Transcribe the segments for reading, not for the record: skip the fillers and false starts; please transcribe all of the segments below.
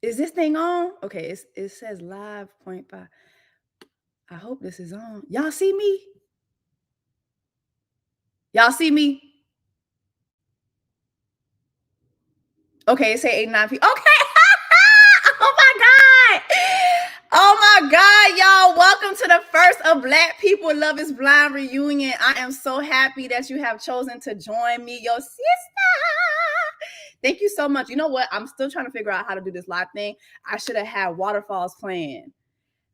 Is this thing on? Okay, it says live 0.5. I hope this is on. Y'all see me? Y'all see me? Okay, it say 89 people. Okay. Oh my God. Oh my God, y'all. Welcome to the first of Black People Love is Blind reunion. I am so happy that you have chosen to join me, your sister. Thank you so much. You know what? I'm still trying to figure out how to do this live thing. I should have had waterfalls playing.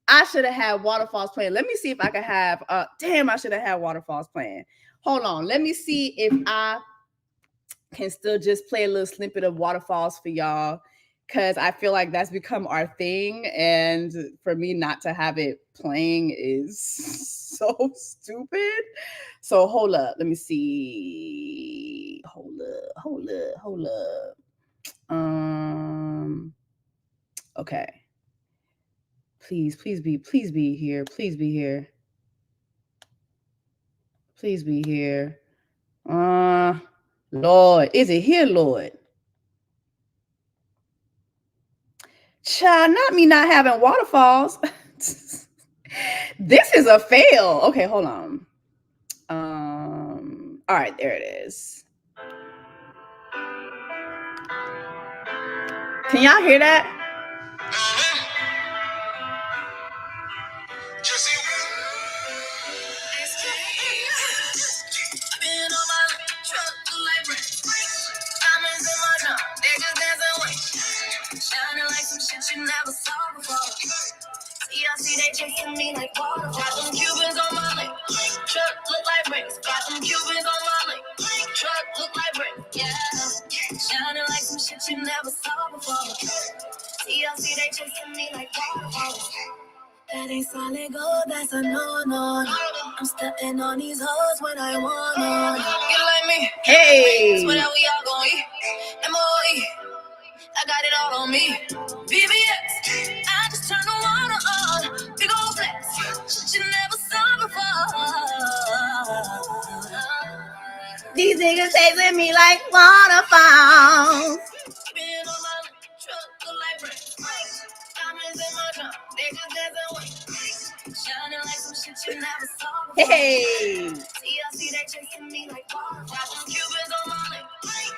Let me see if I can have damn, I should have had waterfalls playing. Hold on. Let me see if I can still just play a little snippet of waterfalls for y'all, because I feel like that's become our thing, and for me not to have it playing is so stupid. So hold up, let me see. Hold up. Okay. Please be here. Please be here. Lord, is it here, Lord? Child, not me not having waterfalls. This is a fail. Okay, hold on. All right, there it is. Can y'all hear that? Shining like some shit you never saw before. See, they chasing me like water. Got them Cubans on my lip. Truck look like bricks. Got them Cubans on my lip. Truck look like bricks. Yeah. Shining like some shit you never saw before. See, they chasing me like water. That ain't solid gold, that's a no-no. I'm stepping on these hoes when I wanna. You like me? Hey! Swear that we all gon' eat. M.O.E. I got it all on me. VVS, I just turned the water on. Big old flex, shit you never saw before. These niggas chasing me like waterfalls. Been on my truck, look like bricks. Diamonds in my trunk, niggas dancing with. Shining like some shit you never saw before. Hey! TLC, they chasing me like waterfalls. Got them Cubans on my lip.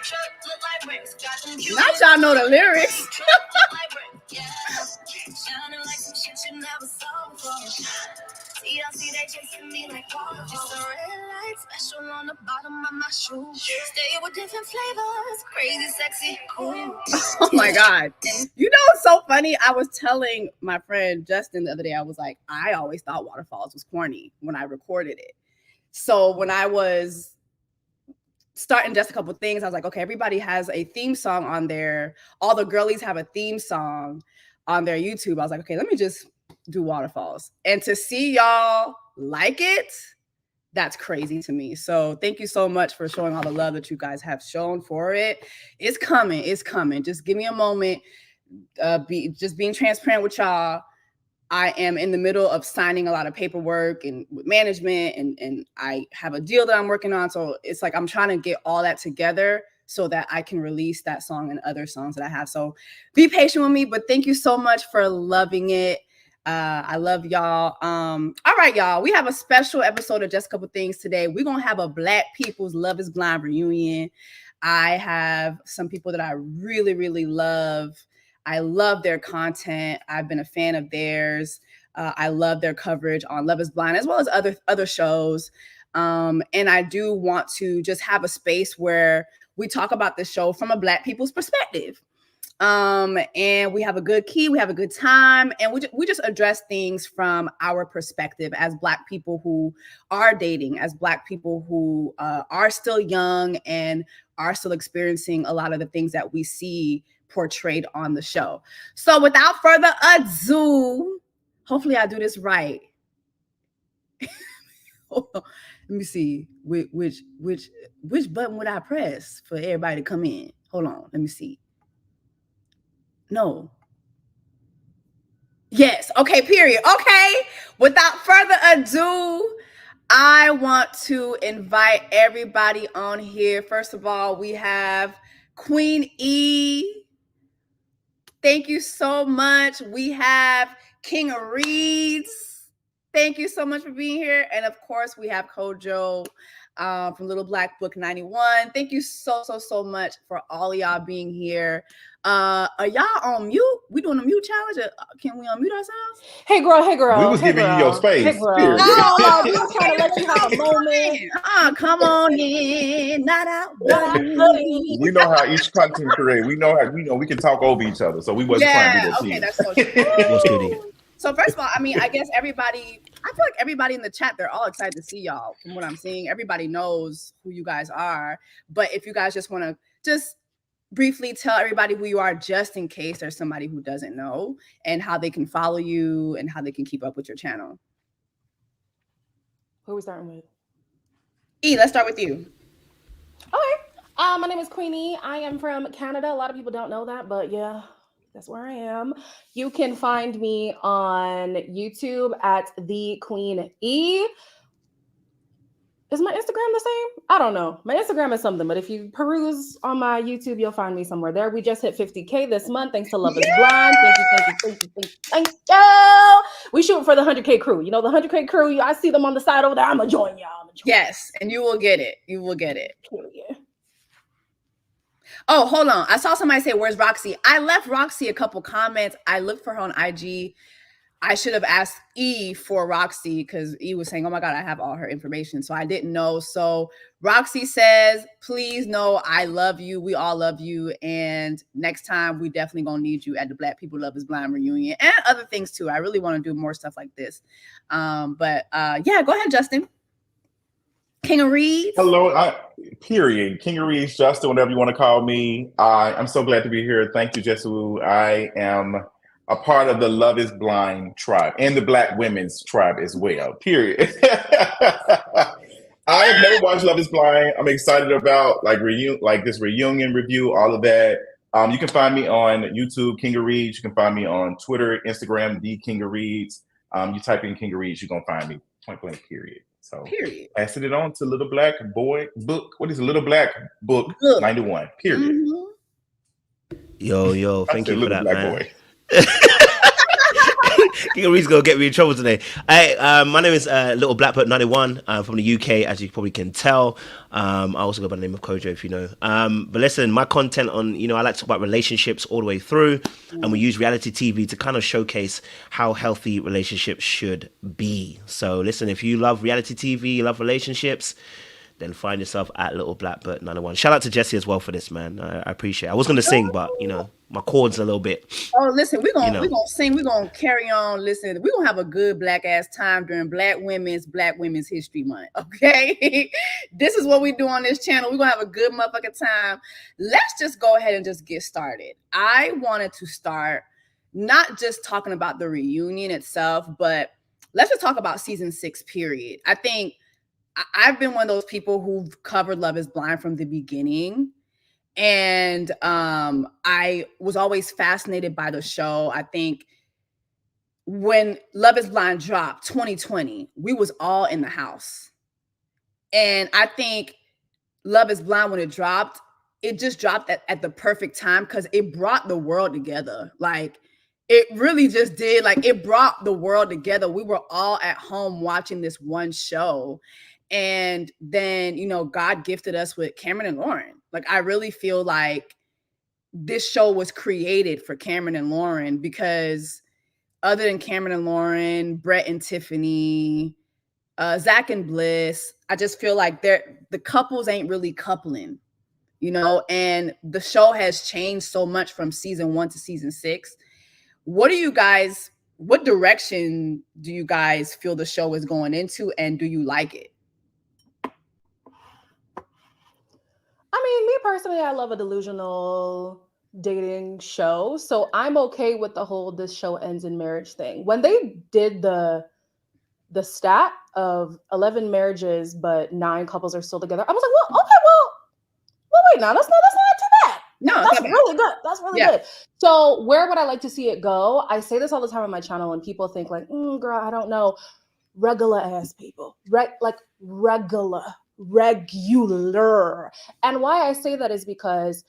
Truck look like bricks. Got them Cubans. Not y'all know the lyrics. Truck look like bricks. Yeah. Shining like some shit you never saw before. TLC, they chasing me like waterfalls. Just a red light special on the bottom of my shoe. Stay with different flavors. Crazy, sexy, cool. Oh my God. You know what's so funny? I was telling my friend Justin the other day, I was like, I always thought waterfalls was corny when I recorded it. So when I was starting just a couple things, I was like, okay, everybody has a theme song on there. All the girlies have a theme song on their YouTube. I was like, okay, let me just do waterfalls. And to see y'all like it, that's crazy to me. So thank you so much for showing all the love that you guys have shown for it. It's coming. Just give me a moment. Just being transparent with y'all. I am in the middle of signing a lot of paperwork and with management, and I have a deal that I'm working on. So it's like I'm trying to get all that together so that I can release that song and other songs that I have. So be patient with me, but thank you so much for loving it. I love y'all. All right, y'all. We have a special episode of Just a Couple Things today. We're going to have a Black People's Love is Blind reunion. I have some people that I really, really love. I love their content. I've been a fan of theirs. I love their coverage on Love is Blind as well as other shows. And I do want to just have a space where we talk about the show from a Black people's perspective. And we have a good we have a good time, and we just address things from our perspective as Black people who are dating, as Black people who are still young and are still experiencing a lot of the things that we see portrayed on the show. So without further ado, hopefully I do this right. Let me see which button would I press for everybody to come in. Hold on, let me see. No. Yes. Okay, period. Okay. Without further ado, I want to invite everybody on here. First of all, we have Queen E. Thank you so much. We have King of Reeds. Thank you so much for being here. And of course, we have Kojo from Little Black Book 91. Thank you so much for all of y'all being here. Are y'all on mute? We doing a mute challenge? Can we unmute ourselves? Hey girl. We was giving you your space. Hey girl. No, we were trying to let you have a moment. Come on in, not out. We know how each content creator. We know we can talk over each other. So we wasn't trying to do that. Okay, that's so true. So first of all, I mean, I guess I feel like everybody in the chat, they're all excited to see y'all. From what I'm seeing, everybody knows who you guys are. But if you guys just want to just briefly tell everybody who you are, just in case there's somebody who doesn't know, and how they can follow you and how they can keep up with your channel. Who are we starting with? E, let's start with you. Okay. My name is Queenie. I am from Canada. A lot of people don't know that, but yeah, that's where I am. You can find me on YouTube at The Queen E. Is my Instagram the same? I don't know. My Instagram is something, but if you peruse on my YouTube, you'll find me somewhere there. We just hit 50K this month, thanks to Love is Blind. Thank you. We shooting for the 100K crew. You know, the 100K crew, I see them on the side over there. I'm going to join y'all. Yes, and you will get it. You will get it. Yeah. Oh, hold on. I saw somebody say, where's Roxy? I left Roxy a couple comments. I looked for her on IG. I should have asked E for Roxy because E was saying, oh my God, I have all her information. So I didn't know. So Roxy says, please know I love you. We all love you. And next time we definitely going to need you at the Black People Love is Blind reunion and other things too. I really want to do more stuff like this. But yeah, go ahead, Justin. King of Reeds. Hello, period. King of Reeds, Justin, whatever you want to call me. I'm so glad to be here. Thank you, Jesu. I am a part of the Love is Blind tribe and the Black women's tribe as well, period. I have never watched Love is Blind. I'm excited about this reunion review, all of that. You can find me on YouTube, King of Reeds. You can find me on Twitter, Instagram, The King of Reeds. You type in King of Reeds, you're going to find me, point blank, period. So passing it on to Little Black Book. What is it? Little Black Book 91, period. Mm-hmm. Yo, thank you for that, man. King of Reeds gonna get me in trouble today. My name is Little Black Book 91. I'm from the UK, as you probably can tell. I also go by the name of Kojo, if you know. But listen, my content on, I like to talk about relationships all the way through, and we use reality TV to kind of showcase how healthy relationships should be. So listen, if you love reality TV, you love relationships, then find yourself at Little Black Book 91. Shout out to Jesse as well for this, man. I appreciate it. I was going to sing, but, my chords a little bit. Oh, listen, we're gonna sing, we're gonna carry on. Listen, we're gonna have a good black ass time during Black Women's History Month. Okay. This is what we do on this channel. We're gonna have a good motherfucking time. Let's just go ahead and just get started. I wanted to start not just talking about the reunion itself, but let's just talk about season 6, period. I think I've been one of those people who've covered Love is Blind from the beginning. And I was always fascinated by the show. I think when Love is Blind dropped 2020, we was all in the house. And I think Love is Blind, when it dropped, it just dropped at the perfect time because it brought the world together. Like, it really just did. Like, it brought the world together. We were all at home watching this one show. And then, God gifted us with Cameron and Lauren. Like, I really feel like this show was created for Cameron and Lauren because other than Cameron and Lauren, Brett and Tiffany, Zach and Bliss, I just feel like the couples ain't really coupling, and the show has changed so much from season 1 to season 6. What direction do you guys feel the show is going into, and do you like it? I mean, me personally, I love a delusional dating show. So I'm okay with the whole this show ends in marriage thing. When they did the stat of 11 marriages, but 9 couples are still together, I was like, well, wait, now that's not too bad. No, that's really good. That's really good. So where would I like to see it go? I say this all the time on my channel, and people think like, girl, I don't know. Regular ass people, regular. And why I say that is because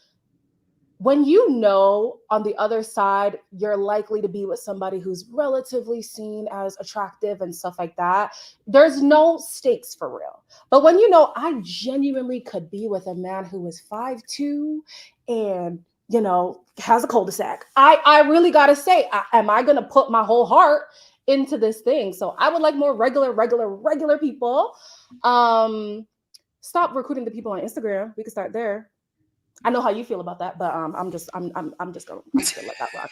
when you know on the other side you're likely to be with somebody who's relatively seen as attractive and stuff like that, there's no stakes for real. But when you know I genuinely could be with a man who is 5'2" and has a cul-de-sac, I really gotta say, am I gonna put my whole heart into this thing? So I would like more regular people. Stop recruiting the people on Instagram. We can start there. I know how you feel about that, but I'm just gonna let that rock.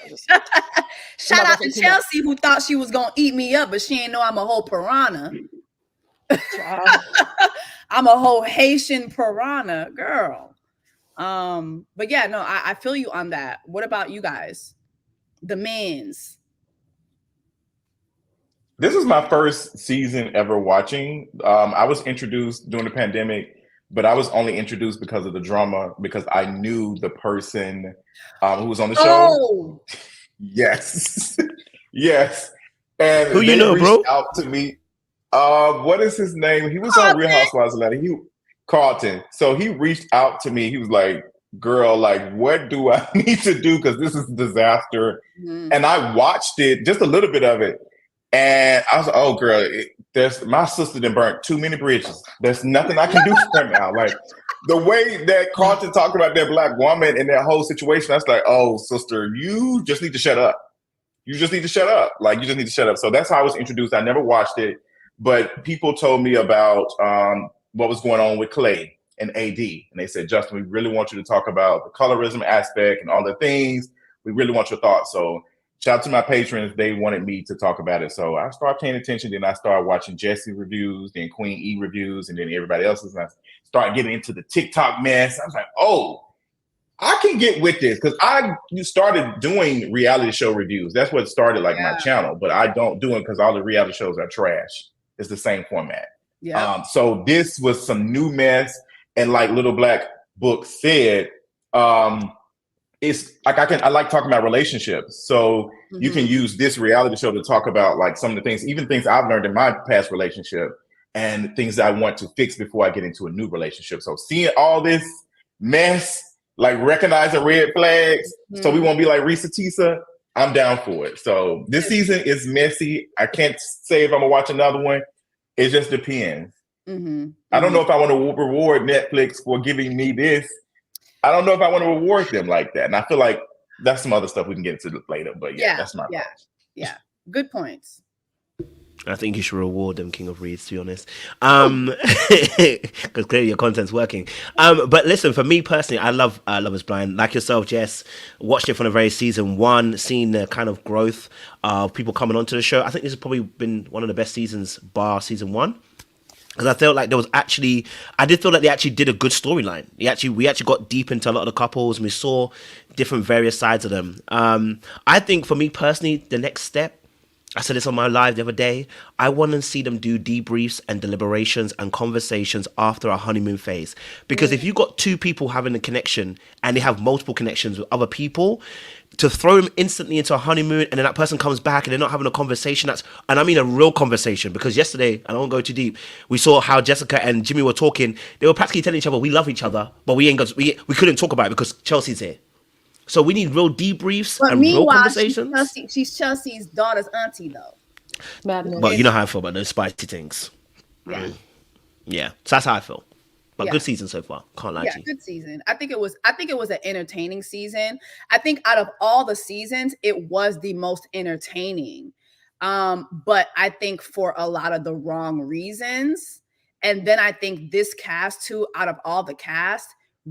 Shout out to Chelsea who thought she was gonna eat me up, but she ain't know I'm a whole piranha. I'm a whole Haitian piranha, girl. But yeah, no, I feel you on that. What about you guys? The men's. This is my first season ever watching. I was introduced during the pandemic, but I was only introduced because of the drama, because I knew the person who was on the show. Oh, yes, yes. And who they reached bro? out to me. What is his name? He was on Real Housewives of Atlanta. Carlton. So he reached out to me. He was like, "Girl, like, what do I need to do? Because this is a disaster." Mm-hmm. And I watched it, just a little bit of it. And I was like, "Oh, girl, my sister done burnt too many bridges. There's nothing I can do for her now." Like the way that Carlton talked about that black woman and that whole situation, I was like, "Oh, sister, you just need to shut up. You just need to shut up. Like, you just need to shut up." So that's how I was introduced. I never watched it, but people told me about what was going on with Clay and AD, and they said, "Justin, we really want you to talk about the colorism aspect and all the things. We really want your thoughts." So shout out to my patrons. They wanted me to talk about it. So I started paying attention. Then I started watching Jesse reviews, then Queen E reviews, and then everybody else's. And I started getting into the TikTok mess. I was like, oh, I can get with this, because you started doing reality show reviews. That's what started my channel. But I don't do it because all the reality shows are trash. It's the same format. Yeah. So this was some new mess. And like Little Black Book said, it's like I like talking about relationships. So you can use this reality show to talk about like some of the things, even things I've learned in my past relationship and things that I want to fix before I get into a new relationship. So seeing all this mess, like recognizing red flags, so we won't be like Risa Tisa, I'm down for it. So this season is messy. I can't say if I'm gonna watch another one. It just depends. I don't know if I want to reward Netflix for giving me this. I don't know if I want to reward them like that. And I feel like that's some other stuff we can get into later. But that's my point. Yeah. Good points. I think you should reward them, King of Reads, to be honest. Because clearly your content's working. But listen, for me personally, I love Love is Blind. Like yourself, Jess, watched it from the very season one, seen the kind of growth of people coming onto the show. I think this has probably been one of the best seasons, bar season one. Because I felt like I did feel like they actually did a good storyline. We actually got deep into a lot of the couples, and we saw different various sides of them. I think for me personally, the next step, I said this on my live the other day, I want to see them do debriefs and deliberations and conversations after our honeymoon phase. Because if you got two people having a connection and they have multiple connections with other people, to throw them instantly into a honeymoon and then that person comes back and they're not having a conversation, and I mean a real conversation, because yesterday, I don't go too deep, we saw how Jessica and Jimmy were talking. They were practically telling each other, we love each other, but we couldn't talk about it because Chelsea's here. So we need real debriefs and real conversations. She's Chelsea's daughter's auntie, though. But you know how I feel about those spicy things. Yeah. Yeah. So that's how I feel. But good season so far. Can't lie to you. Good season. I think it was an entertaining season. I think out of all the seasons, it was the most entertaining. But I think for a lot of the wrong reasons. And then I think this cast too, out of all the cast,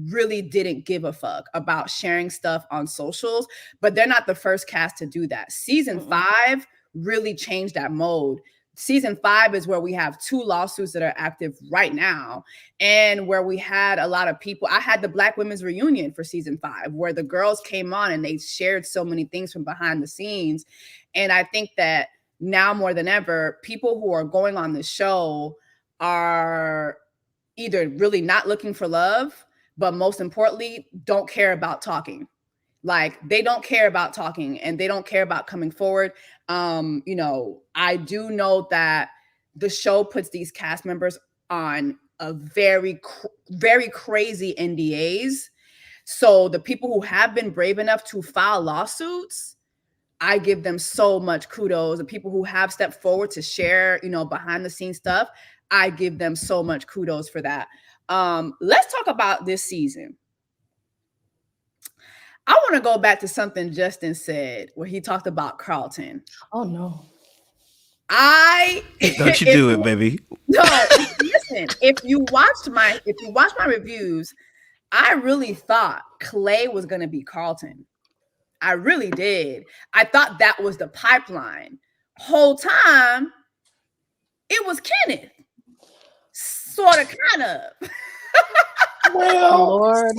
really didn't give a fuck about sharing stuff on socials, but they're not the first cast to do that. Season 5 really changed that mode. Season 5 is where we have 2 lawsuits that are active right now, and where we had a lot of people. I had the Black Women's Reunion for season 5, where the girls came on and they shared so many things from behind the scenes. And I think that now more than ever, people who are going on the show are either really not looking for love, but most importantly, don't care about talking. Like, they don't care about talking and they don't care about coming forward. I do know that the show puts these cast members on a very, very crazy NDAs. So the people who have been brave enough to file lawsuits, I give them so much kudos. The people who have stepped forward to share, behind the scenes stuff, I give them so much kudos for that. Let's talk about this season. I want to go back to something Justin said where he talked about Carlton. Oh no. Don't you do it, baby. No, listen, if you watched my reviews, I really thought Clay was going to be Carlton. I really did. I thought that was the pipeline. Whole time, it was Kenneth. Sort of, kind of. Well, Lord,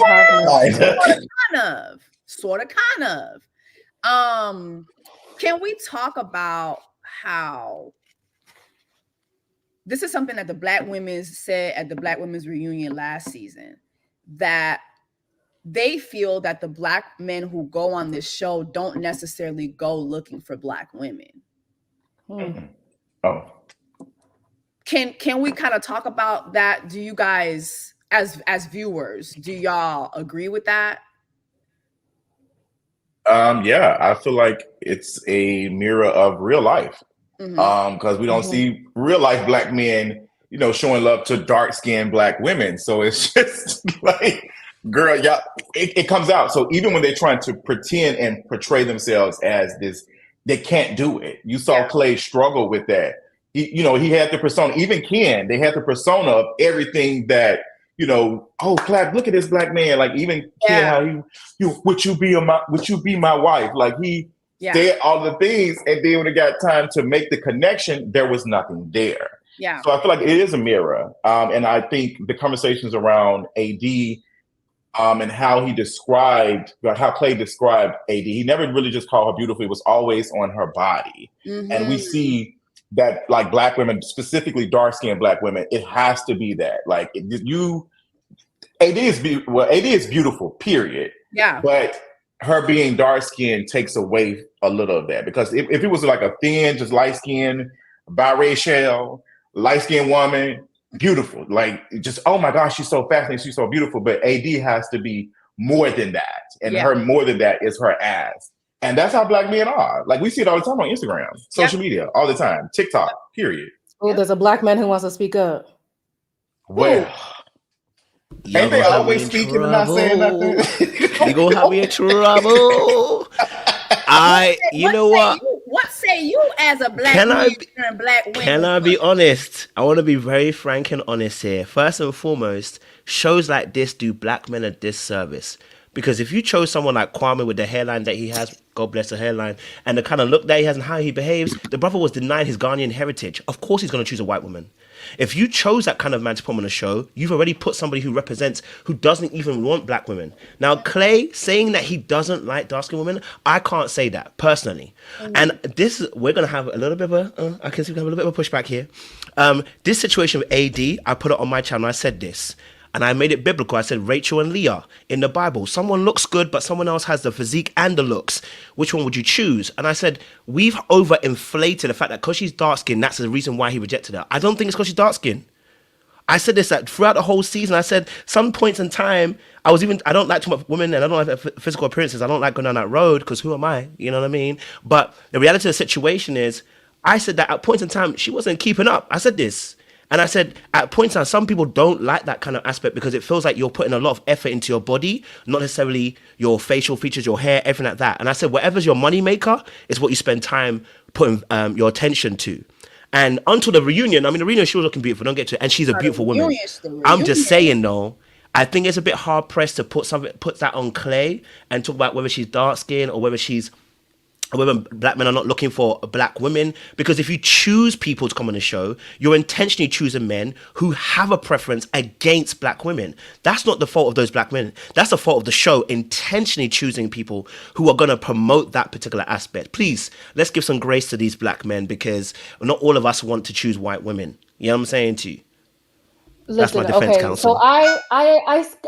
sort of, kind of. Can we talk about how this is something that the Black women said at the Black Women's Reunion last season, that they feel that the Black men who go on this show don't necessarily go looking for Black women. Oh. Can we kind of talk about that? Do you guys, as viewers, do y'all agree with that? Yeah, I feel like it's a mirror of real life. Because we don't see real life Black men, showing love to dark skinned Black women. So it's just like, girl, yeah, it comes out. So even when they're trying to pretend and portray themselves as this, they can't do it. You saw Clay struggle with that. He had the persona. Even Ken, they had the persona of everything that, oh, Clap, look at this Black man. Like even Ken, how would you be my wife? Like he said all the things, and then when it got time to make the connection, there was nothing there. Yeah. So I feel like it is a mirror. And I think the conversations around AD and how Clay described AD, he never really just called her beautiful. It was always on her body. And we see that, like, Black women, specifically dark-skinned Black women, it has to be that. Like, AD is beautiful, period. Yeah. But her being dark-skinned takes away a little of that. Because if it was like a thin, just light-skinned, biracial, light-skinned woman, beautiful. Like, just, oh my gosh, she's so fascinating, she's so beautiful. But AD has to be more than that. And her more than that is her ass. And that's how Black men are. Like, we see it all the time on Instagram, social media, all the time, TikTok, period. Oh, there's a Black man who wants to speak up. Well, ain't they always speaking and not saying nothing? You gonna have me in trouble. You know what? What say you as a Black man, Black woman? Can I be honest? I want to be very frank and honest here. First and foremost, shows like this do Black men a disservice. Because if you chose someone like Kwame with the hairline that he has, God bless the hairline, and the kind of look that he has and how he behaves, the brother was denying his Ghanaian heritage. Of course he's going to choose a white woman. If you chose that kind of man to put on a show, you've already put somebody who doesn't even want Black women. Now, Clay saying that he doesn't like dark-skinned women, I can't say that personally. And we're going to have a little bit of I can see we have a little bit of a pushback here. This situation with AD, I put it on my channel, I said this. And I made it biblical. I said Rachel and Leah in the Bible. Someone looks good, but someone else has the physique and the looks. Which one would you choose? And I said, we've overinflated the fact that because she's dark-skinned, that's the reason why he rejected her. I don't think it's because she's dark-skinned. I said this that throughout the whole season. I said some points in time, I don't like too much women and I don't like physical appearances. I don't like going down that road because who am I? You know what I mean? But the reality of the situation is, I said that at points in time, she wasn't keeping up. I said this. And I said, at points now, some people don't like that kind of aspect because it feels like you're putting a lot of effort into your body, not necessarily your facial features, your hair, everything like that. And I said, whatever's your money maker is what you spend time putting your attention to. And until the reunion, the reunion, she was looking beautiful, don't get to it. And she's a beautiful woman. I'm just saying, though, I think it's a bit hard pressed to put that on Clay and talk about whether she's dark skinned or whether Black men are not looking for Black women, because if you choose people to come on the show, you're intentionally choosing men who have a preference against Black women. That's not the fault of those Black men. That's the fault of the show intentionally choosing people who are going to promote that particular aspect. Please, let's give some grace to these Black men because not all of us want to choose white women. You know what I'm saying to you? That's my defense counsel. So I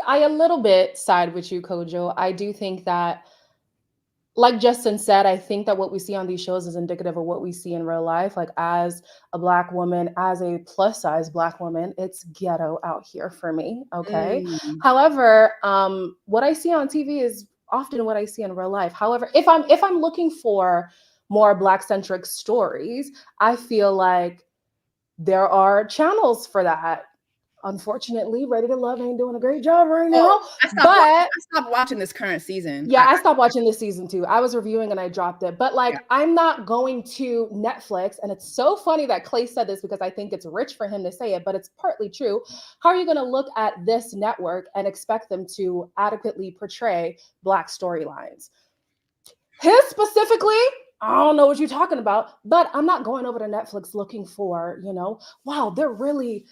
a little bit side with you, Kojo. I do think that, like Justin said, I think that what we see on these shows is indicative of what we see in real life. Like, as a Black woman, as a plus size Black woman, it's ghetto out here for me. Okay. However, what I see on TV is often what I see in real life. However, if I'm looking for more Black centric stories, I feel like there are channels for that. Unfortunately, Ready to Love ain't doing a great job right now. I stopped watching this current season. Yeah, I stopped watching this season too. I was reviewing and I dropped it. But like, I'm not going to Netflix. And it's so funny that Clay said this, because I think it's rich for him to say it, but it's partly true. How are you going to look at this network and expect them to adequately portray Black storylines? His specifically, I don't know what you're talking about, but I'm not going over to Netflix looking for, wow, they're really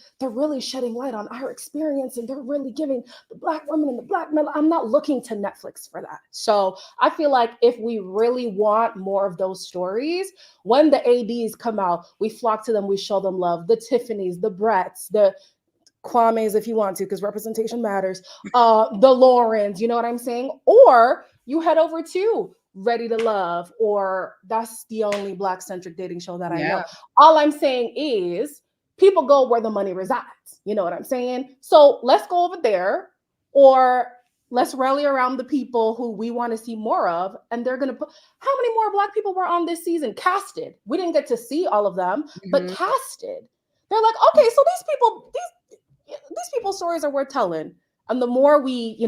shedding light on our experience and they're really giving the Black women and the Black men. I'm not looking to Netflix for that. So I feel like if we really want more of those stories, when the ADs come out, we flock to them, we show them love. The Tiffany's, the Bretts, the Kwame's, if you want to, because representation matters. The Laurens, you know what I'm saying? Or you head over to Ready to Love, or that's the only Black centric dating show that I know. All I'm saying is people go where the money resides. You know what I'm saying? So let's go over there, or let's rally around the people who we want to see more of. And they're going to put, how many more Black people were on this season? Casted. We didn't get to see all of them, but casted. They're like, okay, so these people's stories are worth telling. And the more we,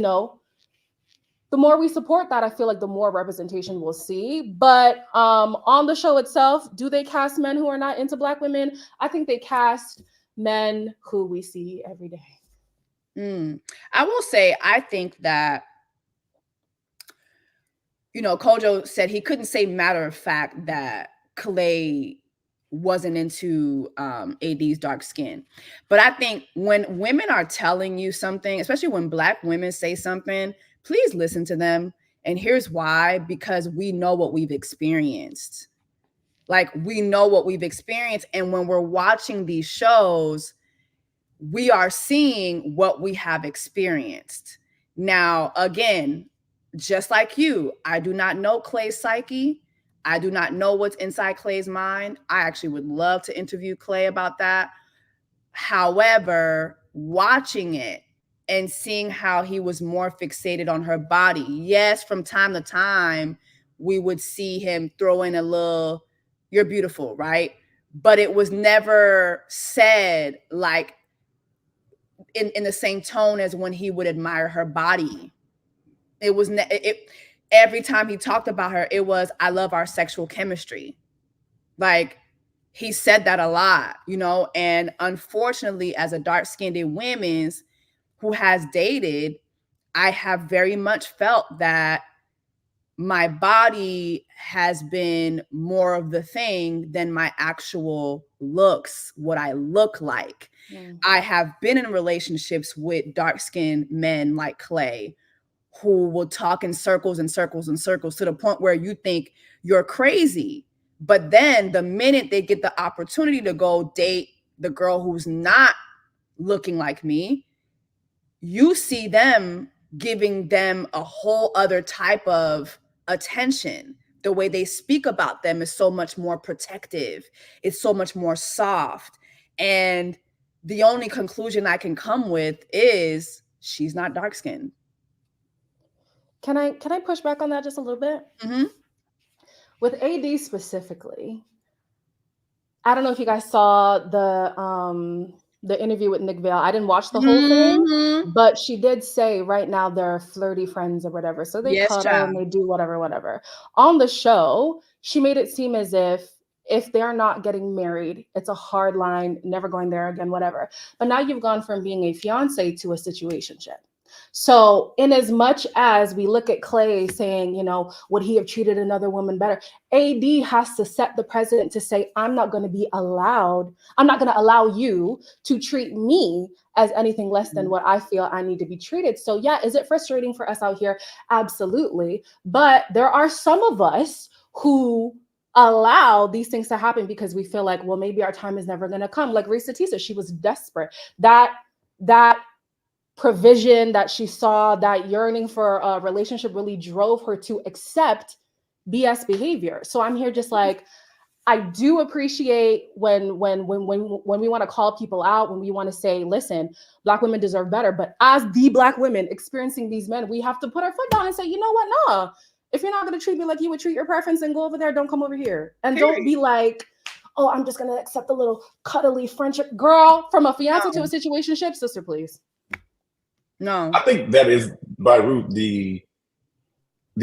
the more we support that, I feel like the more representation we'll see. But on the show itself, do they cast men who are not into Black women? I think they cast men who we see every day. I will say, I think that, Kojo said he couldn't say matter of fact that Clay wasn't into AD's dark skin. But I think when women are telling you something, especially when Black women say something, please listen to them. And here's why: because we know what we've experienced. Like, we know what we've experienced. And when we're watching these shows, we are seeing what we have experienced. Now, again, just like you, I do not know Clay's psyche. I do not know what's inside Clay's mind. I actually would love to interview Clay about that. However, watching it and seeing how he was more fixated on her body. Yes, from time to time, we would see him throw in a little, "You're beautiful," right? But it was never said like in the same tone as when he would admire her body. It was, every time he talked about her, it was, "I love our sexual chemistry." Like, he said that a lot, and unfortunately, as a dark-skinned woman who has dated, I have very much felt that my body has been more of the thing than my actual looks, what I look like. I have been in relationships with dark-skinned men like Clay, who will talk in circles and circles and circles to the point where you think you're crazy. But then the minute they get the opportunity to go date the girl who's not looking like me, you see them giving them a whole other type of attention. The way they speak about them is so much more protective. It's so much more soft. And the only conclusion I can come with is she's not dark-skinned. Can I push back on that just a little bit? With AD specifically, I don't know if you guys saw the interview with Nick Vale. I didn't watch the whole thing, but she did say right now they're flirty friends or whatever. So they cuddle and they do whatever. On the show, she made it seem as if they're not getting married, it's a hard line, never going there again, whatever. But now you've gone from being a fiance to a situationship. So in as much as we look at Clay saying, would he have treated another woman better? AD has to set the precedent to say, I'm not going to allow you to treat me as anything less than what I feel I need to be treated. So yeah, is it frustrating for us out here? Absolutely. But there are some of us who allow these things to happen because we feel like, well, maybe our time is never going to come. Like Risa Tisa, she was desperate. That provision that she saw, that yearning for a relationship really drove her to accept BS behavior. So I'm here just like, I do appreciate when we want to call people out, when we want to say, listen, Black women deserve better. But as the Black women experiencing these men, we have to put our foot down and say, you know what? No, if you're not going to treat me like you would treat your preference, and go over there, don't come over here. And don't be like, oh, I'm just going to accept a little cuddly friendship. Girl, from a fiance to a situationship, sister, please. No. I think that is by root the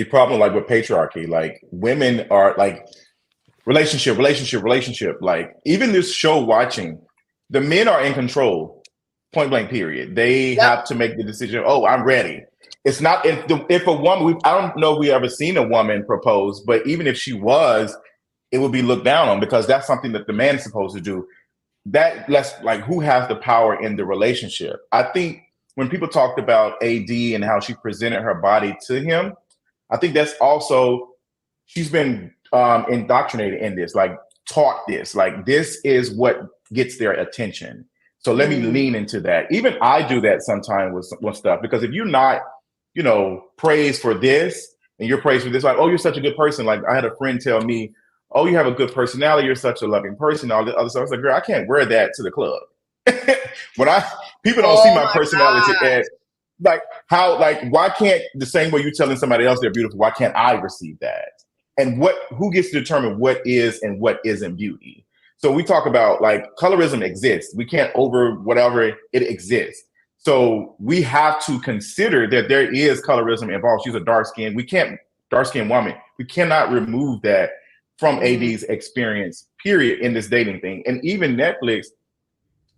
problem, like with patriarchy. Like women are like relationship. Like even this show watching, the men are in control, point blank, period. They have to make the decision. Oh, I'm ready. It's not if a woman, I don't know if we ever seen a woman propose, but even if she was, it would be looked down on because that's something that the man's supposed to do. That less like who has the power in the relationship. I think when people talked about AD and how she presented her body to him, I think that's also, she's been indoctrinated in this, like taught this, like this is what gets their attention. So let me lean into that. Even I do that sometimes with stuff, because if you're not, praised for this and you're praised for this, like, oh, you're such a good person. Like I had a friend tell me, oh, you have a good personality. You're such a loving person. All the other stuff. I was like, girl, I can't wear that to the club. When people don't see my personality as like how, like, why can't the same way you're telling somebody else they're beautiful, why can't I receive that? And who gets to determine what is and what isn't beauty? So we talk about like colorism exists. We can't over whatever it exists. So we have to consider that there is colorism involved. She's a dark-skinned woman. We cannot remove that from AD's experience, period, in this dating thing. And even Netflix,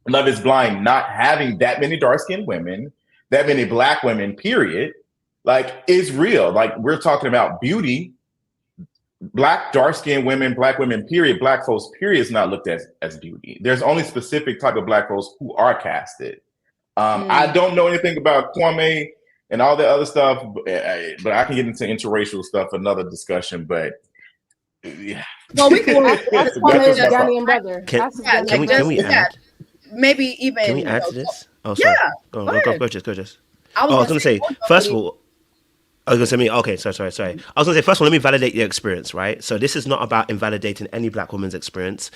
Love is Blind, not having that many dark-skinned women, that many Black women, period, like is real. Like we're talking about beauty. Black dark-skinned women, Black women, period, Black folks, period, is not looked at as beauty. There's only specific type of Black folks who are casted. I don't know anything about Kwame and all the other stuff, but I can get into interracial stuff, another discussion. But yeah, well, we can ask Kwame's Ghanaian brother. Can we add? Maybe even. Can we add to this? Oh, sorry. Yeah. Go just. I was going to say, first of all, I was going to say, okay, sorry. I was going to say, first of all, let me validate your experience, right? So this is not about invalidating any Black woman's experience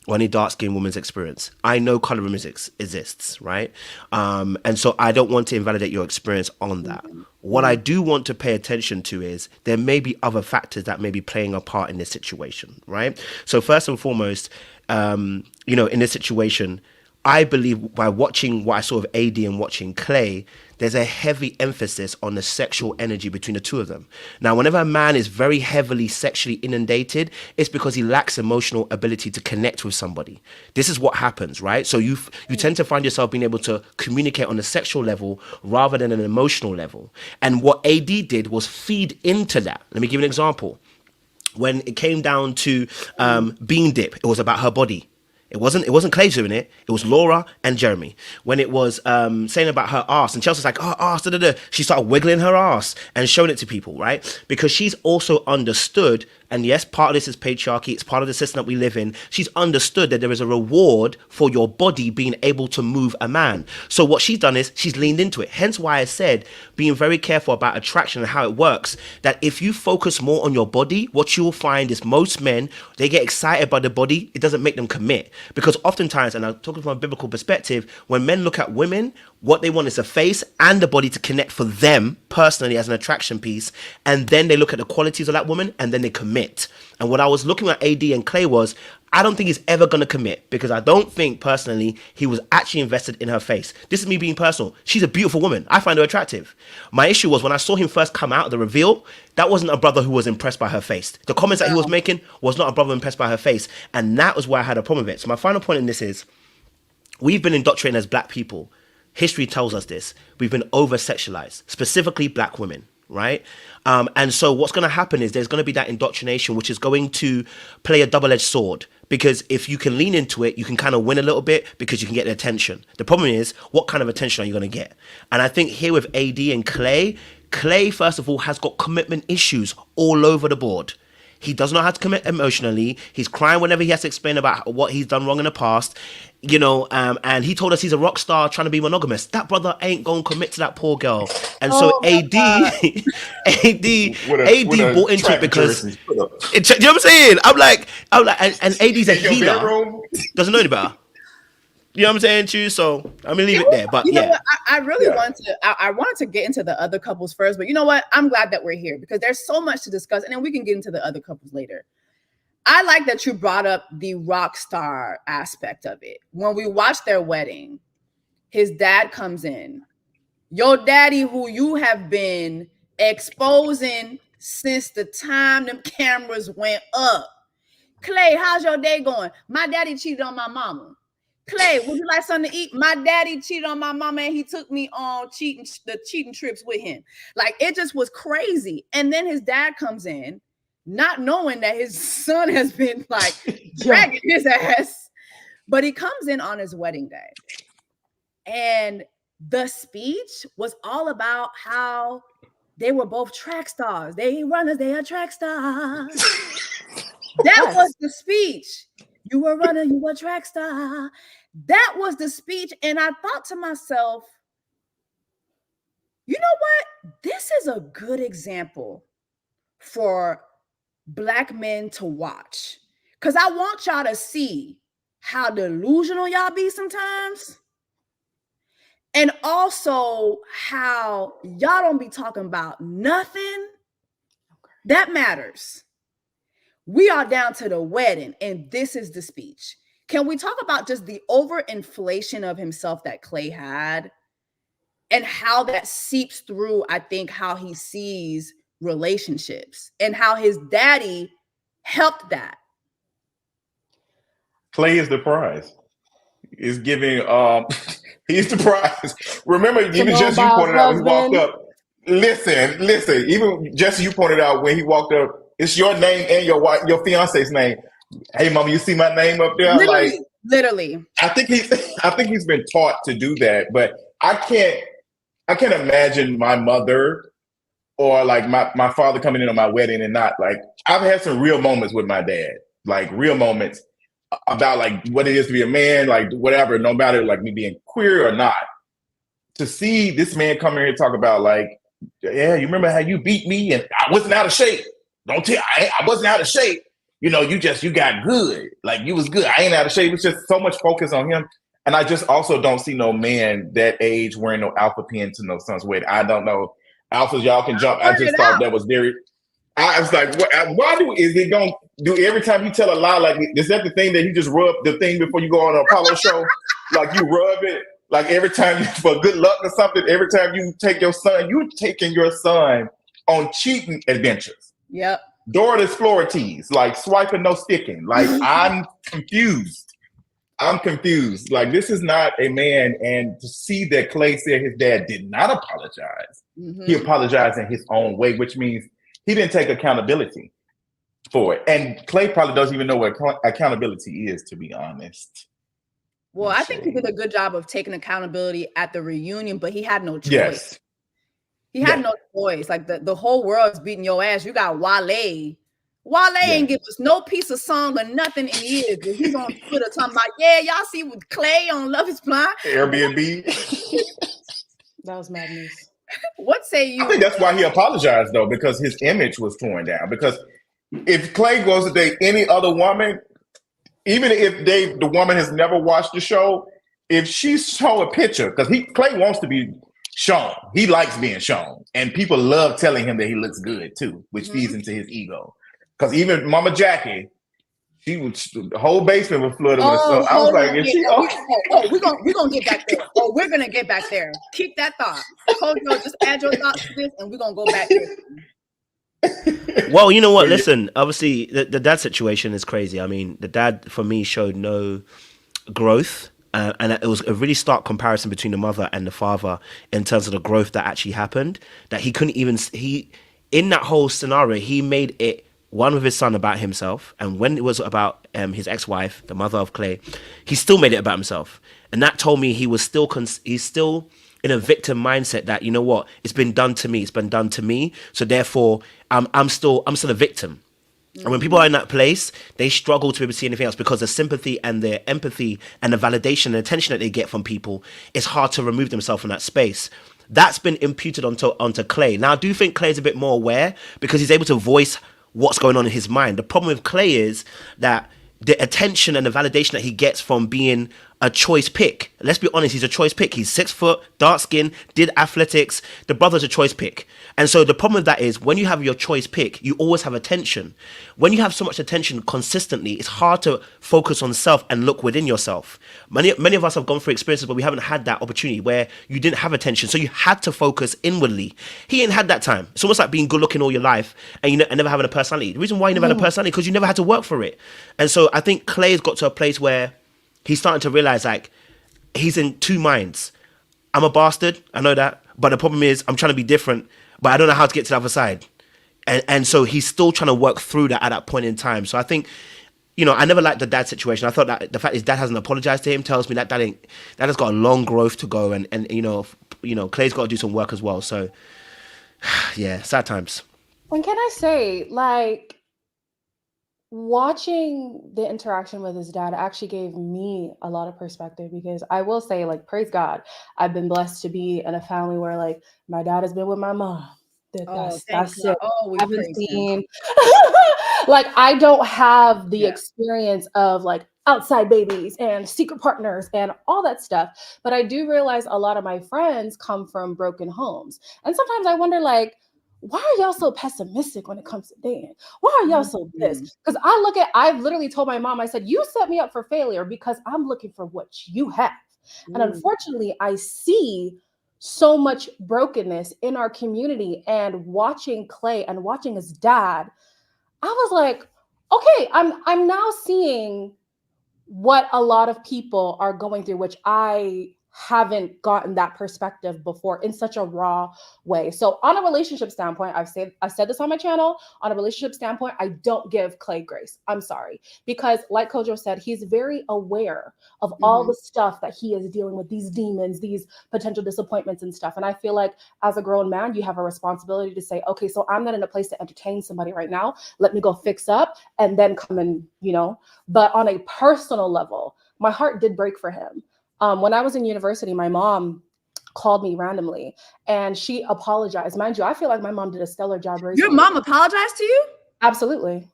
or any dark-skinned woman's experience. I know colorism exists, right? And so I don't want to invalidate your experience on that. What I do want to pay attention to is there may be other factors that may be playing a part in this situation, right? So first and foremost, in this situation, I believe by watching what I saw of AD and watching Clay, there's a heavy emphasis on the sexual energy between the two of them. Now, whenever a man is very heavily sexually inundated, it's because he lacks emotional ability to connect with somebody. This is what happens, right? So you tend to find yourself being able to communicate on a sexual level rather than an emotional level. And what AD did was feed into that. Let me give you an example. When it came down to Bean Dip, it was about her body. It wasn't Clay doing it. It was Laura and Jeremy. When it was saying about her ass, and Chelsea's like, oh, ass, she started wiggling her ass and showing it to people, right? Because she's also understood, and yes, part of this is patriarchy. It's part of the system that we live in. She's understood that there is a reward for your body being able to move a man. So what she's done is she's leaned into it. Hence why I said being very careful about attraction and how it works, that if you focus more on your body, what you will find is most men, they get excited by the body. It doesn't make them commit. Because oftentimes, and I'm talking from a biblical perspective, when men look at women, what they want is a face and the body to connect for them personally as an attraction piece. And then they look at the qualities of that woman and then they commit. And what I was looking at AD and Clay was, I don't think he's ever going to commit, because I don't think personally he was actually invested in her face. This is me being personal. She's a beautiful woman. I find her attractive. My issue was when I saw him first come out of the reveal, that wasn't a brother who was impressed by her face. The comments that he was making was not a brother impressed by her face. And that was where I had a problem with it. So my final point in this is, we've been indoctrinated as Black people. History tells us this. We've been over-sexualized, specifically Black women, right? And so what's going to happen is there's going to be that indoctrination, which is going to play a double-edged sword. Because if you can lean into it, you can kind of win a little bit because you can get the attention. The problem is, what kind of attention are you going to get? And I think here with AD and Clay, first of all, has got commitment issues all over the board. He doesn't know how to commit emotionally. He's crying whenever he has to explain about what he's done wrong in the past. And he told us he's a rock star trying to be monogamous. That brother ain't gonna commit to that poor girl. And so AD bought into it because you know what I'm saying? I'm like, and AD's a healer, doesn't know any better. You know what I'm saying, Chu? So I'm gonna leave it there. But you know what? I really wanted to get into the other couples first, but you know what? I'm glad that we're here because there's so much to discuss, and then we can get into the other couples later. I like that you brought up the rock star aspect of it. When we watched their wedding, his dad comes in. Your daddy, who you have been exposing since the time them cameras went up. Clay, how's your day going? My daddy cheated on my mama. Clay, would you like something to eat? My daddy cheated on my mama and he took me on cheating trips with him. Like, it just was crazy. And then his dad comes in, not knowing that his son has been like dragging his ass, but he comes in on his wedding day. And the speech was all about how they were both track stars. They ain't runners, they are track stars. That was the speech. You were a runner, you were a track star. That was the speech. And I thought to myself, you know what? This is a good example for Black men to watch. Because I want y'all to see how delusional y'all be sometimes. And also how y'all don't be talking about nothing that matters. We are down to the wedding, and this is the speech. Can we talk about just the overinflation of himself that Clay had and how that seeps through, I think, how he sees relationships and how his daddy helped that? Clay is the prize. Is giving he's the prize. Remember, even Jesse, you pointed out when he walked up. Listen, even Jesse, you pointed out when he walked up, it's your name and your wife, your fiance's name. Hey, mama, you see my name up there? Literally. I think he's been taught to do that, but I can't imagine my mother or like my father coming in on my wedding and not like. I've had some real moments with my dad, like real moments about like what it is to be a man, like whatever, no matter like me being queer or not. To see this man come here and talk about like, yeah, you remember how you beat me and I wasn't out of shape. Don't tell, I wasn't out of shape. You know, you got good. Like you was good. I ain't out of shape. It's just so much focus on him. And I just also don't see no man that age wearing no alpha pin to no son's wedding. I don't know. Alphas, y'all can jump. I just thought that was very, I was like, is it going to do every time you tell a lie? Like, is that the thing that you just rub the thing before you go on an Apollo show? Like you rub it, like every time you, for good luck or something, every time you take your son, you're taking your son on cheating adventures. Yep. Dora the Explorer tease, like swiping, no sticking. Like I'm confused. Like this is not a man. And to see that Clay said his dad did not apologize. Mm-hmm. He apologized in his own way, which means he didn't take accountability for it. And Clay probably doesn't even know what accountability is, to be honest. Well, I think he did a good job of taking accountability at the reunion, but he had no choice. Yes. He had no choice. Like the whole world's beating your ass. You got Wale. Wale ain't give us no piece of song or nothing in years. But he's on Twitter talking about, yeah, y'all see with Clay on Love Is Blind. Airbnb. That was madness. What say you? I think that's why he apologized though, because his image was torn down. Because if Clay goes to date any other woman, even if the woman has never watched the show, if she show a picture, because Clay wants to be shown. He likes being shown. And people love telling him that he looks good too, which feeds into his ego. Because even Mama Jackie, the whole basement was flooded with stuff. I was like, is she okay? We're gonna get back there. We're gonna get back there. Keep that thought. Kojo, just add your thoughts to this and we're gonna go back there. Well, you know what? Listen, obviously the dad situation is crazy. I mean, the dad for me showed no growth. And it was a really stark comparison between the mother and the father in terms of the growth that actually happened. That he couldn't even, in that whole scenario, he made it one with his son about himself. And when it was about his ex-wife, the mother of Clay, he still made it about himself. And that told me he was still, he's still in a victim mindset that, you know what, it's been done to me. So therefore, I'm still a victim. And when people are in that place, they struggle to be able to see anything else because the sympathy and their empathy and the validation and attention that they get from people, it's hard to remove themselves from that space. That's been imputed onto Clay. Now, I do think Clay is a bit more aware because he's able to voice what's going on in his mind. The problem with Clay is that the attention and the validation that he gets from being a choice pick. Let's be honest, he's a choice pick. He's 6 foot, dark skin, did athletics. The brother's a choice pick. And so the problem with that is when you have your choice pick, you always have attention. When you have so much attention consistently, it's hard to focus on self and look within yourself. Many of us have gone through experiences where we haven't had that opportunity, where you didn't have attention. So you had to focus inwardly. He ain't had that time. It's almost like being good looking all your life and and never having a personality. The reason why you never had a personality because you never had to work for it. And so I think Clay's got to a place where he's starting to realize like he's in two minds. I'm a bastard, I know that, but the problem is I'm trying to be different, but I don't know how to get to the other side. And so he's still trying to work through that at that point in time. So I think, I never liked the dad situation. I thought that the fact his dad hasn't apologized to him tells me that that has got a long growth to go. And Clay's got to do some work as well. So yeah, sad times. And can I say, like, watching the interaction with his dad actually gave me a lot of perspective because I will say, like, praise God, I've been blessed to be in a family where, like, my dad has been with my mom. That's it. I haven't seen, like, I don't have the experience of, like, outside babies and secret partners and all that stuff. But I do realize a lot of my friends come from broken homes. And sometimes I wonder, like, why are y'all so pessimistic when it comes to dating? Why are y'all so this? Because I've literally told my mom, I said, you set me up for failure because I'm looking for what you have. And unfortunately, I see so much brokenness in our community. And watching Clay and watching his dad, I was like, okay, I'm now seeing what a lot of people are going through, which I haven't gotten that perspective before in such a raw way. So on a relationship standpoint, I said this on my channel, on a relationship standpoint, I don't give Clay grace. I'm sorry. Because like Kojo said, he's very aware of all the stuff that he is dealing with, these demons, these potential disappointments and stuff. And I feel like as a grown man, you have a responsibility to say, okay, so I'm not in a place to entertain somebody right now. Let me go fix up and then come and, but on a personal level, my heart did break for him. When I was in university, my mom called me randomly and she apologized. Mind you, I feel like my mom did a stellar job raising Your mom apologized to you? Absolutely.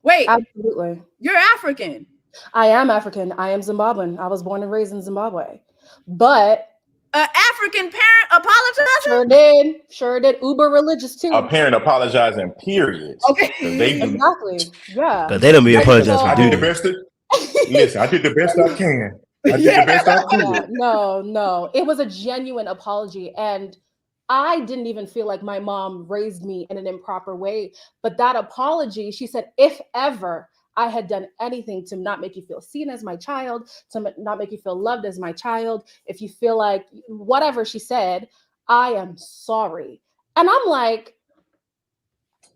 Wait. Absolutely. You're African. I am African. I am Zimbabwean. I was born and raised in Zimbabwe. But an African parent apologized? Sure did. Uber religious too. A parent apologizing, period. Okay. Exactly. Yeah. But they don't be apologizing. I did the best. Listen, I did the best I can. I did the best I could. Yeah, no. It was a genuine apology. And I didn't even feel like my mom raised me in an improper way. But that apology, she said, if ever I had done anything to not make you feel seen as my child, to not make you feel loved as my child, if you feel like whatever she said, I am sorry. And I'm like,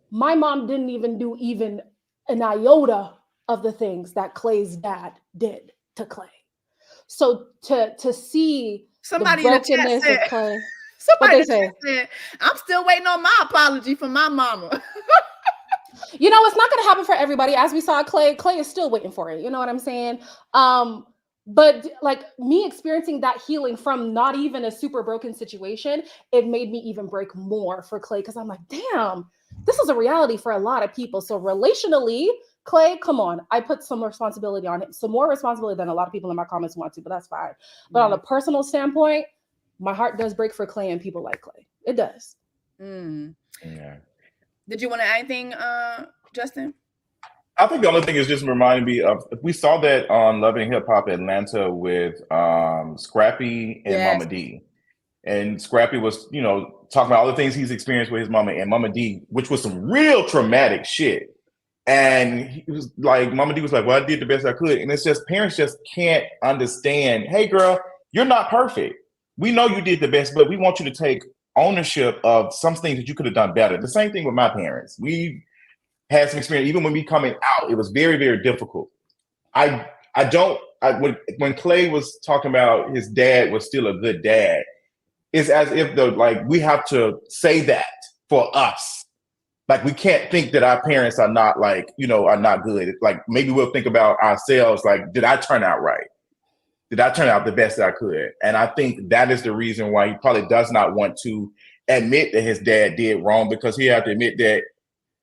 my mom didn't even do even an iota of the things that Clay's dad did to Clay. So to see somebody the in the chat said, Clay, somebody said, I'm still waiting on my apology from my mama. It's not going to happen for everybody. As we saw, Clay is still waiting for it. You know what I'm saying? But like me experiencing that healing from not even a super broken situation, it made me even break more for Clay because I'm like, damn, this is a reality for a lot of people. So relationally, Clay, come on. I put some responsibility on him, some more responsibility than a lot of people in my comments want to, but that's fine. But on a personal standpoint, my heart does break for Clay and people like Clay. It does. Yeah. Did you want to add anything, Justin? I think the only thing is just reminding me of, we saw that on Love and Hip Hop Atlanta with Scrappy and Mama D. And Scrappy was, talking about all the things he's experienced with his mama and Mama D, which was some real traumatic shit. And he was like, Mama D was like, well, I did the best I could. And it's just, parents just can't understand, hey, girl, you're not perfect. We know you did the best, but we want you to take ownership of some things that you could have done better. The same thing with my parents. We had some experience, even when we coming out, it was very, very difficult. When Clay was talking about his dad was still a good dad, it's as if we have to say that for us. like we can't think that our parents are not like, are not good. Like maybe we'll think about ourselves, like, did I turn out right? Did I turn out the best that I could? And I think that is the reason why he probably does not want to admit that his dad did wrong, because he had to admit that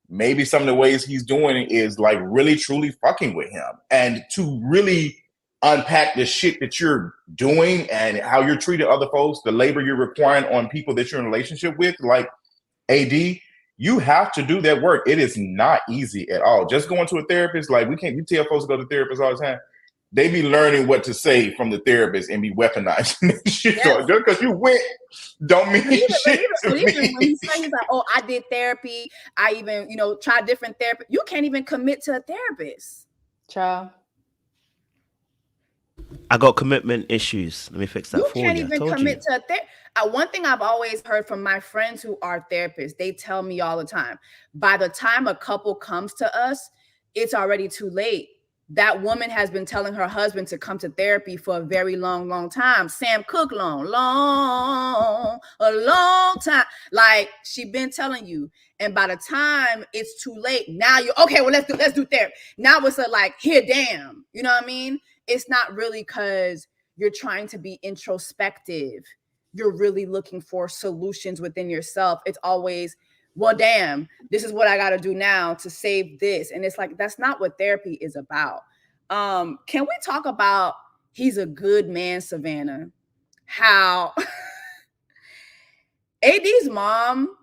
maybe some of the ways he's doing it is like really truly fucking with him. And to really unpack the shit that you're doing and how you're treating other folks, the labor you're requiring on people that you're in a relationship with, like AD, you have to do that work. It is not easy at all. Just going to a therapist, like we tell folks to go to therapists all the time. They be learning what to say from the therapist and be weaponizing shit. Yes. So just because you went don't mean shit to Even me. when he's saying like, oh, I did therapy, I even, tried different therapy. You can't even commit to a therapist. Child. I got commitment issues. Let me fix that You for you. can't even commit to a therapist. One thing I've always heard from my friends who are therapists, they tell me all the time, by the time a couple comes to us, it's already too late. That woman has been telling her husband to come to therapy for a very long, long time. Sam Cooke, a long time. Like she been telling you. And by the time it's too late, now you're okay. Well, let's do therapy. Now it's like, here, damn. You know what I mean? It's not really because you're trying to be introspective. You're really looking for solutions within yourself. It's always, well, damn, this is what I got to do now to save this. And it's like, that's not what therapy is about. Can we talk about he's a good man, Savannah? How AD's mom,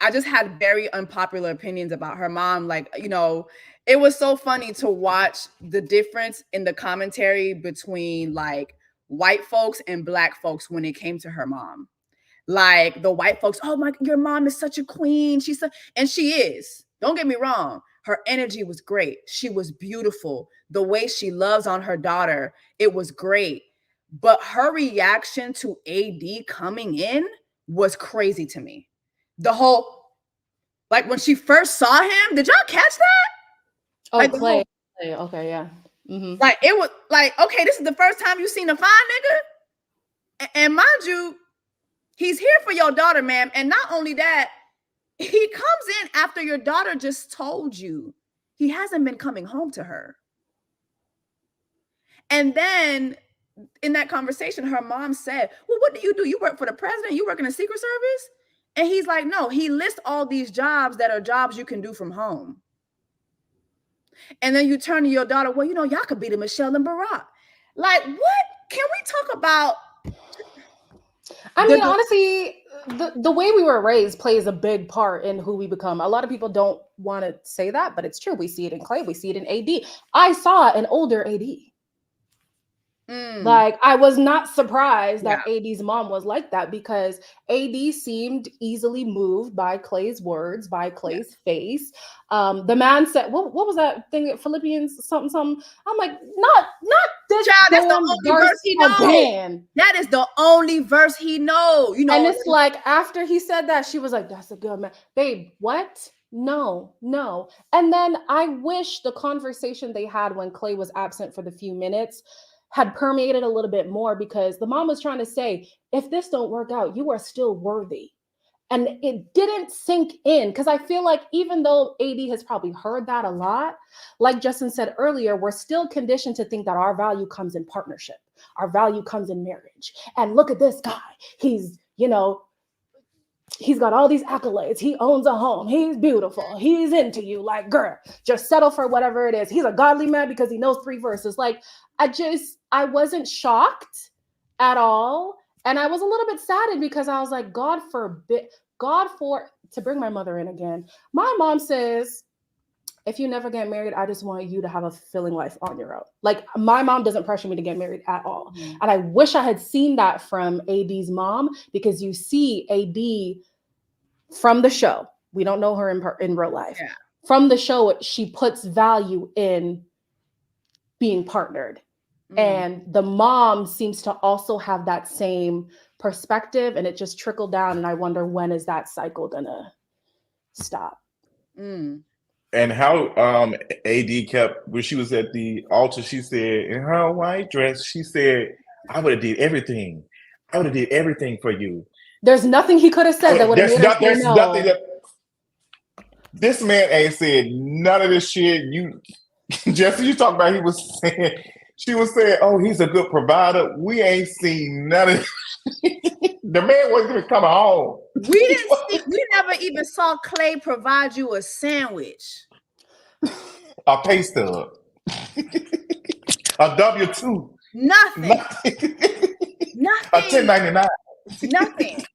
I just had very unpopular opinions about her mom. Like, it was so funny to watch the difference in the commentary between like white folks and black folks when it came to her mom. Like the white folks, oh my, your mom is such a queen. And she is. Don't get me wrong. Her energy was great. She was beautiful. The way she loves on her daughter, it was great. But her reaction to AD coming in was crazy to me. The whole, like when she first saw him, did y'all catch that? Oh, like Clay. Okay, yeah. Mm-hmm. Like it was like, okay, this is the first time you've seen a fine nigga. And mind you, he's here for your daughter, ma'am. And not only that, he comes in after your daughter just told you he hasn't been coming home to her. And then in that conversation, her mom said, well, what do? You work for the president? You work in the Secret Service? And he's like, no, he lists all these jobs that are jobs you can do from home. And then you turn to your daughter, well, y'all could be the Michelle and Barack. Like, what? Can we talk about? I mean, honestly, the way we were raised plays a big part in who we become. A lot of people don't want to say that, but it's true. We see it in Clay. We see it in AD. I saw an older AD. Like, I was not surprised that AD's mom was like that, because AD seemed easily moved by Clay's words, by Clay's face. The man said, what was that thing, Philippians something? I'm like, not this. Child, that's the only verse he knows. That is the only verse he knows. And it's like, after he said that, she was like, that's a good man. Babe, what? No. And then I wish the conversation they had when Clay was absent for the few minutes had permeated a little bit more, because the mom was trying to say, if this don't work out, you are still worthy. And it didn't sink in, because I feel like even though AD has probably heard that a lot, like Justin said earlier, we're still conditioned to think that our value comes in partnership. Our value comes in marriage. And look at this guy. He's got all these accolades. He owns a home. He's beautiful. He's into you. Like, girl, just settle for whatever it is. He's a godly man because he knows 3 verses. Like, I wasn't shocked at all. And I was a little bit saddened, because I was like, God forbid, to bring my mother in again. My mom says, if you never get married, I just want you to have a fulfilling life on your own. Like, my mom doesn't pressure me to get married at all. Mm-hmm. And I wish I had seen that from AD's mom, because you see AD from the show. We don't know her in real life. Yeah. From the show, she puts value in being partnered. Mm-hmm. And the mom seems to also have that same perspective, and it just trickled down. And I wonder, when is that cycle gonna stop? And how AD kept, when she was at the altar, she said, in her white dress, she said, I would have did everything. I would have did everything for you. There's nothing he could have said that would have made her say no. This man ain't said none of this shit. You, Jesse, you talk about she was saying, oh, he's a good provider. We ain't seen none of the man wasn't even coming home. We never even saw Clay provide you a sandwich. A pay stub. A W-2. Nothing. A 1099. Nothing.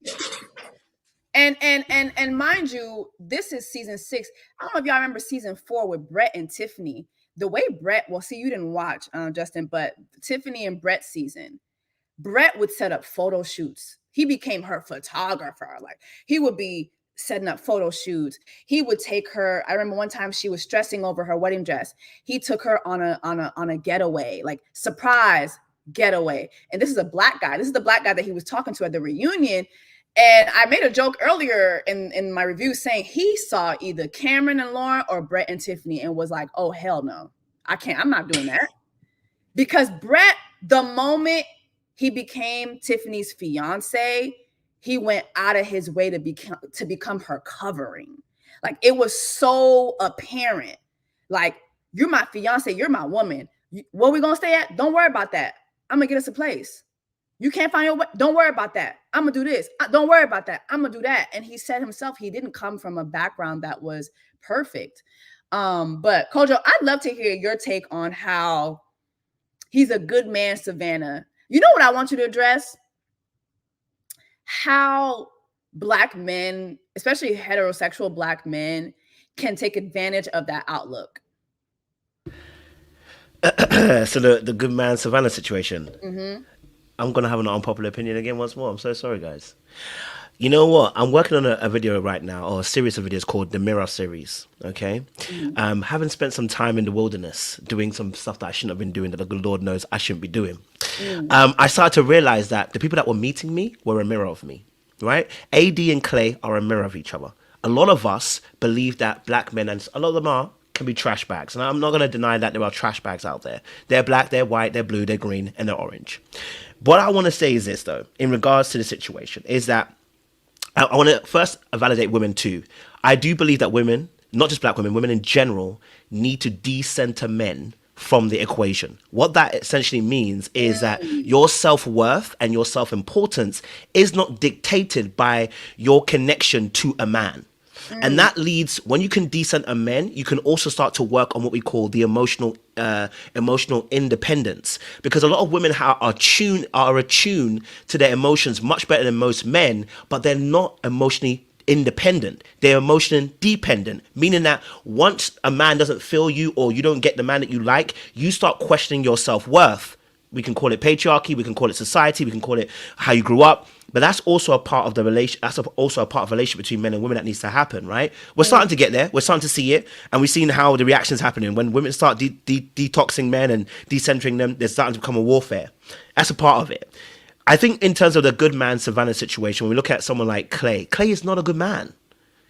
And mind you, this is season 6. I don't know if y'all remember season 4 with Brett and Tiffany. The way Brett, well, see, you didn't watch, Justin, but Tiffany and Brett's season, Brett would set up photo shoots. He became her photographer. Like, he would be setting up photo shoots. He would take her. I remember one time she was stressing over her wedding dress. He took her on a getaway, like surprise getaway. And this is a black guy. This is the black guy that he was talking to at the reunion. And I made a joke earlier in my review saying he saw either Cameron and Lauren or Brett and Tiffany and was like, oh, hell no, I can't. I'm not doing that. Because Brett, the moment he became Tiffany's fiance, he went out of his way to become her covering. Like, it was so apparent. Like, you're my fiance, you're my woman. Where we gonna stay at? Don't worry about that. I'm gonna get us a place. You can't find your way. Don't worry about that. I'm gonna do this. Don't worry about that. I'm gonna do that. And he said himself, he didn't come from a background that was perfect. But Kojo, I'd love to hear your take on how he's a good man, Savannah. You know what I want you to address? How Black men, especially heterosexual Black men, can take advantage of that outlook. So the good man Savannah situation. Mm-hmm. I'm going to have an unpopular opinion again once more. I'm so sorry, guys. You know what? I'm working on a video right now, or a series of videos called the Mirror series. Okay. Mm-hmm. Having spent some time in the wilderness doing some stuff that I shouldn't have been doing, that the good Lord knows I shouldn't be doing. I started to realize that the people that were meeting me were a mirror of me, right? AD and Clay are a mirror of each other. A lot of us believe that Black men, and a lot of them are, can be trash bags. And I'm not going to deny that there are trash bags out there. They're black, they're white, they're blue, they're green, and they're orange. What I want to say is this, though, in regards to the situation, is that I want to first validate women too. I do believe that women, not just Black women, women in general, need to decenter men from the equation. What that essentially means is that your self-worth and your self-importance is not dictated by your connection to a man. And that leads, when you can decenter men, you can also start to work on what we call the emotional independence. Because a lot of women are attuned to their emotions much better than most men, but they're not emotionally independent. They're emotionally dependent, meaning that once a man doesn't feel you, or you don't get the man that you like, you start questioning your self-worth. We can call it patriarchy, we can call it society, we can call it how you grew up. But that's also a part of the relation. That's also a part of relationship between men and women that needs to happen, right? We're starting to get there. We're starting to see it, and we've seen how the reactions happening when women start detoxing men and decentering them. There's starting to become a warfare. That's a part of it. I think in terms of the good man Savannah situation, when we look at someone like Clay, Clay is not a good man.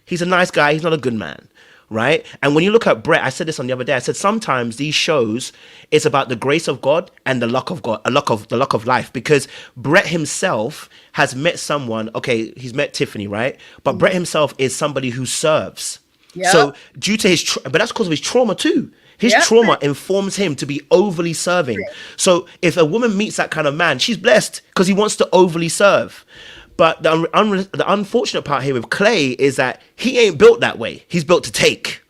He's a nice guy. He's not a good man. Right? And when you look at Brett, I said this on the other day, I said sometimes these shows, it's about the grace of God and the luck of God, the luck of life, because Brett himself has met someone, okay, he's met Tiffany, right? But Brett himself is somebody who serves. Yep. So due to his, but that's because of his trauma too. His trauma informs him to be overly serving. So if a woman meets that kind of man, she's blessed because he wants to overly serve. But the unfortunate part here with Clay is that he ain't built that way. He's built to take.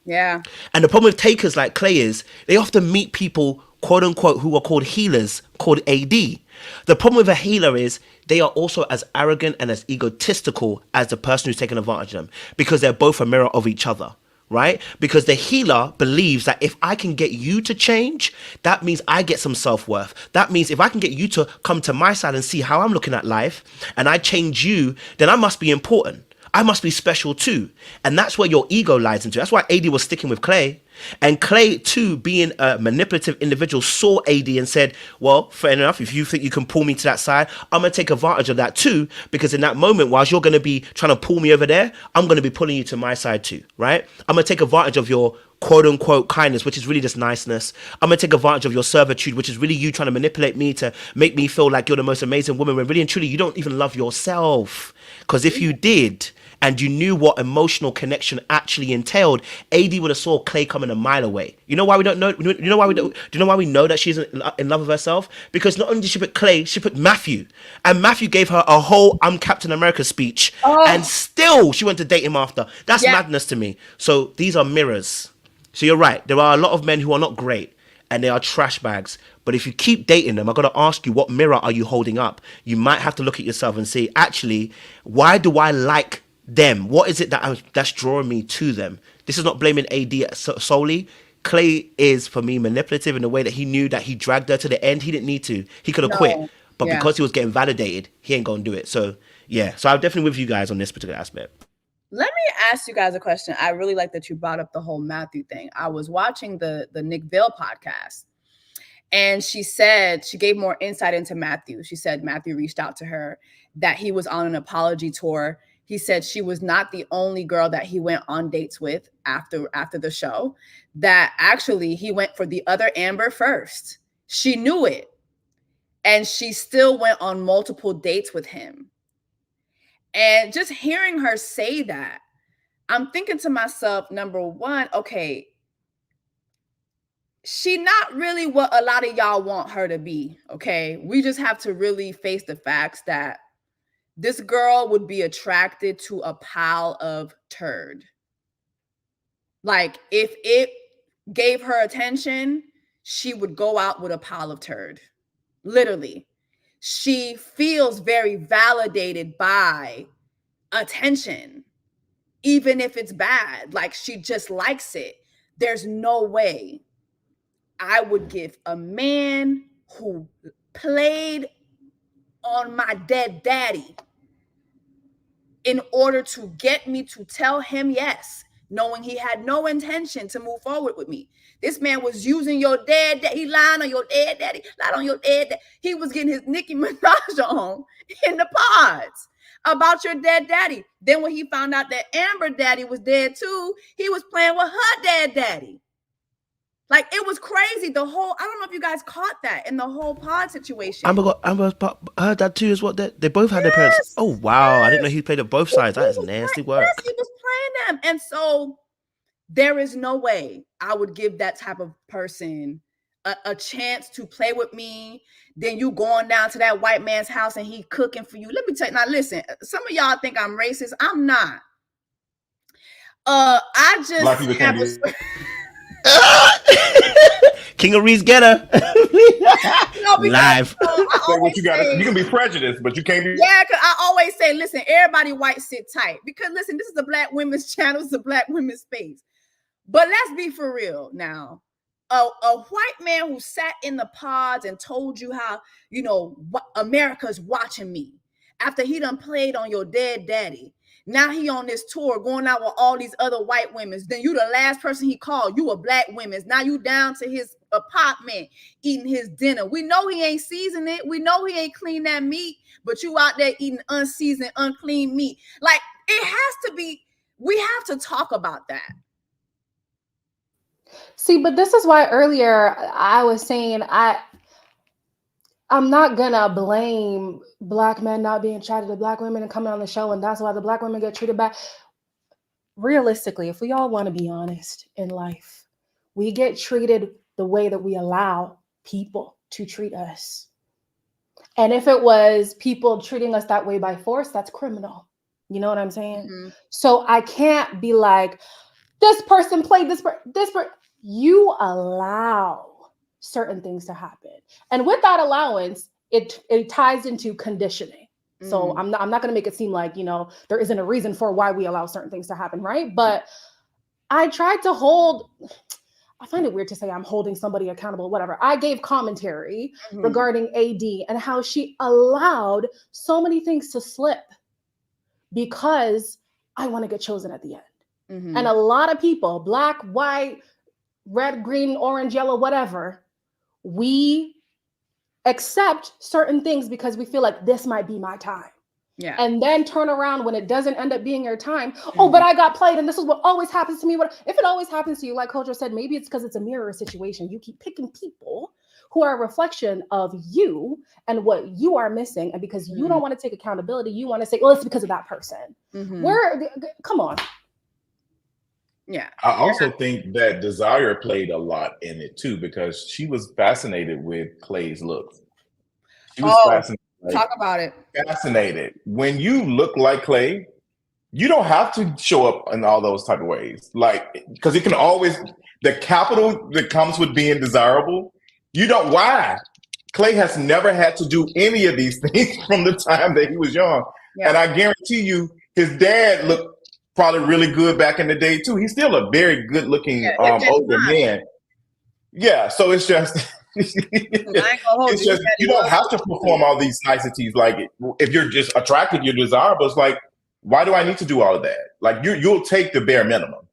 Yeah. And the problem with takers like Clay is they often meet people, quote unquote, who are called healers, called AD. The problem with a healer is they are also as arrogant and as egotistical as the person who's taking advantage of them, because they're both a mirror of each other. Right? Because the healer believes that if I can get you to change, that means I get some self-worth. That means if I can get you to come to my side and see how I'm looking at life, and I change you, then I must be important. I must be special too. And that's where your ego lies into. That's why AD was sticking with Clay. And Clay, too, being a manipulative individual, saw AD and said, well, fair enough, if you think you can pull me to that side, I'm going to take advantage of that too, because in that moment, whilst you're going to be trying to pull me over there, I'm going to be pulling you to my side too, right? I'm going to take advantage of your quote-unquote kindness, which is really just niceness. I'm going to take advantage of your servitude, which is really you trying to manipulate me to make me feel like you're the most amazing woman, when really and truly you don't even love yourself. Because if you did, and you knew what emotional connection actually entailed, AD would have saw Clay coming a mile away. You know why we don't know? You know why we don't? Do you know why we know that she's in love with herself? Because not only did she put Clay, she put Matthew, and Matthew gave her a whole "I'm Captain America" speech, and still she went to date him after. That's madness to me. So these are mirrors. So you're right. There are a lot of men who are not great, and they are trash bags. But if you keep dating them, I've got to ask you, what mirror are you holding up? You might have to look at yourself and say, actually, why do I like them? What is it that's drawing me to them? This is not blaming AD solely. Clay is, for me, manipulative in the way that he knew that he dragged her to the end. He didn't need to. He could have quit. But because he was getting validated, he ain't going to do it. So, yeah. So I'm definitely with you guys on this particular aspect. Let me ask you guys a question. I really like that you brought up the whole Matthew thing. I was watching the Nick Vale podcast, and she said, she gave more insight into Matthew. She said Matthew reached out to her, that he was on an apology tour. He said she was not the only girl that he went on dates with after the show, that actually he went for the other Amber first. She knew it, and she still went on multiple dates with him. And just hearing her say that, I'm thinking to myself, number one, okay, she not really what a lot of y'all want her to be, okay? We just have to really face the facts that this girl would be attracted to a pile of turd. Like, if it gave her attention, she would go out with a pile of turd. Literally. She feels very validated by attention, even if it's bad. Like, she just likes it. There's no way I would give a man who played on my dead daddy in order to get me to tell him yes, knowing he had no intention to move forward with me. This man was using your dead daddy. He lying on your dead daddy, lied on your dead daddy. He was getting his Nicki Minaj on in the pods about your dead daddy. Then when he found out that Amber daddy was dead too, he was playing with her dead daddy. Like, it was crazy. The whole, I don't know if you guys caught that in the whole pod situation. Amber heard that too, is what they both had their parents. Oh, wow. I didn't know he played at both sides. That is nasty work. Yes, he was playing them. And so there is no way I would give that type of person a chance to play with me. Then you going down to that white man's house and he cooking for you. Let me tell you, now listen, some of y'all think I'm racist. I'm not. I just Black people can't be. King of Reed's get her. Live. Say what you got. You can be prejudiced, but you can't be. Yeah, because I always say, listen, everybody white sit tight. Because listen, this is a Black women's channel, it's a Black women's space. But let's be for real now. A white man who sat in the pods and told you how, you know, America's watching me after he done played on your dead daddy. Now he on this tour going out with all these other white women. Then you the last person he called. You a Black women. Now you down to his apartment eating his dinner. We know he ain't seasoned it. We know he ain't clean that meat, but you out there eating unseasoned, unclean meat. Like, it has to be, we have to talk about that. See, but this is why earlier I was saying I'm not gonna blame Black men not being attracted to Black women and coming on the show, and that's why the Black women get treated bad. Realistically, if we all want to be honest in life, we get treated the way that we allow people to treat us. And if it was people treating us that way by force, that's criminal. You know what I'm saying? Mm-hmm. So I can't be like, this person played this person. You allow certain things to happen. And with that allowance, it ties into conditioning. So I'm not going to make it seem like, you know, there isn't a reason for why we allow certain things to happen, right? But I tried to I find it weird to say I'm holding somebody accountable, whatever. I gave commentary regarding AD and how she allowed so many things to slip because I want to get chosen at the end. And a lot of people, Black, white, red, green, orange, yellow, whatever, we accept certain things because we feel like this might be my time. Yeah. And then turn around when it doesn't end up being your time. Oh, but I got played and this is what always happens to me. If it always happens to you, like Kojo said, maybe it's because it's a mirror situation. You keep picking people who are a reflection of you and what you are missing. And because you don't want to take accountability, you want to say, well, it's because of that person. Come on. Yeah. I also think that desire played a lot in it too, because she was fascinated with Clay's looks. She was fascinated. Talk about it. Fascinated. When you look like Clay, you don't have to show up in all those type of ways. Like, because it can always, the capital that comes with being desirable, you don't, why? Clay has never had to do any of these things from the time that he was young. Yeah. And I guarantee you, his dad looked probably really good back in the day too. He's still a very good looking older man. Yeah, so it's just it's just you don't have to perform all these niceties. Like, if you're just attractive, you're desirable. It's like, why do I need to do all of that? Like, you'll take the bare minimum.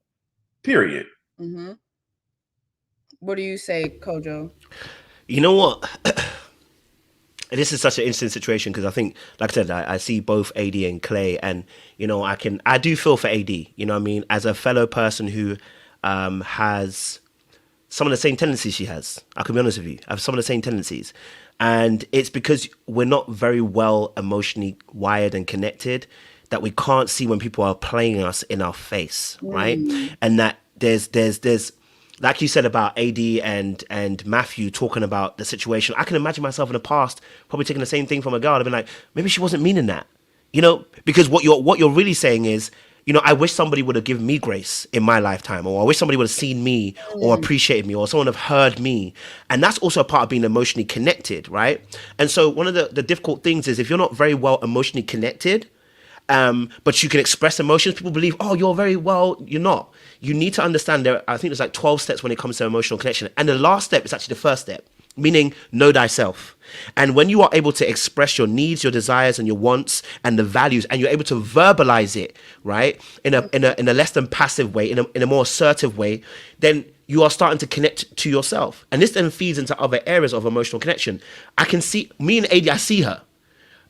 Period. Mm-hmm. What do you say, Kojo? You know what? This is such an interesting situation because I think, like I said, I see both AD and Clay, and I do feel for AD. You know what I mean? As a fellow person who has some of the same tendencies she has. I can be honest with you. I have some of the same tendencies. And it's because we're not very well emotionally wired and connected that we can't see when people are playing us in our face, right? And that there's like you said about AD and Matthew talking about the situation. I can imagine myself in the past probably taking the same thing from a girl. I've been like, maybe she wasn't meaning that, because what you're really saying is, I wish somebody would have given me grace in my lifetime, or I wish somebody would have seen me or appreciated me, or someone have heard me. And that's also a part of being emotionally connected, right? And so one of the difficult things is if you're not very well emotionally connected, but you can express emotions, people believe, oh, you're very well, you're not. You need to understand I think there's like 12 steps when it comes to emotional connection. And the last step is actually the first step, meaning know thyself. And when you are able to express your needs, your desires, and your wants and the values, and you're able to verbalize it, right, in a less than passive way, in a more assertive way, then you are starting to connect to yourself. And this then feeds into other areas of emotional connection. I can see, me and AD, I see her.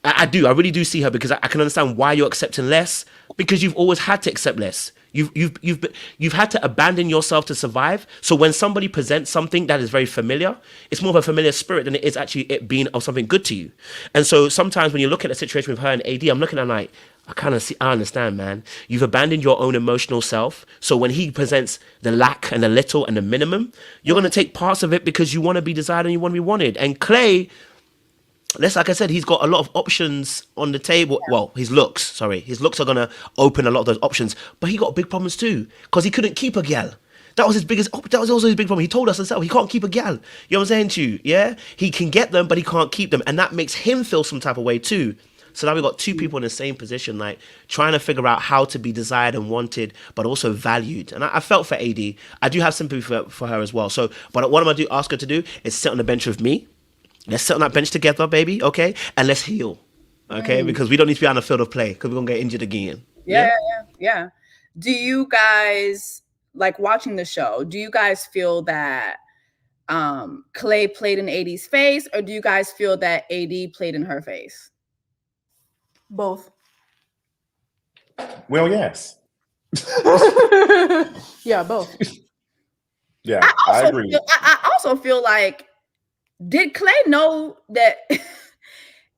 I really do see her, because I can understand why you're accepting less, because you've always had to accept less. You've had to abandon yourself to survive. So when somebody presents something that is very familiar, it's more of a familiar spirit than it is actually it being of something good to you. And so sometimes when you look at the situation with her and AD, I'm looking at her like, I understand, man. You've abandoned your own emotional self. So when he presents the lack and the little and the minimum, you're going to take parts of it because you want to be desired and you want to be wanted. And Clay, like I said, he's got a lot of options on the table. Well, his looks are going to open a lot of those options. But he got big problems too, because he couldn't keep a gal. That was also his big problem. He told us himself, he can't keep a gal. You know what I'm saying to you? Yeah? He can get them, but he can't keep them. And that makes him feel some type of way too. So now we've got two people in the same position, like trying to figure out how to be desired and wanted, but also valued. And I felt for AD. I do have sympathy for her as well. So, but what I'm going to ask her to do is sit on the bench with me. Let's sit on that bench together, baby, okay? And let's heal, okay? Because we don't need to be on the field of play, because we're going to get injured again. Yeah. Do you guys, like watching the show, do you guys feel that Clay played in AD's face, or do you guys feel that AD played in her face? Both. Well, yes. Yeah, both. Yeah, I agree. I also feel like, did Clay know that? Did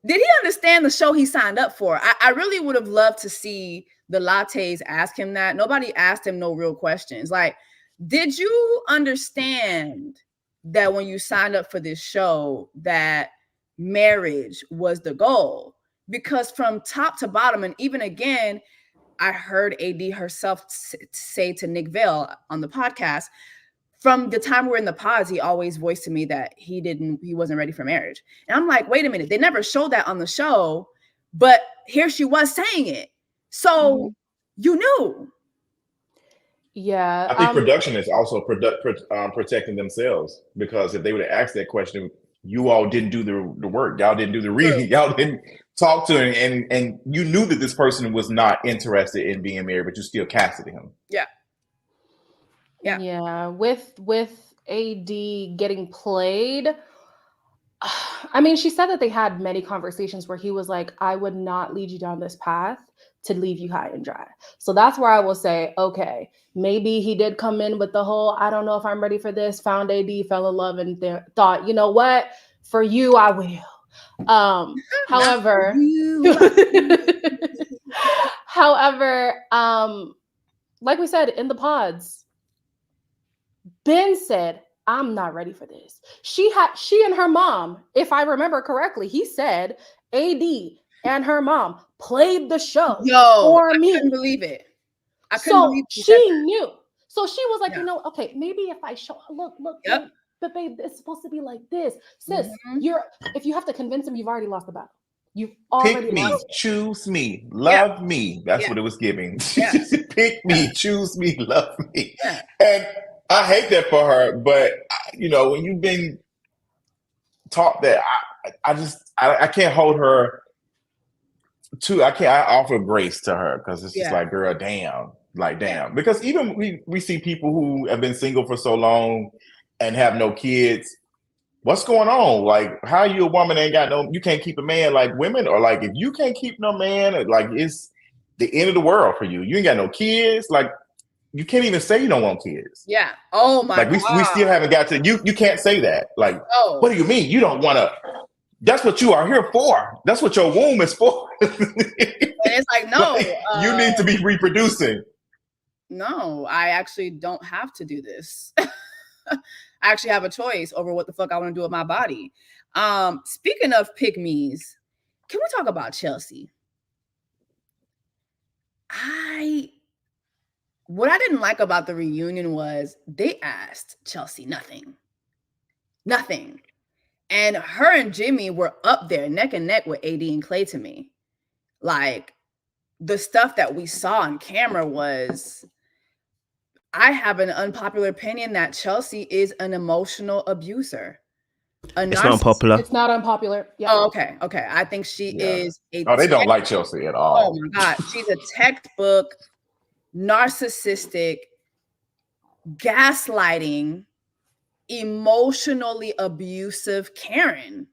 he understand the show he signed up for? I really would have loved to see the Lattes ask him that. Nobody asked him no real questions. Like, did you understand that when you signed up for this show that marriage was the goal? Because from top to bottom, and even again, I heard AD herself say to Nick Vale on the podcast, from the time we're in the pods, he always voiced to me that he wasn't ready for marriage. And I'm like, wait a minute, they never showed that on the show, but here she was saying it. So you knew. Yeah. I think production is also protecting themselves, because if they would have asked that question, you all didn't do the work. Y'all didn't do the reading. Y'all didn't talk to him. And you knew that this person was not interested in being married, but you still casted him. Yeah. With AD getting played, I mean, she said that they had many conversations where he was like, I would not lead you down this path to leave you high and dry. So that's where I will say, okay, maybe he did come in with the whole, I don't know if I'm ready for this, found AD, fell in love, and thought, you know what, for you, I will. However, like we said in the pods, Ben said, I'm not ready for this. She and her mom, if I remember correctly, he said AD and her mom played the show for me. I couldn't believe it. She knew. So she was like, Yeah. you know, okay, maybe if I show, look, Yep. babe, but babe, it's supposed to be like this. Sis, if you have to convince him, you've already lost the battle. You've already Pick me, lost it. choose me, love me. That's what it was giving. Yeah. Pick me, choose me, love me. Yeah. And I hate that for her, but you know, when you've been taught that, I can't hold her to. I offer grace to her because it's just like, girl, damn, like damn. Because even we see people who have been single for so long and have no kids. What's going on? Like, how you a woman ain't got no, you can't keep a man? Like women, or like if you can't keep no man, like it's the end of the world for you. You ain't got no kids. Like you can't even say you don't want kids. Yeah. Oh my God. We still haven't got to, you can't say that. Like, what do you mean? You don't want to, that's what you are here for. That's what your womb is for. And it's like, no. Like, you need to be reproducing. No, I actually don't have to do this. I actually have a choice over what the fuck I want to do with my body. Speaking of pick-me's, can we talk about Chelsea? What I didn't like about the reunion was they asked Chelsea nothing. And her and Jimmy were up there neck and neck with AD and Clay to me. Like the stuff that we saw on camera was, I have an unpopular opinion that Chelsea is an emotional abuser. It's not unpopular. It's not unpopular. Yeah. Oh, okay. I think she is a they don't like Chelsea at all. Oh my God. She's a textbook, narcissistic, gaslighting, emotionally abusive Karen.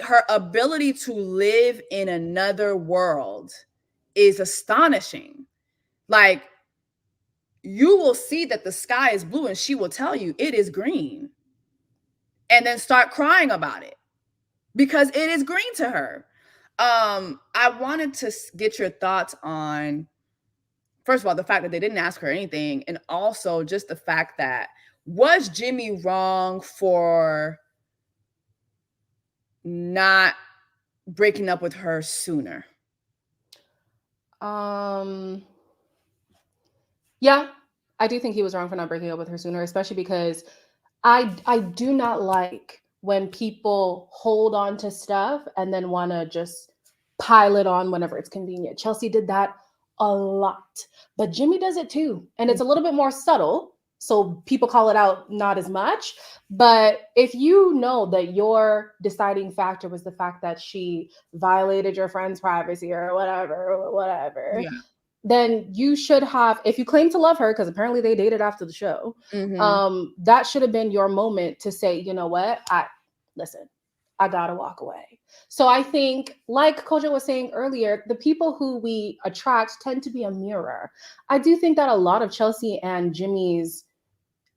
Her ability to live in another world is astonishing. Like, you will see that the sky is blue and she will tell you it is green and then start crying about it because it is green to her. I wanted to get your thoughts on, first of all, the fact that they didn't ask her anything, and also just the fact that, was Jimmy wrong for not breaking up with her sooner? Yeah, I do think he was wrong for not breaking up with her sooner, especially because I do not like when people hold on to stuff and then want to just pile it on whenever it's convenient. Chelsea did that a lot, but Jimmy does it too. And it's a little bit more subtle, so people call it out not as much. But if you know that your deciding factor was the fact that she violated your friend's privacy or whatever, yeah, then you should have, if you claim to love her, because apparently they dated after the show, that should have been your moment to say, you know what, I gotta walk away. So I think, like Kojo was saying earlier, the people who we attract tend to be a mirror. I do think that a lot of Chelsea and Jimmy's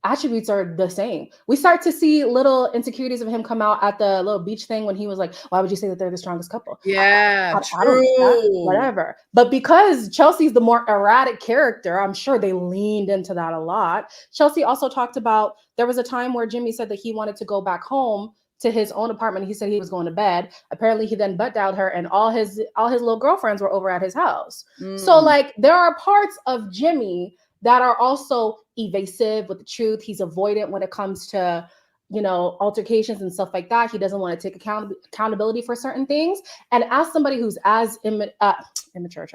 attributes are the same. We start to see little insecurities of him come out at the little beach thing when he was like, why would you say that they're the strongest couple? Yeah, I don't, whatever. But because Chelsea's the more erratic character, I'm sure they leaned into that a lot. Chelsea also talked about, there was a time where Jimmy said that he wanted to go back home to his own apartment. He said he was going to bed. Apparently he then butt dialed her and all his little girlfriends were over at his house. So like there are parts of Jimmy that are also evasive with the truth. He's avoidant when it comes to, you know, altercations and stuff like that. He doesn't want to take accountability for certain things. And as somebody who's as immature,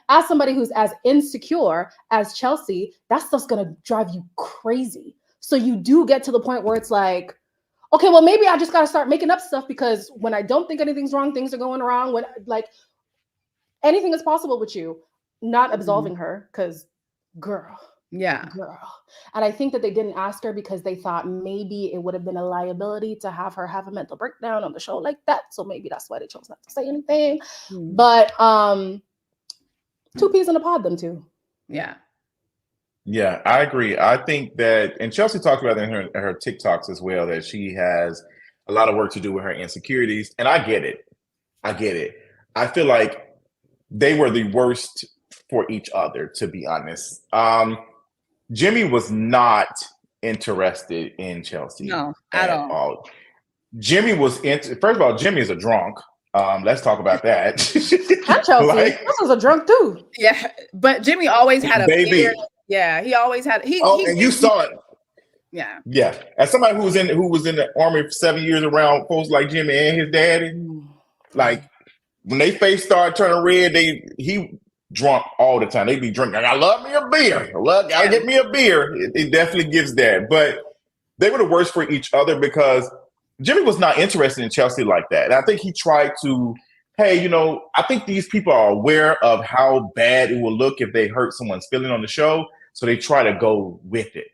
as somebody who's as insecure as Chelsea, that stuff's gonna drive you crazy. So you do get to the point where it's like, okay, well, maybe I just got to start making up stuff, because when I don't think anything's wrong, things are going wrong. When like anything is possible with you, not absolving her, because girl. And I think that they didn't ask her because they thought maybe it would have been a liability to have her have a mental breakdown on the show like that. So maybe that's why they chose not to say anything. But Two peas in a pod, them two. Yeah. Yeah, I agree. I think that, and Chelsea talked about it in her TikToks as well, that she has a lot of work to do with her insecurities. And I get it. I get it. I feel like they were the worst for each other, to be honest. Jimmy was not interested in Chelsea No, at all. Jimmy was first of all, Jimmy is a drunk. Let's talk about that. And Chelsea, this was a drunk too. Yeah, but Jimmy always had a beard. Yeah, he always had. And you saw it. Yeah. Yeah. As somebody who was in the army for 7 years around folks like Jimmy and his daddy, like when they face started turning red, he drunk all the time. They be drinking. I love me a beer. Gotta get me a beer. It definitely gives that. But they were the worst for each other because Jimmy was not interested in Chelsea like that. And I think he tried to, hey, I think these people are aware of how bad it will look if they hurt someone's feeling on the show. So they try to go with it.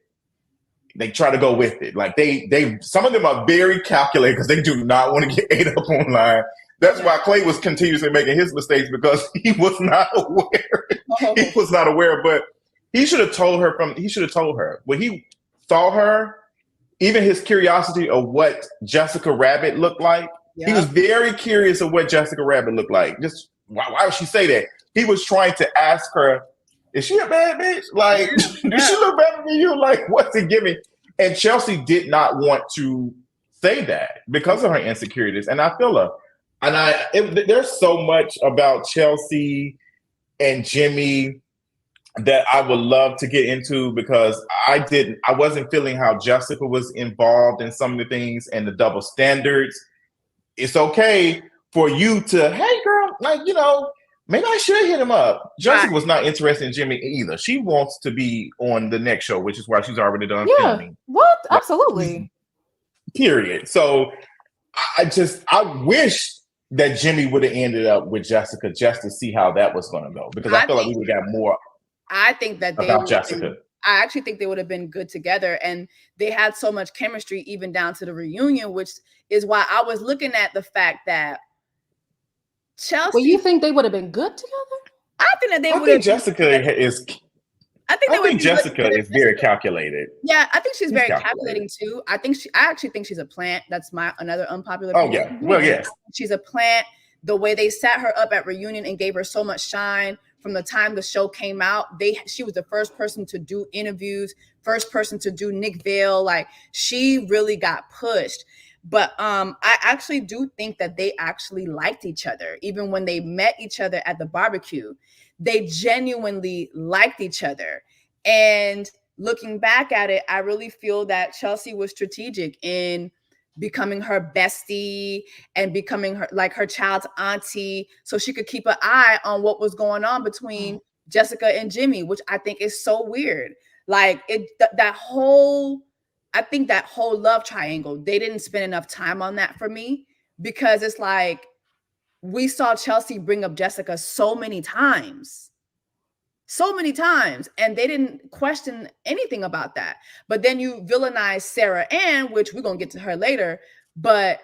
Like they some of them are very calculated because they do not want to get ate up online. That's why Clay was continuously making his mistakes because he was not aware. He was not aware, but he should have told her when he saw her, even his curiosity of what Jessica Rabbit looked like. He was very curious of what Jessica Rabbit looked like. Just why would she say that? He was trying to ask her, is she a bad bitch? Like, does she look better than you? Like, what's it giving? And Chelsea did not want to say that because of her insecurities. And I feel her. And there's so much about Chelsea and Jimmy that I would love to get into because I wasn't feeling how Jessica was involved in some of the things and the double standards. It's okay for you to, hey girl, like, maybe I should hit him up. Jessica was not interested in Jimmy either. She wants to be on the next show, which is why she's already done filming. What? Absolutely. Period. So I wish that Jimmy would have ended up with Jessica just to see how that was going to go because I feel like we would have got more. I think that about Jessica. I actually think they would have been good together, and they had so much chemistry even down to the reunion, which is why I was looking at the fact that Chelsea. Well, you think they would have been good together? I think that they would. I think Jessica is. I think Jessica is very calculated. Yeah, I think she's very calculating too. I actually think she's a plant. That's another unpopular opinion. Oh yeah, well yes. She's a plant. The way they sat her up at reunion and gave her so much shine from the time the show came out, she was the first person to do interviews, first person to do Nick Vale. Like she really got pushed. But I actually do think that they actually liked each other. Even when they met each other at the barbecue, they genuinely liked each other. And looking back at it, I really feel that Chelsea was strategic in becoming her bestie and becoming her child's auntie, so she could keep an eye on what was going on between Jessica and Jimmy, which I think is so weird. Like I think that whole love triangle, they didn't spend enough time on that for me because it's like we saw Chelsea bring up Jessica so many times, and they didn't question anything about that. But then you villainize Sarah Ann, which we're going to get to her later. But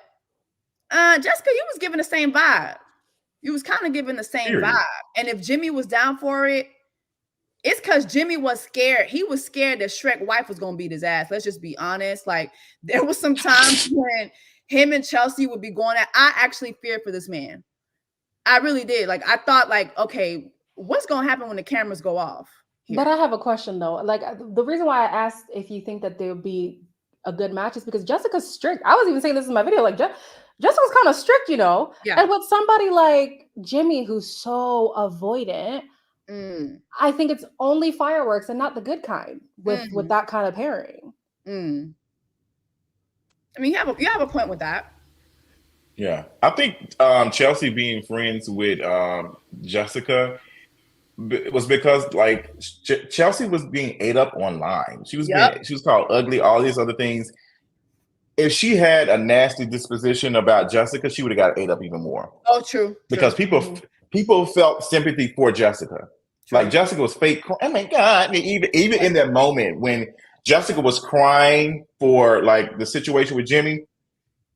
Jessica, you was giving the same vibe. You was kind of giving the same vibe. And if Jimmy was down for it, it's because Jimmy was scared. He was scared that Shrek wife was going to beat his ass. Let's just be honest. Like there was some times when him and Chelsea would be going at, I actually feared for this man. I really did. Like I thought like, okay, what's going to happen when the cameras go off here? But I have a question though. Like the reason why I asked if you think that there would be a good match is because Jessica's strict. I was even saying this in my video, like Jessica's kind of strict, Yeah. And with somebody like Jimmy, who's so avoidant, I think it's only fireworks and not the good kind with that kind of pairing. I mean, you have a point with that. Yeah. I think Chelsea being friends with Jessica was because like Chelsea was being ate up online. She was called ugly, all these other things. If she had a nasty disposition about Jessica, she would have got ate up even more. Oh, true. Because people felt sympathy for Jessica. True. Like Jessica was fake. Oh my God! Even in that moment when Jessica was crying for like the situation with Jimmy,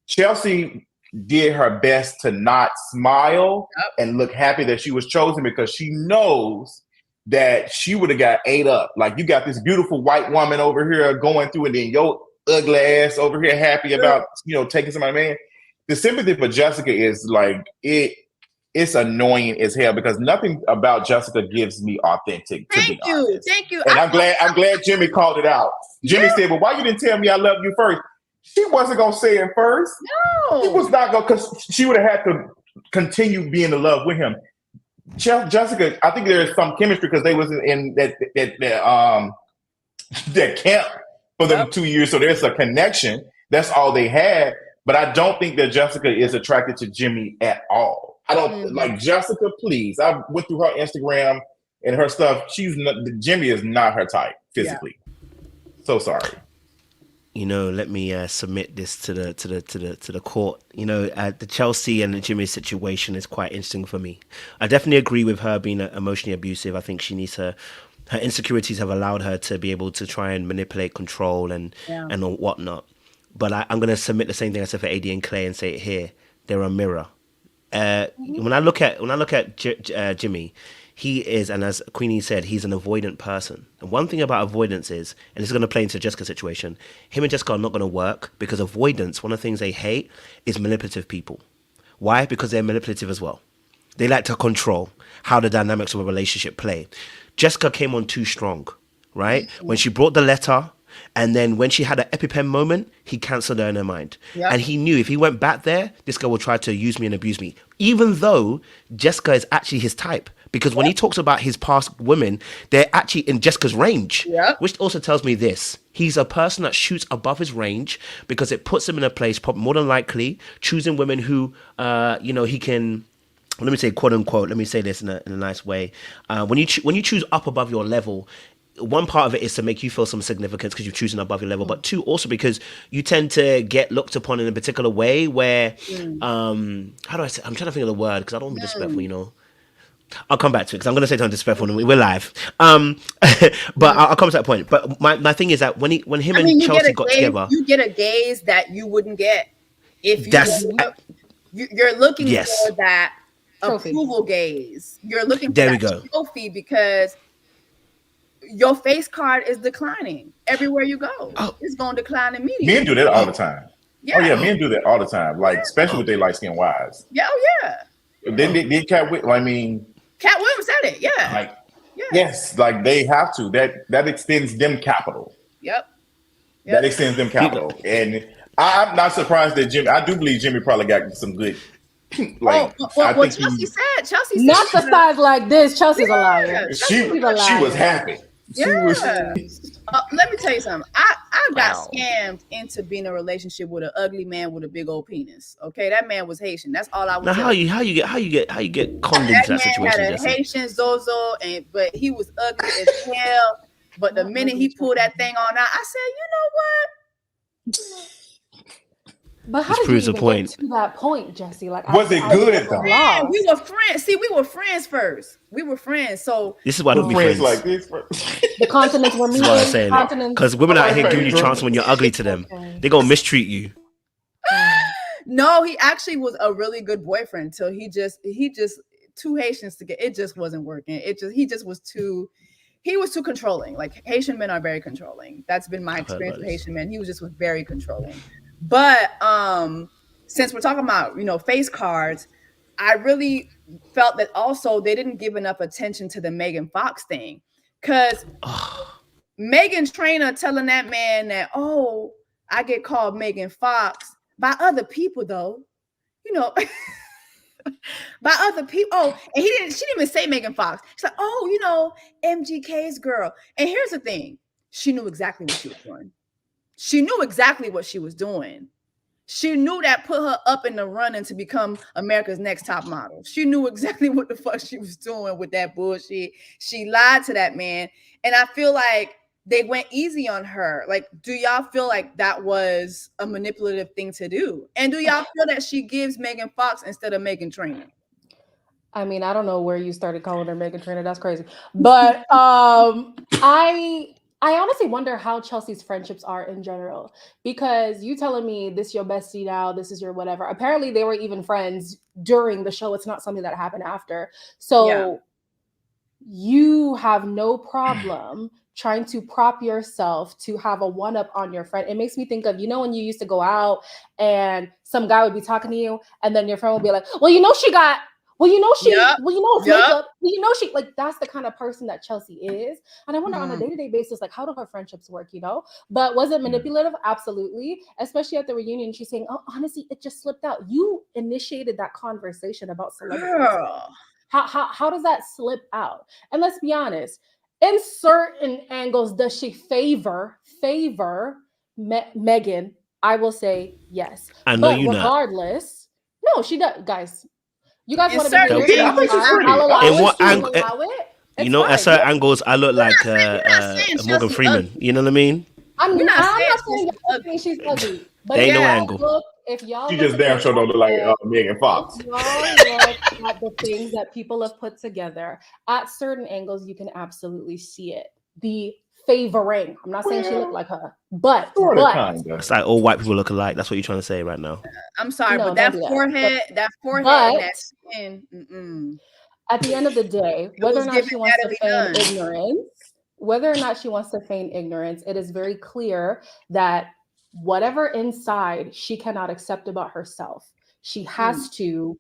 Chelsea did her best to not smile and look happy that she was chosen, because she knows that she would have got ate up. Like, you got this beautiful white woman over here going through, and then your ugly ass over here happy about, taking somebody, man. The sympathy for Jessica is like, it's annoying as hell, because nothing about Jessica gives me authentic, to be honest. Thank you. And I'm glad Jimmy called it out. Jimmy said, well, why you didn't tell me I love you first? She wasn't going to say it first. No. She was not going to, because she would have had to continue being in love with him. Jessica, I think there's some chemistry, because they was in that camp for them 2 years. So there's a connection. That's all they had. But I don't think that Jessica is attracted to Jimmy at all. I don't like Jessica, please. I went through her Instagram and her stuff. Jimmy is not her type physically. Yeah. So sorry. Let me submit this to the court. The Chelsea and the Jimmy situation is quite interesting for me. I definitely agree with her being emotionally abusive. I think she needs her insecurities have allowed her to be able to try and manipulate, control, and whatnot. But I'm going to submit the same thing I said for AD and Clay and say it here. They're a mirror. When I look at Jimmy, he is, and as Queenie said, he's an avoidant person. And one thing about avoidance is, and this is going to play into Jessica's situation, him and Jessica are not going to work, because avoidance, one of the things they hate is manipulative people. Why? Because they're manipulative as well. They like to control how the dynamics of a relationship play. Jessica came on too strong, right? Mm-hmm. When she brought the letter, and then when she had an EpiPen moment, he cancelled her in her mind. Yep. And he knew if he went back there, this girl will try to use me and abuse me. Even though Jessica is actually his type. Because when he talks about his past women, they're actually in Jessica's range. Yep. Which also tells me this. He's a person that shoots above his range, because it puts him in a place, more than likely, choosing women who, he can... Let me say, quote unquote, let me say this in a nice way. When you choose up above your level, one part of it is to make you feel some significance because you're choosing above your level, but two, also because you tend to get looked upon in a particular way where, how do I say, I'm trying to think of the word because I don't want to be disrespectful, I'll come back to it because I'm going to say something disrespectful and we're live. But I'll come to that point. But my thing is that when him and Chelsea got together, you get a gaze that you wouldn't get if you're looking for that approval gaze. You're looking for that trophy because your face card is declining everywhere you go. It's going to decline immediately. Men do that all the time. Yeah. Oh yeah, men do that all the time. Like especially with their light skinned wives. Yeah, yeah. Then Cat Williams said it. Yeah. Like yes, like they have to. That extends them capital. Yep. That extends them capital, and I'm not surprised that Jimmy. I do believe Jimmy probably got some good. Chelsea said not the size like this. Chelsea's a liar. She was happy. Yeah. Let me tell you something. I got scammed into being in a relationship with an ugly man with a big old penis. Okay, that man was Haitian. That's all I was. Now, how you get conned into that situation? Had a Haitian Zozo, but he was ugly as hell. But the minute he pulled that thing on out, I said, you know what? But how did you even get to that point, Jesse? Like, was it good though? Man, we were friends. See, we were friends first. We were friends. So this is why I don't be friends like this. The continents were meeting. That's why I'm saying because women out here giving you chance when you're ugly to them. They're gonna mistreat you. No, he actually was a really good boyfriend till he just two Haitians together. It just wasn't working. He was too controlling. Like Haitian men are very controlling. That's been my experience with Haitian men. He was very controlling. But since we're talking about, face cards, I really felt that also they didn't give enough attention to the Megan Fox thing. Because Megan Trainor telling that man that, I get called Megan Fox by other people, though. By other people. Oh, and she didn't even say Megan Fox. She's like, MGK's girl. And here's the thing. She knew exactly what she was doing. She knew exactly what she was doing. She knew that put her up in the running to become America's Next Top Model. She knew exactly what the fuck she was doing with that bullshit. She lied to that man. And I feel like they went easy on her. Like, do y'all feel like that was a manipulative thing to do? And do y'all feel that she gives Megan Fox instead of Megan Trainor? I mean, I don't know where you started calling her Megan Trainor. That's crazy. But I honestly wonder how Chelsea's friendships are in general, because you telling me this your bestie now, this is your whatever. Apparently, they were even friends during the show. It's not something that happened after. So you have no problem trying to prop yourself to have a one-up on your friend. It makes me think of, when you used to go out and some guy would be talking to you, and then your friend would be like, well, she got, it's makeup. Well, she, like, that's the kind of person that Chelsea is. And I wonder on a day-to-day basis, like, how do her friendships work, But was it manipulative? Absolutely. Especially at the reunion, she's saying, oh, honestly, it just slipped out. You initiated that conversation about celebrities. Girl. How does that slip out? And let's be honest, in certain angles, does she favor Megan? I will say yes. I know but you regardless, no, she does. Guys, you guys want to be I think she's pretty. I'll allow In it. what She'll angle- allow it. It's At fine. certain angles, I look like saying Morgan Chelsea Freeman. ugly. You know what I mean? I'm You're not not saying saying she's ugly. But There ain't no if y'all angle. look- if y'all She look just at damn the sure don't look like Megan Fox. If y'all look at the things that people have put together at certain angles, you can absolutely see it. The favoring. I'm not saying she looked like her, but Kind of. It's like all white people look alike. That's what you're trying to say right now. I'm sorry, No, but that don't do that. forehead, that But- and that skin. at the end of the day, whether was or not giving she wants to Natalie feign Nunn. ignorance, it is very clear that whatever inside she cannot accept about herself, she has to,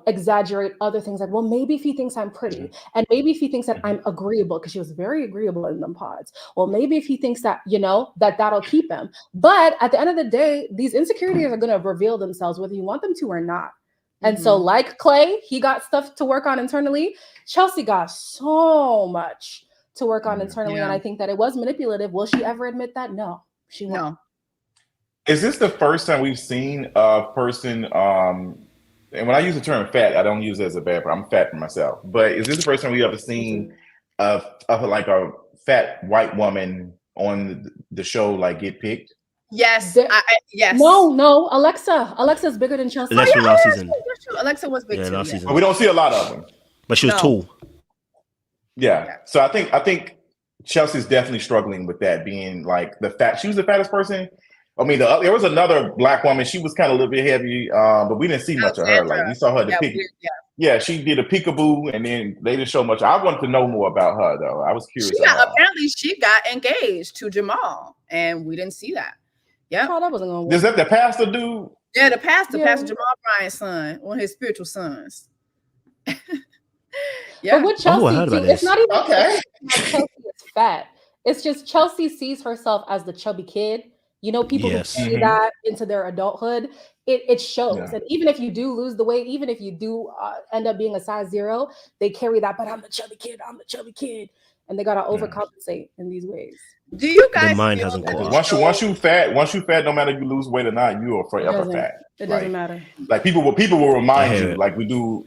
exaggerate other things like, well, maybe if he thinks I'm pretty, and maybe if he thinks that I'm agreeable, because she was very agreeable in them pods. Well, maybe if he thinks that, that'll keep him. But at the end of the day, these insecurities are going to reveal themselves whether you want them to or not. And so, like Clay, he got stuff to work on internally. Chelsea got so much to work on internally. And I think that it was manipulative. Will she ever admit that? No, she won't. No. Is this the first time we've seen a person? And when I use the term fat, I don't use it as a bad word. I'm fat for myself. But is this the first time we ever seen of like a fat white woman on the show like get picked? Yes. Yes. No. Alexa's bigger than Chelsea. Alexa last season. Alexa was big Yeah, too. last season. But we don't see a lot of them. But she was No. tall. Yeah. So I think Chelsea's definitely struggling with that, being like she was the fattest person. I mean, there was another black woman. She was kind of a little bit heavy, but we didn't see much of her. Like we saw her at the peak. Yeah, she did a peekaboo, and then they didn't show much. I wanted to know more about her, though. I was curious. Apparently, she got engaged to Jamal, and we didn't see that. Yeah, that wasn't gonna work. Is that the pastor dude? Yeah, the pastor Jamal Bryant's son, one of his spiritual sons. But with Chelsea, too, it's not even okay. Chelsea is fat. It's just Chelsea sees herself as the chubby kid. People who see that into their adulthood, it shows. Yeah. And even if you do lose the weight, even if you do end up being a size 0, they carry that. But I'm the chubby kid, and they gotta overcompensate in these ways. Do you guys? The mind hasn't caught. Once you fat, no matter if you lose weight or not, you are forever fat. It doesn't matter. Like people will remind you, like we do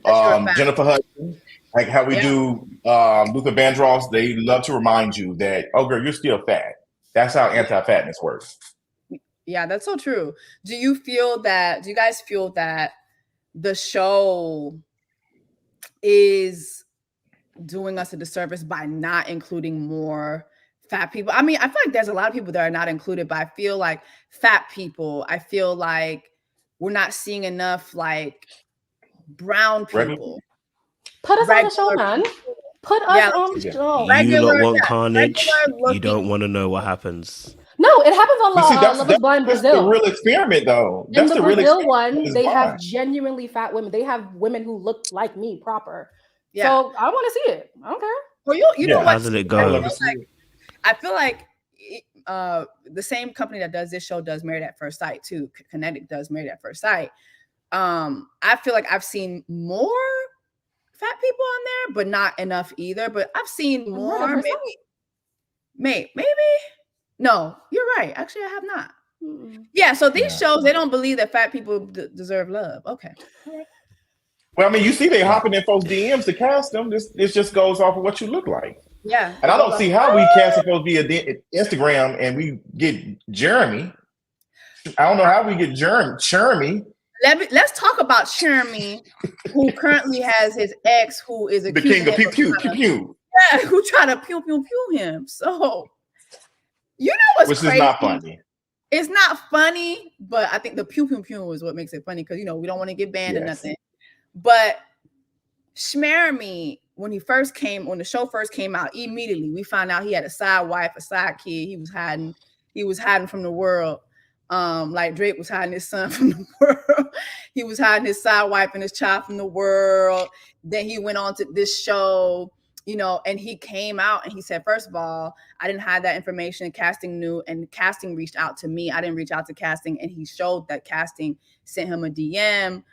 Jennifer Hudson, like how we do Luther Vandross. They love to remind you that, oh girl, you're still fat. That's how anti-fatness works. Yeah, that's so true. Do you guys feel that the show is doing us a disservice by not including more fat people? I mean, I feel like there's a lot of people that are not included, but I feel like fat people, I feel like we're not seeing enough like brown people. Put us on the show, man. Put us on the show. You don't want carnage. You don't want to know what happens. No, it happens on Love is Blind Brazil. That's the real experiment, though. That's the Brazil one. They have genuinely fat women. They have women who look like me proper. Yeah. So I want to see it. I don't care. Well, you know what? How did it go? I feel like the same company that does this show does Married at First Sight too. Kinetic does Married at First Sight. I feel like I've seen more fat people on there, but not enough either. But I've seen more. Maybe. No, you're right. Actually, I have not. Yeah, so these shows, they don't believe that fat people deserve love. Okay. Well, I mean, you see they hopping in folks' DMs to cast them. This just goes off of what you look like. Yeah. And I don't see how we cast folks via Instagram and we get Jeremy. I don't know how we get Jeremy. Let's talk about Jeremy, who currently has his ex, who is the king of pew pew pew pew. Yeah, who try to pew pew pew him. So You know what's which crazy? is not funny. It's not funny, but I think the pew pew pew is what makes it funny because we don't want to get banned or nothing. But Shmeremy, when the show first came out, immediately we found out he had a side wife, a side kid. He was hiding from the world. Like Drake was hiding his son from the world. He was hiding his side wife and his child from the world. Then he went on to this show, and he came out and he said, first of all, I didn't have that information. Casting knew, and casting reached out to me. I didn't reach out to casting, and he showed that casting sent him a DM.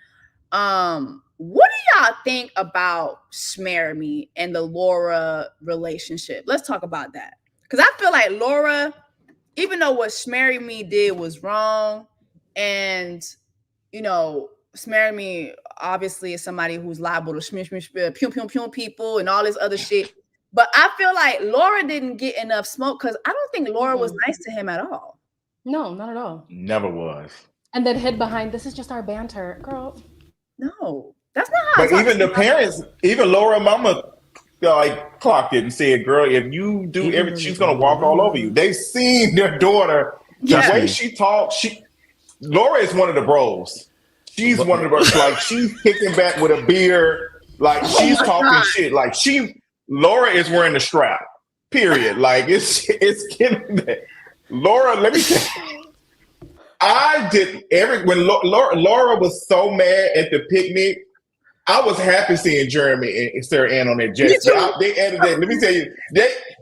What do y'all think about Shmeremy and the Laura relationship? Let's talk about that. Because I feel like Laura, even though what Shmeremy did was wrong, and Shmeremy obviously is somebody who's liable to pew people and all this other shit. But I feel like Laura didn't get enough smoke because I don't think Laura was nice to him at all. No, not at all. Never was. And then hid behind, this is just our banter, girl. No, that's not how. But even the parents, even Laura mama, clocked it and said, "Girl, if you do everything, she's gonna walk all over you." They've seen their daughter. The way she talks, Laura is one of the bros. She's one of the bros. Like she's kicking back with a beer. Like she's talking shit. Like Laura is wearing the strap. Period. Like it's getting that. Laura, let me tell you. When Laura was so mad at the picnic, I was happy seeing Jeremy and Sarah Ann on that jet. They edited. Let me tell you,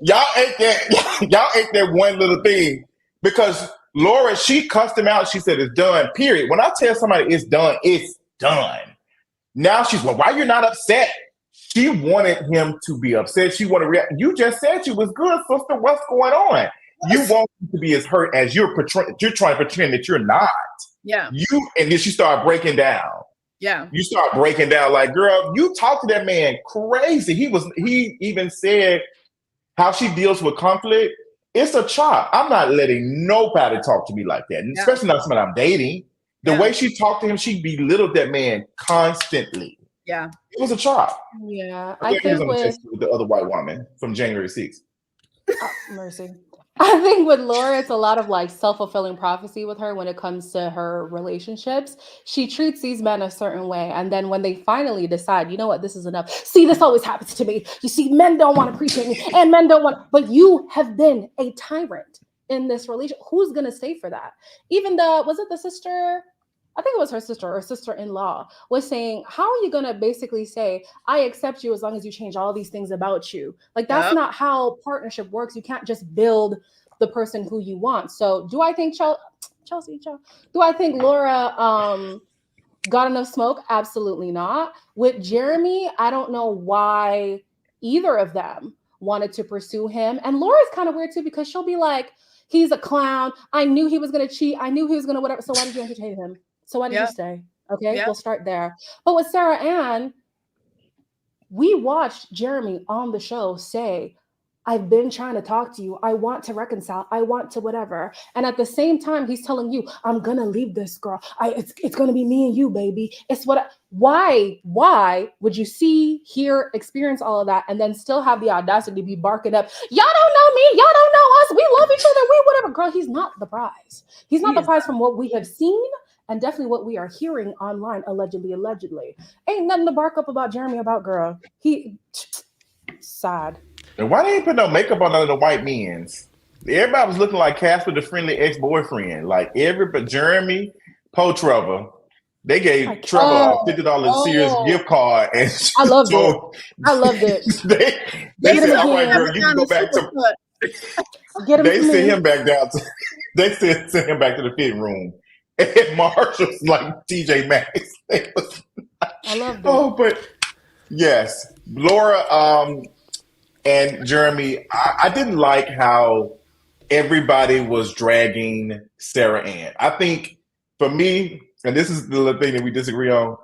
y'all ate that one little thing because Laura, she cussed him out. She said it's done. Period. When I tell somebody it's done, it's done. Now she's why you're not upset? She wanted him to be upset. She wanted to react. You just said you was good, sister. What's going on? You want him to be as hurt as you're trying to pretend that you're not. Yeah. And then she started breaking down. Yeah. You start breaking down like, girl, you talk to that man crazy. He even said how she deals with conflict. It's a chop. I'm not letting nobody talk to me like that, especially not somebody I'm dating. The way she talked to him, she belittled that man constantly. Yeah. It was a chop. Yeah. I think with the other white woman from January 6th. Mercy. I think with Laura, it's a lot of like self-fulfilling prophecy with her when it comes to her relationships. She treats these men a certain way. And then when they finally decide, you know what, this is enough. See, this always happens to me. You see, men don't want to appreciate me and men don't want, but you have been a tyrant in this relationship. Who's going to stay for that? Even was it the sister? I think it was her sister or sister-in-law was saying, how are you going to basically say, I accept you as long as you change all these things about you? Like, that's not how partnership works. You can't just build the person who you want. So do I think Chelsea, do I think Laura got enough smoke? Absolutely not. With Jeremy, I don't know why either of them wanted to pursue him. And Laura's kind of weird too, because she'll be like, he's a clown. I knew he was going to cheat. I knew he was going to whatever. So why did you entertain him? So why did you stay? Okay, we'll start there. But with Sarah Ann, we watched Jeremy on the show say, I've been trying to talk to you. I want to reconcile. I want to whatever. And at the same time, he's telling you, I'm going to leave this girl. It's going to be me and you, baby. Why would you see, hear, experience all of that and then still have the audacity to be barking up, y'all don't know me. Y'all don't know us. We love each other. We whatever. Girl, he's not the prize. He's not the prize from what we have seen. And definitely what we are hearing online, allegedly. Ain't nothing to bark up about Jeremy about, girl. Sad. And why they ain't put no makeup on none of the white men's? Everybody was looking like Casper, the friendly ex-boyfriend. Like but Jeremy, Trevor, they gave Trevor a $50 Sears gift card. And I loved it. I loved it. they said, all right, girl, you can go back to... They sent him back down to... They sent him back to the fitting room. And Marshall's like TJ Maxx. I love that. Oh, but yes, Laura and Jeremy, I didn't like how everybody was dragging Sarah Ann. I think for me, and this is the thing that we disagree on,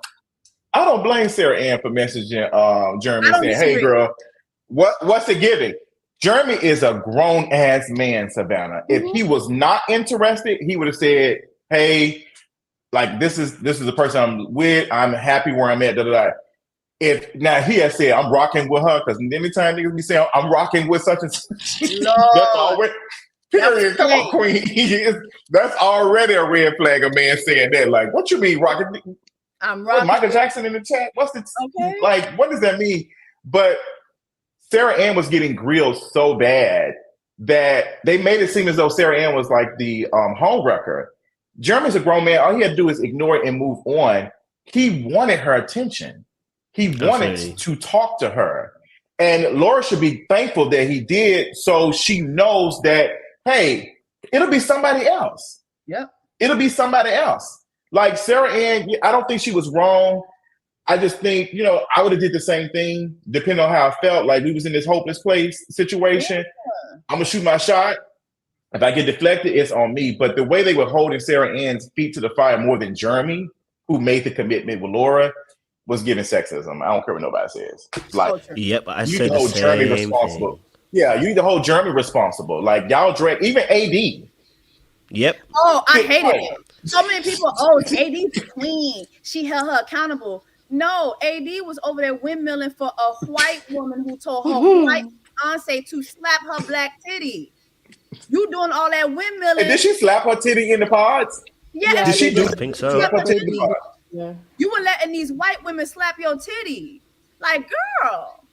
I don't blame Sarah Ann for messaging Jeremy saying, hey, girl, what's it giving? Jeremy is a grown-ass man, Savannah. If he was not interested, he would have said, hey, like this is the person I'm with. I'm happy where I'm at. Da, da, da. If now he has said I'm rocking with her, because anytime niggas be saying I'm rocking with such and such, Period. Come on, Queen. That's already a red flag. A man saying that, like, what you mean, Rocket? I'm What, rocking. Michael Jackson in the chat? What's the Okay. like? What does that mean? But Sarah Ann was getting grilled so bad that they made it seem as though Sarah Ann was like the homewrecker. Jeremy's a grown man. All he had to do is ignore it and move on. He wanted her attention. He wanted Absolutely. to talk to her. And Laura should be thankful that he did, so she knows that, hey, it'll be somebody else. Yep. It'll be somebody else. Like Sarah Ann, I don't think she was wrong. I just think, I would have did the same thing, depending on how I felt. Like we was in this hopeless place situation. Yeah. I'm going to shoot my shot. If I get deflected, it's on me. But the way they were holding Sarah Ann's feet to the fire more than Jeremy, who made the commitment with Laura, was giving sexism. I don't care what nobody says. Like, yep, I you said need to the hold Jeremy same responsible. thing. Yeah, you need to hold Jeremy responsible. Like, y'all drag, even AD. Yep. Oh, I hated it. So many people, AD's the queen. She held her accountable. No, AD was over there windmilling for a white woman who told her white fiance to slap her black titty. You doing all that windmilling. And did she slap her titty in the pods? Yeah. Did she do I think so. slap her titty in the pods? Yeah. You were letting these white women slap your titty. Like, girl.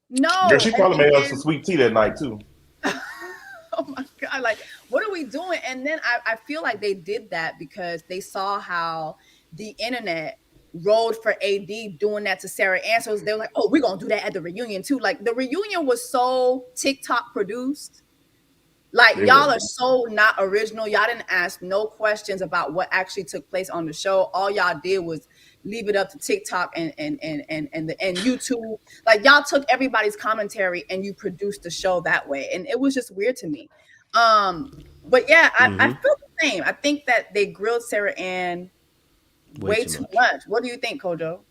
No. Girl, she probably made us some sweet tea that night, too. Oh my God. Like, what are we doing? And then I feel like they did that because they saw how the internet rolled for AD doing that to Sarah Ann. So they were like, oh, we're going to do that at the reunion too. Like, the reunion was so TikTok produced. Like, y'all are so not original. Y'all didn't ask no questions about what actually took place on the show. All y'all did was leave it up to TikTok and YouTube. Like, y'all took everybody's commentary and you produced the show that way. And it was just weird to me. But yeah, I feel the same. I think that they grilled Sarah Ann way too much. What do you think, Kojo?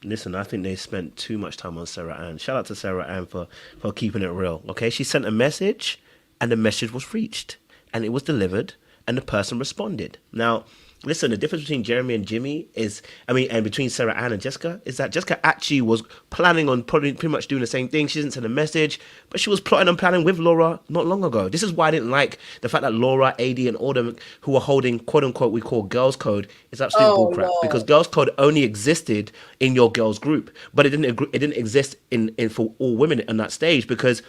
Listen, I think they spent too much time on Sarah Ann. Shout out to Sarah Ann for keeping it real. Okay, she sent a message, and the message was reached, and it was delivered, and the person responded. Now, listen, the difference between Jeremy and Jimmy and between Sarah Ann and Jessica is that Jessica actually was planning on pretty much doing the same thing. She didn't send a message, but she was plotting and planning with Laura not long ago. This is why I didn't like the fact that Laura, AD, and all them who are holding quote unquote we call girls code is absolute bullcrap. No. Because girls code only existed in your girls group, but it didn't exist in for all women in that stage because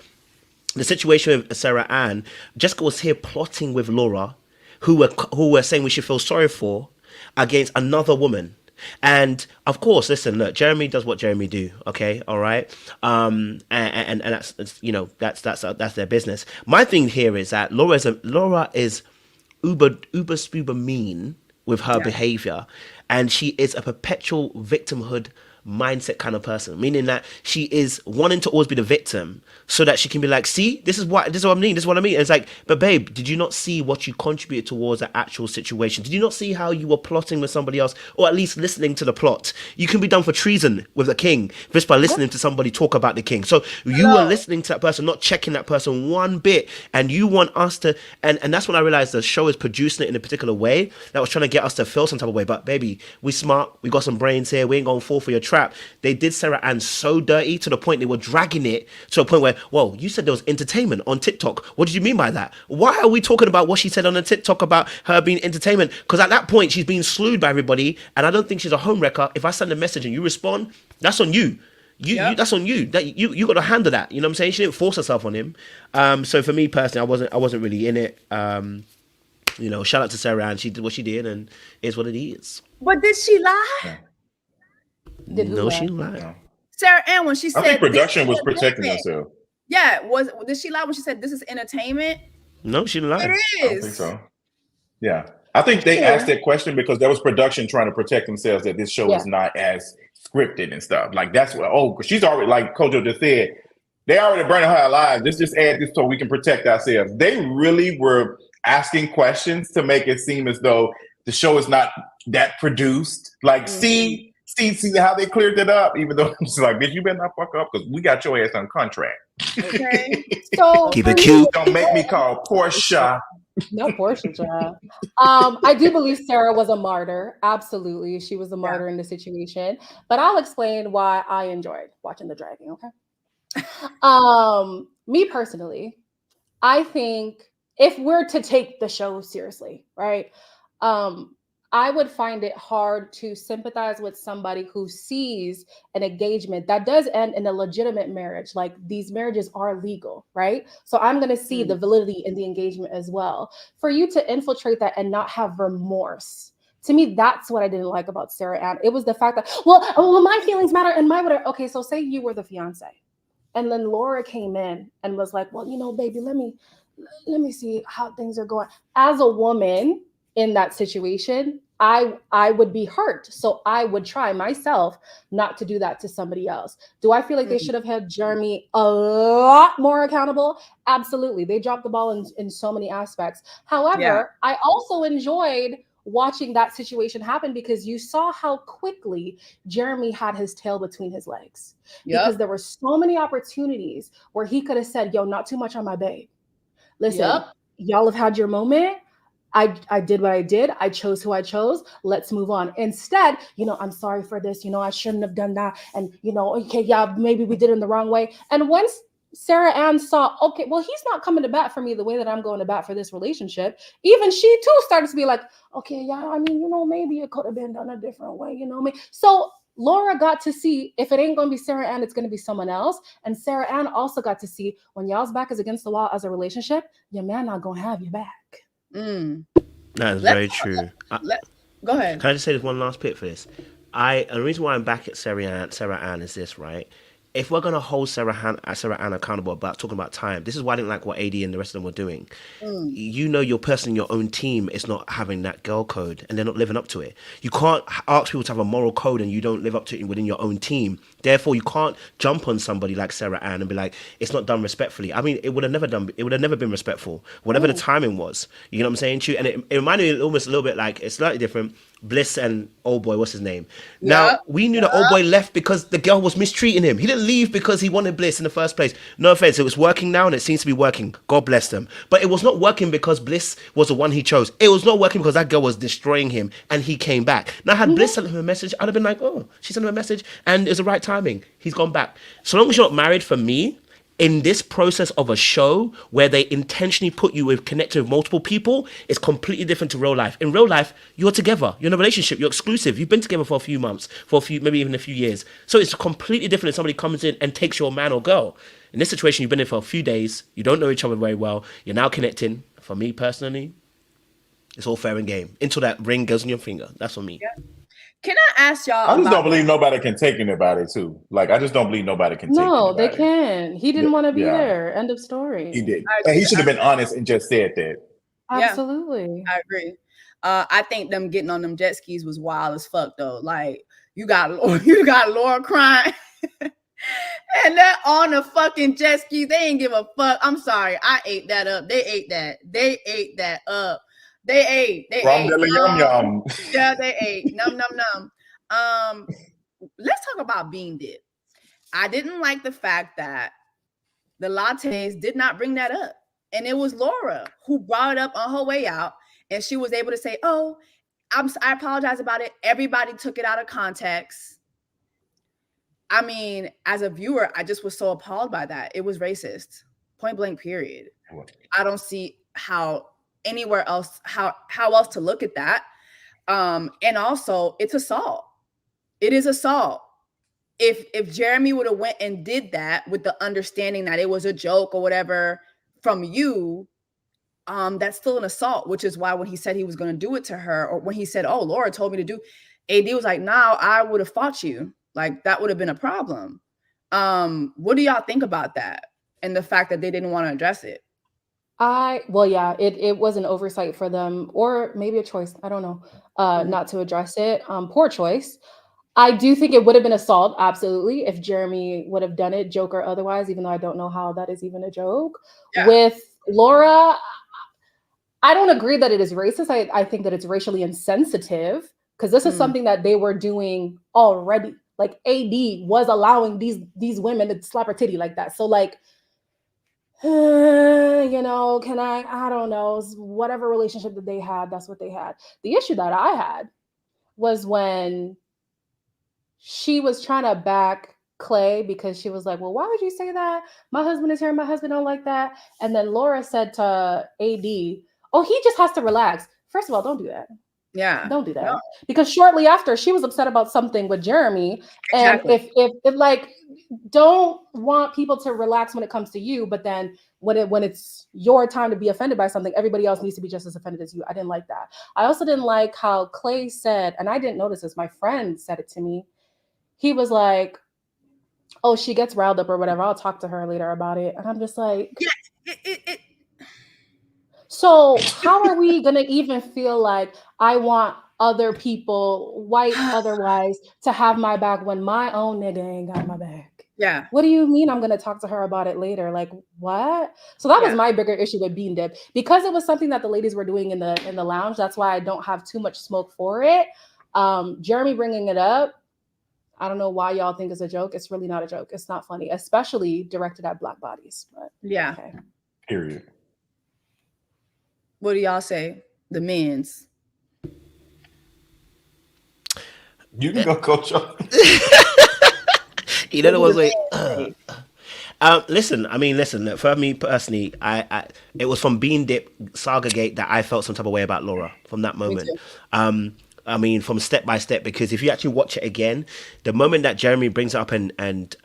the situation with Sarah Ann, Jessica was here plotting with Laura, who were saying we should feel sorry for, against another woman. And of course, listen, look, Jeremy does what Jeremy do, okay, all right, and that's that's their business. My thing here is that Laura is uber mean with her behavior, and she is a perpetual victimhood mindset kind of person, meaning that she is wanting to always be the victim so that she can be like, see, this is what I mean. And it's like, but babe, did you not see what you contributed towards the actual situation? Did you not see how you were plotting with somebody else, or at least listening to the plot? You can be done for treason with the king just by listening to somebody talk about the king. So you were listening to that person, not checking that person one bit, and you want us to, and that's when I realized the show is producing it in a particular way that was trying to get us to feel some type of way. But baby, we smart, we got some brains here, we ain't gonna fall for your trap. They did Sarah Ann so dirty to the point they were dragging it to a point where, well, you said there was entertainment on TikTok. What did you mean by that? Why are we talking about what she said on the TikTok about her being entertainment? Because at that point, she's being slewed by everybody, and I don't think she's a homewrecker. If I send a message and you respond, that's on you. You that's on you. That you got to handle that. You know what I'm saying? She didn't force herself on him. So for me personally, I wasn't really in it. Shout out to Sarah Ann. She did what she did, and it's what it is. But did she lie? No, she lied. Sarah Ann, when she said, I think production was protecting herself. Yeah, did she lie when she said this is entertainment? No, she didn't lie. It is. I don't think so. Yeah, I think they asked that question because there was production trying to protect themselves that this show is not as scripted and stuff. Like that's what. She's already, like Kojo just said, they already burning her alive. Let's just add this so we can protect ourselves. They really were asking questions to make it seem as though the show is not that produced. Like, see how they cleared it up, even though it's like, bitch, you better not fuck up because we got your ass on contract. Okay. So keep it cute. Don't make me call Portia. No Portia, child. I do believe Sarah was a martyr. Absolutely. She was a martyr in the situation. But I'll explain why I enjoyed watching the dragging, okay? Me personally, I think if we're to take the show seriously, right? I would find it hard to sympathize with somebody who sees an engagement that does end in a legitimate marriage. Like these marriages are legal, right? So I'm going to see the validity in the engagement as well. For you to infiltrate that and not have remorse, to me, that's what I didn't like about Sarah Ann. It was the fact that, well, my feelings matter and my whatever. Okay, so say you were the fiance, and then Laura came in and was like, well, baby, let me see how things are going. As a woman in that situation, I would be hurt. So I would try myself not to do that to somebody else. Do I feel like they should have held Jeremy a lot more accountable? Absolutely. They dropped the ball in so many aspects. However, I also enjoyed watching that situation happen because you saw how quickly Jeremy had his tail between his legs. Because there were so many opportunities where he could have said, yo, not too much on my babe. Listen, y'all have had your moment. I did what I did. I chose who I chose. Let's move on. Instead, I'm sorry for this. I shouldn't have done that. And, okay, yeah, maybe we did it in the wrong way. And once Sarah Ann saw, okay, well, he's not coming to bat for me the way that I'm going to bat for this relationship. Even she too started to be like, okay, yeah, I mean, maybe it could have been done a different way, So Laura got to see if it ain't going to be Sarah Ann, it's going to be someone else. And Sarah Ann also got to see when y'all's back is against the wall as a relationship, your man not going to have you back. That is very true. Go ahead. Can I just say this one last bit for this? And the reason why I'm back at Sarah Ann is this, right? If we're going to hold Sarah Ann accountable about talking about time, this is why I didn't like what AD and the rest of them were doing. Your person in your own team is not having that girl code and they're not living up to it. You can't ask people to have a moral code and you don't live up to it within your own team. Therefore, you can't jump on somebody like Sarah Ann and be like, it's not done respectfully. I mean, it would have never been respectful. Whatever the timing was. You know what I'm saying? And it reminded me almost a little bit like, it's slightly different. Bliss and old boy, what's his name? Now, we knew that old boy left because the girl was mistreating him. He didn't leave because he wanted Bliss in the first place. No offense, it was working now and it seems to be working. God bless them. But it was not working because Bliss was the one he chose. It was not working because that girl was destroying him and he came back. Now, had Bliss sent him a message, I'd have been like, oh, she sent him a message and it was the right timing. He's gone back. So long as you're not married, for me, in this process of a show where they intentionally put you with connected with multiple people, it's completely different to real life. In real life, you're together, you're in a relationship, you're exclusive, you've been together for a few months, maybe even a few years. So it's completely different if somebody comes in and takes your man or girl. In this situation, you've been in for a few days, you don't know each other very well, you're now connecting. For me personally, it's all fair and game until that ring goes on your finger. That's for me. Yeah. Can I ask y'all? I just don't believe nobody can take anybody too. Like, I just don't believe nobody can take anybody. No, they can. He didn't want to be there. End of story. He did. And he should have been honest and just said that. Absolutely. I agree. I think them getting on them jet skis was wild as fuck though. Like you got Laura crying. And they're on the fucking jet ski. They ain't give a fuck. I'm sorry. I ate that up. They ate that up. They ate. Yum yum. Yeah, they ate. Num num num. Let's talk about Bean Dip. I didn't like the fact that the lattes did not bring that up. And it was Laura who brought it up on her way out. And she was able to say, oh, I apologize about it. Everybody took it out of context. I mean, as a viewer, I just was so appalled by that. It was racist. Point blank, period. I don't see how anywhere else, how else to look at that. And also it's assault. It is assault. If Jeremy would have went and did that with the understanding that it was a joke or whatever from you, that's still an assault, which is why when he said he was going to do it to her, or when he said, oh, Laura told me to do, AD was like, nah, I would have fought you. Like that would have been a problem. What do y'all think about that? And the fact that they didn't want to address it? It was an oversight for them, or maybe a choice. I don't know, not to address it. Poor choice. I do think it would have been assault, absolutely, if Jeremy would have done it, joke or otherwise, even though I don't know how that is even a joke. Yeah. With Laura, I don't agree that it is racist. I think that it's racially insensitive because this is something that they were doing already. Like AD was allowing these women to slap her titty like that. So like, I don't know, whatever relationship that they had, that's what they had. The issue that I had was when she was trying to back Clay because she was like, well, why would you say that? My husband is here. My husband don't like that. And then Laura said to AD, oh, he just has to relax. First of all, don't do that. Yeah. Don't do that. No. Because shortly after, she was upset about something with Jeremy. Exactly. And if like, don't want people to relax when it comes to you, but then when it's your time to be offended by something, everybody else needs to be just as offended as you. I didn't like that. I also didn't like how Clay said, and I didn't notice this, my friend said it to me. He was like, oh, she gets riled up or whatever. I'll talk to her later about it. And I'm just like, Yeah. So how are we going to even feel like I want other people, white otherwise, to have my back when my own nigga ain't got my back? Yeah. What do you mean I'm going to talk to her about it later? Like, what? So that was my bigger issue with Bean Dip. Because it was something that the ladies were doing in the lounge. That's why I don't have too much smoke for it. Jeremy bringing it up, I don't know why y'all think it's a joke. It's really not a joke. It's not funny, especially directed at Black bodies. But yeah. Okay. Period. What do y'all say? The men's. You can go, Coach. You know the ones where. Listen. For me personally, I it was from Bean Dip Saga Gate that I felt some type of way about Laura from that moment. From step by step, because if you actually watch it again, the moment that Jeremy brings it up and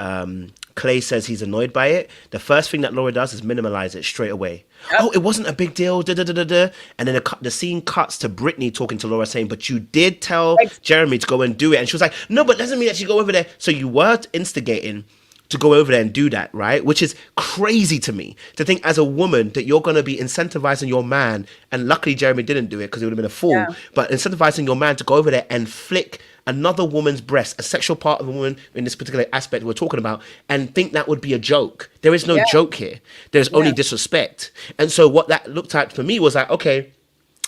Clay says he's annoyed by it, the first thing that Laura does is minimize it straight away. Yep. Oh, it wasn't a big deal. And then the scene cuts to Brittany talking to Laura saying, but you did tell Jeremy to go and do it. And she was like, no, but doesn't mean that you go over there. So you were instigating to go over there and do that, right? Which is crazy to me, to think as a woman that you're going to be incentivizing your man, and luckily Jeremy didn't do it because he would have been a fool, but incentivizing your man to go over there and flick another woman's breast, a sexual part of a woman in this particular aspect we're talking about, and think that would be a joke. There is no joke here. There's only disrespect. And so what that looked at for me was like, okay,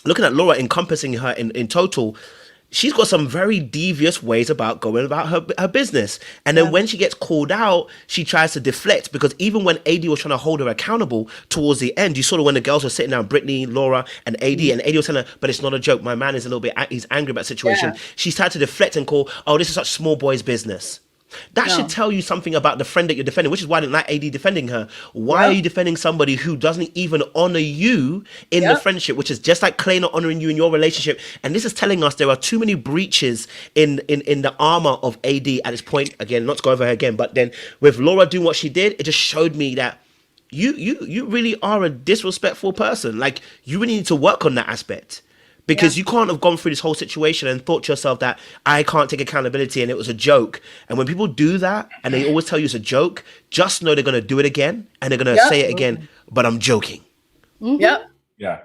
looking at Laura, encompassing her in total, she's got some very devious ways about going about her business. And then when she gets called out, she tries to deflect, because even when AD was trying to hold her accountable towards the end, you saw when the girls were sitting down, Brittany, Laura, and AD, and AD was telling her, but it's not a joke. My man is a little bit, he's angry about the situation. She started to deflect and call, oh, this is such small boys business. That should tell you something about the friend that you're defending, which is why I didn't like AD defending her. Why are you defending somebody who doesn't even honor you in the friendship, which is just like Clay not honoring you in your relationship? And this is telling us there are too many breaches in the armor of AD at this point. Again, not to go over her again, but then with Laura doing what she did, it just showed me that you really are a disrespectful person. Like, you really need to work on that aspect. Because you can't have gone through this whole situation and thought to yourself that I can't take accountability and it was a joke. And when people do that and they always tell you it's a joke, just know they're going to do it again and they're going to say it again, but I'm joking. Yep. Yeah.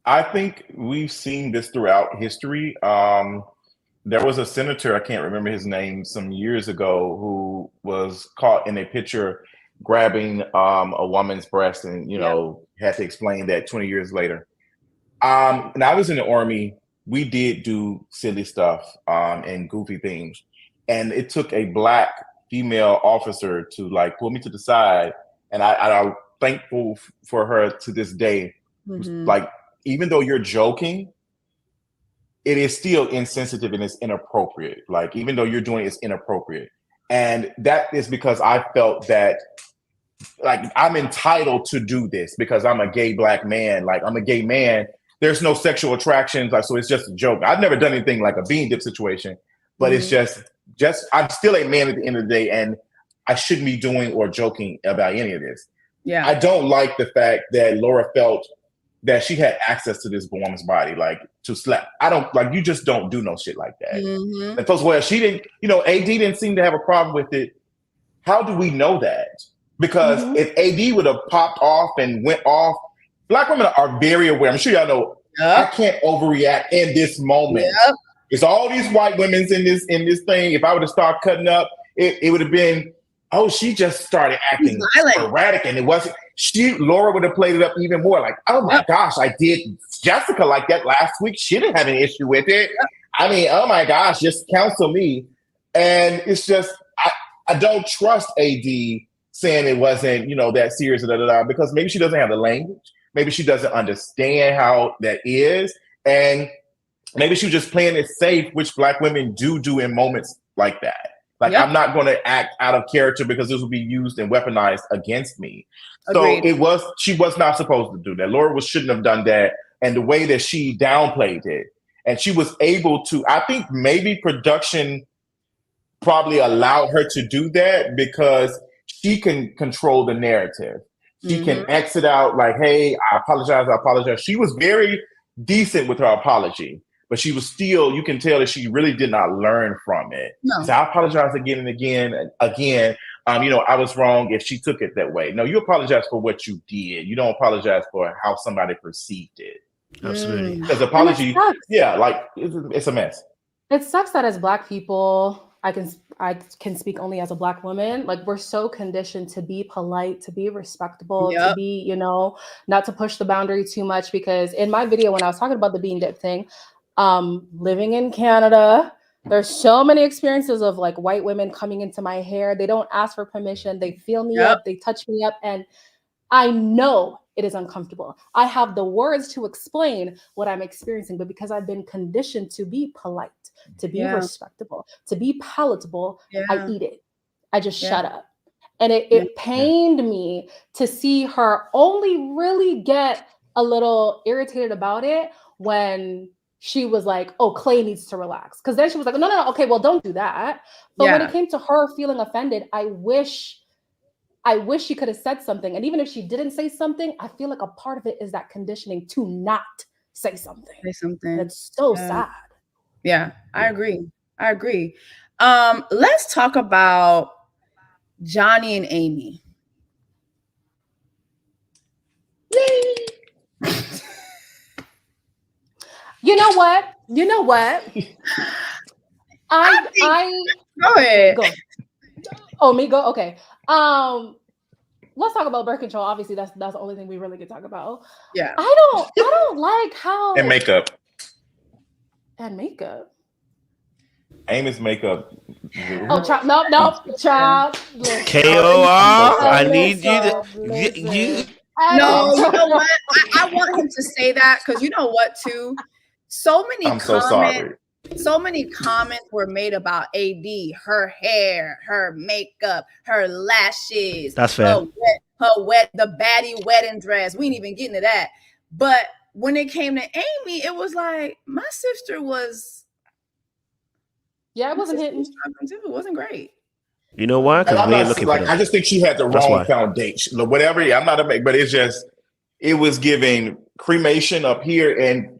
I think we've seen this throughout history. There was a senator, I can't remember his name, some years ago, who was caught in a picture grabbing a woman's breast and, had to explain that 20 years later. When I was in the Army, we did do silly stuff and goofy things. And it took a Black female officer to pull me to the side. And I'm thankful for her to this day. Like, even though you're joking, it is still insensitive and it's inappropriate. Like, even though you're doing it, it's inappropriate. And that is because I felt that, I'm entitled to do this because I'm a gay Black man. Like, I'm a gay man. There's no sexual attractions, so it's just a joke. I've never done anything like a Bean Dip situation, but it's just I'm still a man at the end of the day, and I shouldn't be doing or joking about any of this. Yeah, I don't like the fact that Laura felt that she had access to this woman's body, to slap. I don't you just don't do no shit like that. And plus, well, she didn't. AD didn't seem to have a problem with it. How do we know that? Because if AD would have popped off and went off. Black women are very aware. I'm sure y'all know. I can't overreact in this moment. It's all these white women's in this thing. If I would have started cutting up, it would have been, oh, she just started acting erratic, and it wasn't. Laura would have played it up even more. Like, oh my gosh, I did Jessica like that last week. She didn't have an issue with it. I mean, oh my gosh, just counsel me. And it's just I don't trust AD saying it wasn't that serious because maybe she doesn't have the language. Maybe she doesn't understand how that is. And maybe she was just playing it safe, which Black women do in moments like that. Like, Yep. I'm not going to act out of character because this will be used and weaponized against me. Agreed. So she was not supposed to do that. Laura shouldn't have done that. And the way that she downplayed it, and she was able to, I think maybe production probably allowed her to do that because she can control the narrative. She can exit out like, hey, I apologize. She was very decent with her apology, but she was still, you can tell that she really did not learn from it. No. So I apologize again and again and again. I was wrong if she took it that way. No, you apologize for what you did. You don't apologize for how somebody perceived it. Absolutely. Because apology, it's a mess. It sucks that as Black people, I can speak only as a Black woman. Like, we're so conditioned to be polite, to be respectable, to be, not to push the boundary too much. Because in my video, when I was talking about the bean dip thing, living in Canada, there's so many experiences of like white women coming into my hair. They don't ask for permission. They feel me up. They touch me up. And I know it is uncomfortable. I have the words to explain what I'm experiencing, but because I've been conditioned to be polite, to be respectable, to be palatable, I eat it. I just shut up. And it pained me to see her only really get a little irritated about it when she was like, oh, Clay needs to relax. Because then she was like, no, okay, well, don't do that. But when it came to her feeling offended, I wish she could have said something. And even if she didn't say something, I feel like a part of it is that conditioning to not say something. It's so sad. Yeah, I agree. Let's talk about Johnny and Amy. Yay! You know what? Go ahead. Go. Oh, me go? Okay. Let's talk about birth control. Obviously, that's the only thing we really could talk about. Yeah. I don't like how And makeup. Amy's makeup. Oh, child, no, child. KOR, I need you. No, you know what? I want him to say that because you know what, too? So many comments were made about AD, her hair, her makeup, her lashes. That's fair. The baddie wedding dress. We ain't even getting to that. But when it came to Amy, it was like my sister was. Yeah, it wasn't hitting. It wasn't great. You know why? Because we ain't looking for them. I just think she had the wrong foundation. Whatever. I'm not but it's just, it was giving cremation up here, and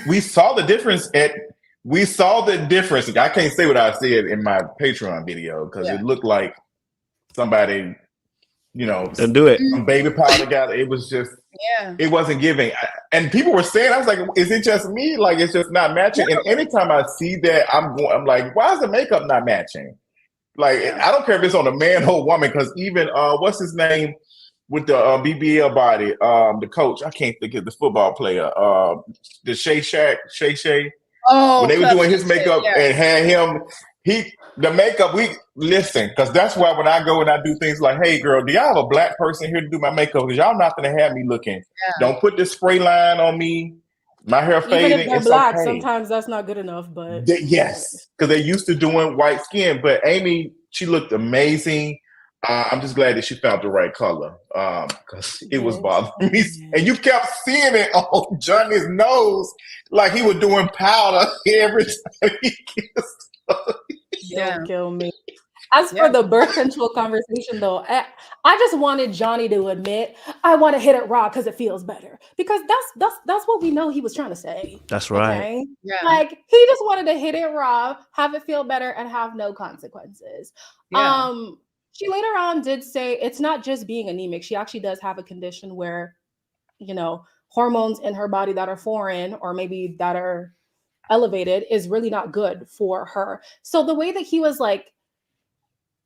we saw the difference I can't say what I said in my Patreon video because it looked like somebody, don't do it. Some baby powder got it. It was just, it wasn't giving. And people were saying, I was like, is it just me? Like, it's just not matching. And anytime I see that, I'm like, why is the makeup not matching? Like, I don't care if it's on a man or woman, because even what's his name with the BBL body, the coach, I can't think of the football player, the Shay. Oh, when they were doing his makeup and had him, the makeup, because that's why when I go and I do things like, hey girl, do y'all have a Black person here to do my makeup? Because y'all not gonna have me looking. Don't put this spray line on me. My hair fading. Even if they're Black, okay. sometimes that's not good enough. But yes, because they're used to doing white skin. But Amy, she looked amazing. I'm just glad that she found the right color because it was bothering me. And you kept seeing it on Johnny's nose, like he was doing powder every time he kissed her. Don't kill me. As for the birth control conversation, though, I just wanted Johnny to admit, I want to hit it raw because it feels better. Because that's what we know he was trying to say. That's right. Okay? Yeah. Like, he just wanted to hit it raw, have it feel better, and have no consequences. Yeah. She later on did say it's not just being anemic. She actually does have a condition where, hormones in her body that are foreign or maybe that are elevated is really not good for her. So the way that he was like,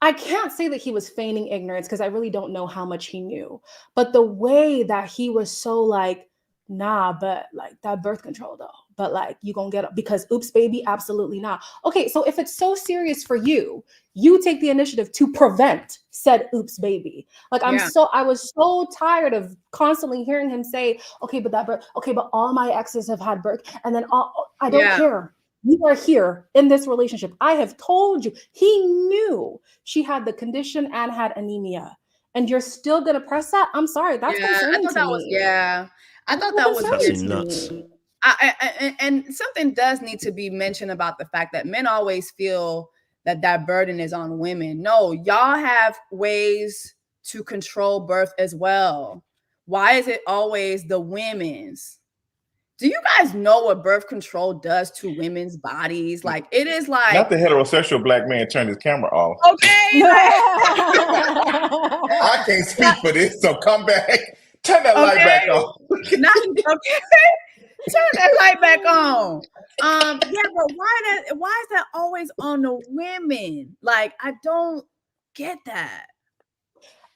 I can't say that he was feigning ignorance because I really don't know how much he knew. But the way that he was so like, nah, but like that birth control though, but like you gonna get up because oops, baby, absolutely not. Okay, so if it's so serious for you, you take the initiative to prevent said oops, baby. Like I was so tired of constantly hearing him say, okay, but that birth, okay, but all my exes have had birth, and then I don't care. You are here in this relationship. I have told you. He knew she had the condition and had anemia. And you're still going to press that? I'm sorry. That's concerning I thought to that me. was, I thought That's that was concerning weird. nuts. And something does need to be mentioned about the fact that men always feel that burden is on women. No, y'all have ways to control birth as well. Why is it always the women's? Do you guys know what birth control does to women's bodies? Like, it is like, Not the heterosexual black man turned his camera off. okay, I can't speak for this, so come back. Turn that light back on. not okay. Turn that light back on. Yeah, but why is that always on the women? Like, I don't get that.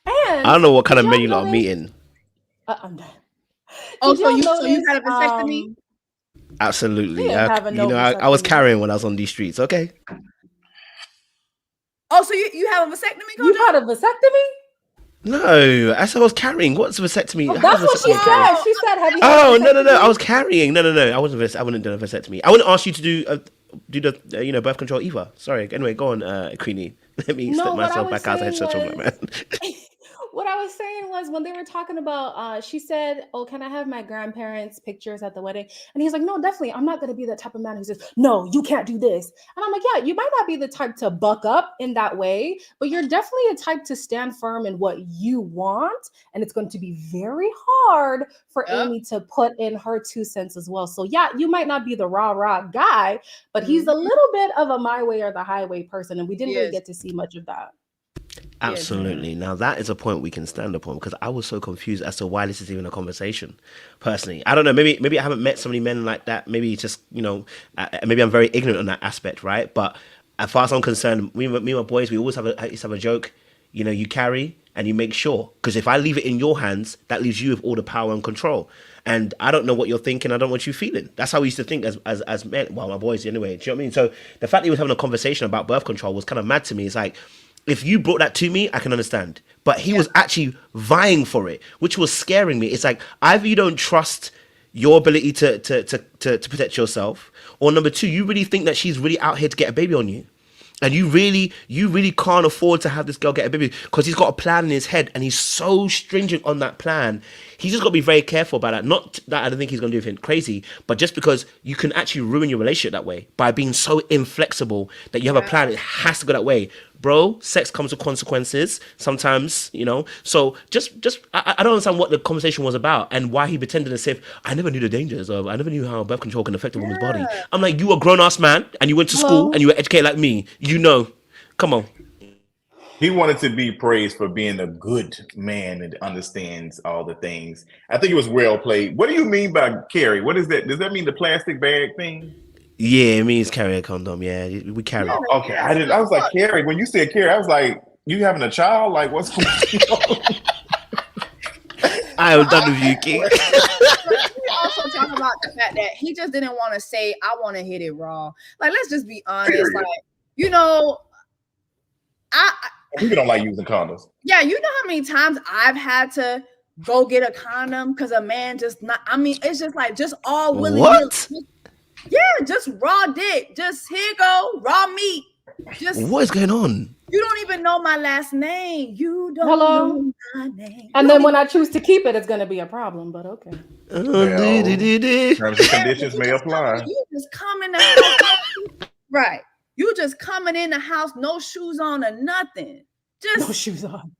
And I don't know what kind of did men you y'all lot are notice- meeting. I'm done. Oh, Did so y'all you had a notice, vasectomy? Absolutely. didn't have a You know, no I was vasectomy. carrying when I was on these streets. Okay. Oh, so you have a vasectomy? You Kojo? had a vasectomy? No, I said I was carrying. What's vasectomy? Oh, How that's does what she vasectomy said. occur? She said, "Have you?" had a Oh no. I vasectomy?" was carrying. No. I wasn't. I wouldn't do a vasectomy. I wouldn't ask you to do the birth control either. Sorry. Anyway, go on, Queenie. Let me No, step what I myself was back out of saying headshot, man. What I was saying was when they were talking about, she said, "Oh, can I have my grandparents' pictures at the wedding?" And he's like, "No, definitely. I'm not going to be the type of man who says, no, you can't do this." And I'm like, "Yeah, you might not be the type to buck up in that way, but you're definitely a type to stand firm in what you want. And it's going to be very hard for Yep. Amy to put in her 2 cents as well. So yeah, you might not be the rah guy, but he's a little bit of a my way or the highway person. And we didn't He really is. get to see much of that." Absolutely. Now that is a point we can stand upon because I was so confused as to why this is even a conversation. Personally, I don't know. Maybe I haven't met so many men like that. Maybe just maybe I'm very ignorant on that aspect, right? But as far as I'm concerned, me and my boys, we always used to have a joke. You know, you carry and you make sure because if I leave it in your hands, that leaves you with all the power and control. And I don't know what you're thinking. I don't know what you're feeling. That's how we used to think as men. Well, my boys anyway. Do you know what I mean? So the fact that he was having a conversation about birth control was kind of mad to me. It's like, if you brought that to me, I can understand. But he was actually vying for it, which was scaring me. It's like either you don't trust your ability to protect yourself, or number two, you really think that she's really out here to get a baby on you. And you really can't afford to have this girl get a baby because he's got a plan in his head and he's so stringent on that plan. He's just got to be very careful about that. Not that I don't think he's going to do anything crazy, but just because you can actually ruin your relationship that way by being so inflexible that you have a plan, it has to go that way. Bro, sex comes with consequences sometimes, you know. So I don't understand what the conversation was about and why he pretended as if I never knew the dangers of, I never knew how birth control can affect a woman's body. I'm like, you a grown ass man and you went to school and you were educated like me. You know, come on. He wanted to be praised for being a good man and understands all the things. I think it was well played. What do you mean by carry? What is that? Does that mean the plastic bag thing? Yeah, it means carry a condom. Yeah, we carry. Oh, okay, I was like carry. When you said carry, I was like, you having a child? Like what's going on? I am done with you, King. We also talk about the fact that he just didn't want to say, "I want to hit it raw." Like, let's just be honest. Like, you know, People don't like using condoms. Yeah, you know how many times I've had to go get a condom because a man just not. I mean, it's just like just all willy nilly. What? Yeah, just raw dick. Just here you go, raw meat. Just What is going on? you don't even know my last name. You don't Hello? know my name. And then when I choose to keep it, it's going to be a problem, but okay. Terms and conditions may apply. You just come in the house, right? You just coming in the house, no shoes on or nothing. Just No shoes on.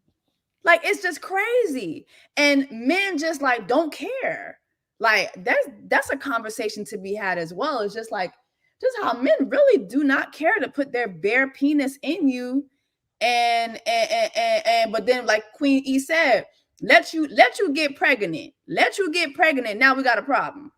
like it's just crazy. And men just like don't care. Like that's a conversation to be had as well. It's just like just how men really do not care to put their bare penis in you and but then like Queen E said, let you get pregnant. Let you get pregnant. Now we got a problem.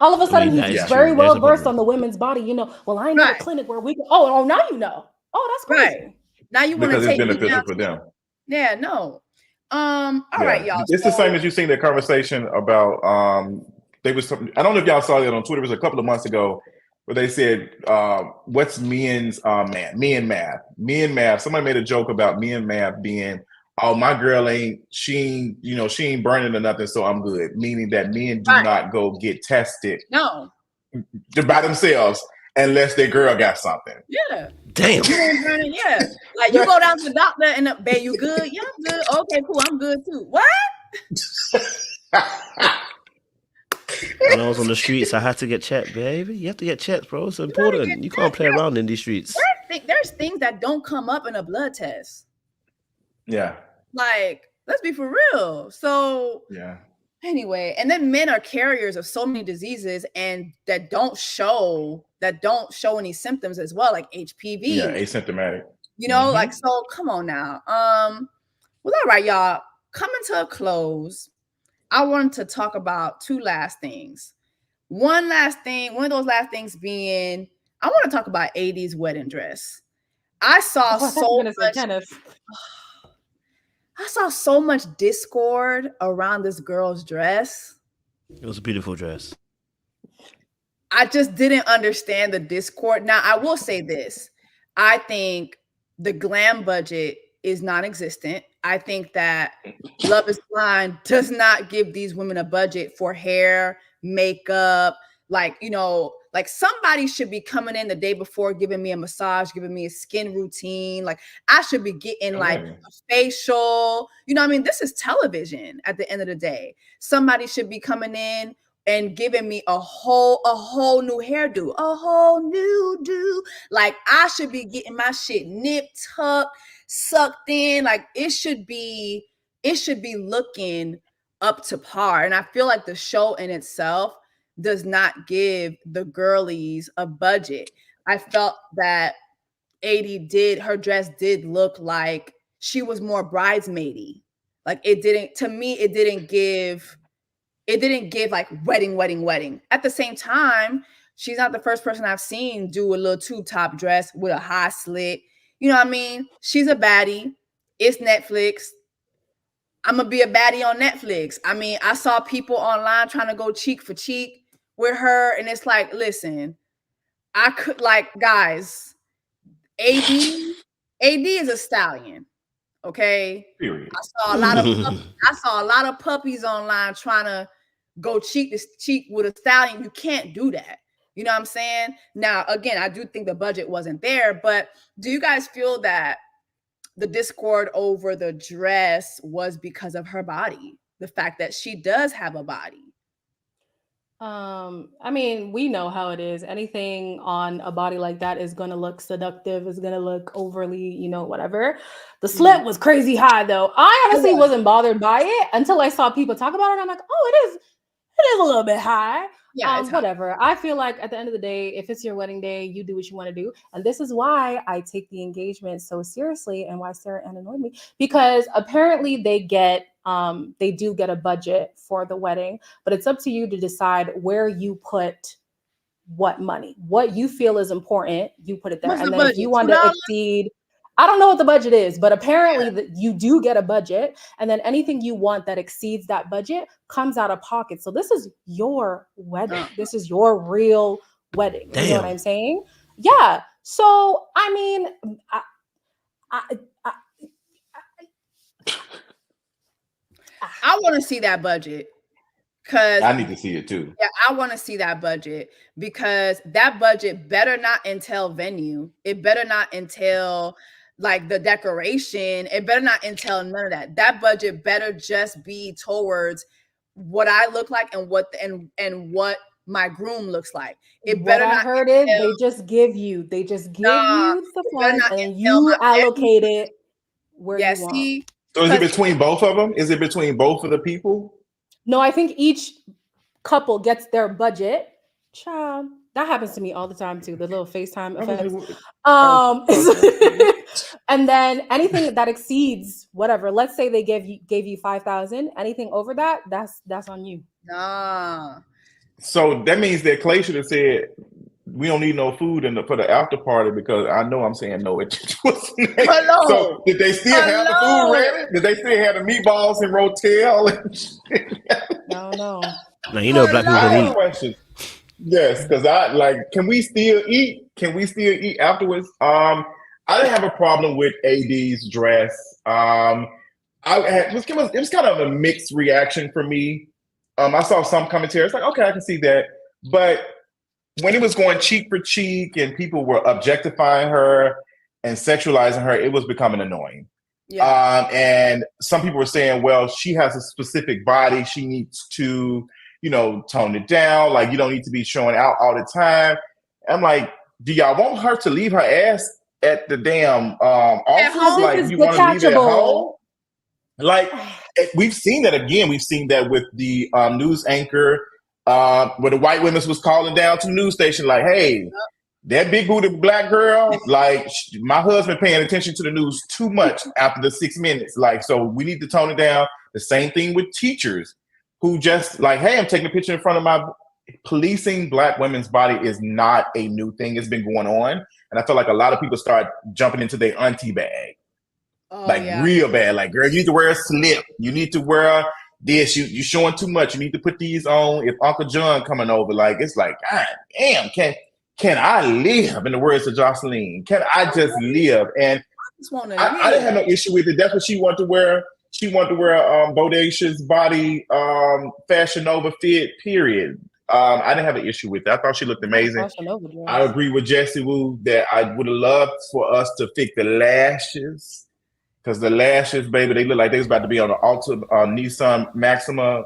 All of a sudden, that he's is very true. well There's a versed problem. on the women's body. You know, well, I know Right. a clinic where we can. Oh, now you know. Oh, that's crazy. Right. Now you want to Because take it's me beneficial down for to- them. Yeah, no. All right, y'all. It's the same as you seen that conversation about they was I don't know if y'all saw that on Twitter. It was a couple of months ago where they said what's men's men math. Somebody made a joke about men math being, oh, my girl she ain't burning or nothing, so I'm good. Meaning that men do Right. not go get tested No. by themselves. unless their girl got something. Yeah. Damn. You ain't burning, yeah. Like you go down to the doctor and babe, you good? Yeah, I'm good. Okay, cool. I'm good too. What? When I was on the streets, I had to get checked, baby. You have to get checked, bro. It's important. You can't play around in these streets. There's things that don't come up in a blood test. Yeah. Like, let's be for real. So Yeah. anyway, and then men are carriers of so many diseases and that don't show any symptoms as well, like HPV. Yeah, asymptomatic. You know, like, so come on now. Well, all right, y'all. Coming to a close, I wanted to talk about two last things. One of those last things being, I want to talk about AD's wedding dress. I saw so much discord around this girl's dress. It was a beautiful dress. I just didn't understand the discord. Now, I will say this. I think the glam budget is non-existent. I think that Love is Blind does not give these women a budget for hair, makeup, like, you know, like somebody should be coming in the day before giving me a massage, giving me a skin routine. Like I should be getting like a facial, you know what I mean? This is television at the end of the day. Somebody should be coming in and giving me a whole new hairdo, a whole new do. Like I should be getting my shit nipped, tucked, sucked in. Like it should be looking up to par. And I feel like the show in itself does not give the girlies a budget. I felt that her dress did look like she was more bridesmaidy. Like it didn't give like wedding. At the same time, she's not the first person I've seen do a little tube top dress with a high slit. You know what I mean? She's a baddie. It's Netflix. I'm gonna be a baddie on Netflix. I mean, I saw people online trying to go cheek for cheek with her, and it's like, listen, I could guys, AD is a stallion. Okay. Period. I saw a lot of puppies online trying to go cheek to cheek with a stallion. You can't do that. You know what I'm saying? Now, again, I do think the budget wasn't there, but do you guys feel that the discord over the dress was because of her body? The fact that she does have a body. I mean, we know how it is. Anything on a body like that is going to look seductive, is going to look overly, whatever. The slit was crazy high though. I honestly wasn't bothered by it until I saw people talk about it. And I'm like, oh, it is a little bit high. Yeah, whatever. I feel like at the end of the day, if it's your wedding day, you do what you want to do. And this is why I take the engagement so seriously and why Sarah Ann annoyed me, because apparently they do get a budget for the wedding, but it's up to you to decide where you put what money. What you feel is important, you put it there. What's and the then budget? If you want to exceed, I don't know what the budget is, but apparently that you do get a budget, and then anything you want that exceeds that budget comes out of pocket. So this is your wedding. This is your real wedding. Damn. You know what I'm saying? Yeah. So, I mean, I want to see that budget. Because I need to see it too. Yeah, I want to see that budget, because that budget better not entail venue. It better not entail like the decoration. It better not entail none of that. That budget better just be towards what I look like and what my groom looks like. It better not. I heard entail, they just give you the funds and you allocate it where you want. See, so is it between both of them? Is it between both of the people? No, I think each couple gets their budget. Child, that happens to me all the time too. The little FaceTime effects. And then anything that exceeds whatever, let's say they gave you 5,000. Anything over that, that's on you. Nah. So that means that Clay should have said, we don't need no food for the after party, because I know I'm saying no. Hello. So did they still have the food ready? Did they still have the meatballs and rotel? No. No, you know black people can eat. Yes, because can we still eat? Can we still eat afterwards? I didn't have a problem with AD's dress. It was kind of a mixed reaction for me. I saw some commentaries like, okay, I can see that, but when it was going cheek for cheek and people were objectifying her and sexualizing her, it was becoming annoying. Yeah. And some people were saying, well, she has a specific body. She needs to, tone it down. Like, you don't need to be showing out all the time. I'm like, do y'all want her to leave her ass at the damn office? home? Like, It's you want to leave it at home? detachable. Like, we've seen that again. We've seen that with the news anchor where the white women was calling down to the news station like, hey, that big booty black girl, like my husband paying attention to the news too much after the 6 minutes. Like, so we need to tone it down. The same thing with teachers who just like, hey, I'm taking a picture in front of my policing black women's body is not a new thing. It's been going on. And I feel like a lot of people start jumping into their auntie bag. Real bad. Like, girl, you need to wear a slip. You need to wear this. You showing too much. You need to put these on. If Uncle John coming over, like, it's like, God damn, can I live? In the words of Jocelyn, can I just live? And I didn't have no issue with it. That's what she wanted to wear. She wanted to wear Bodacious body Fashion Nova fit, period. I didn't have an issue with that. I thought she looked amazing. I agree with Jessie Woo that I would have loved for us to fix the lashes. Because the lashes, baby, they look like they was about to be on the Nissan Maxima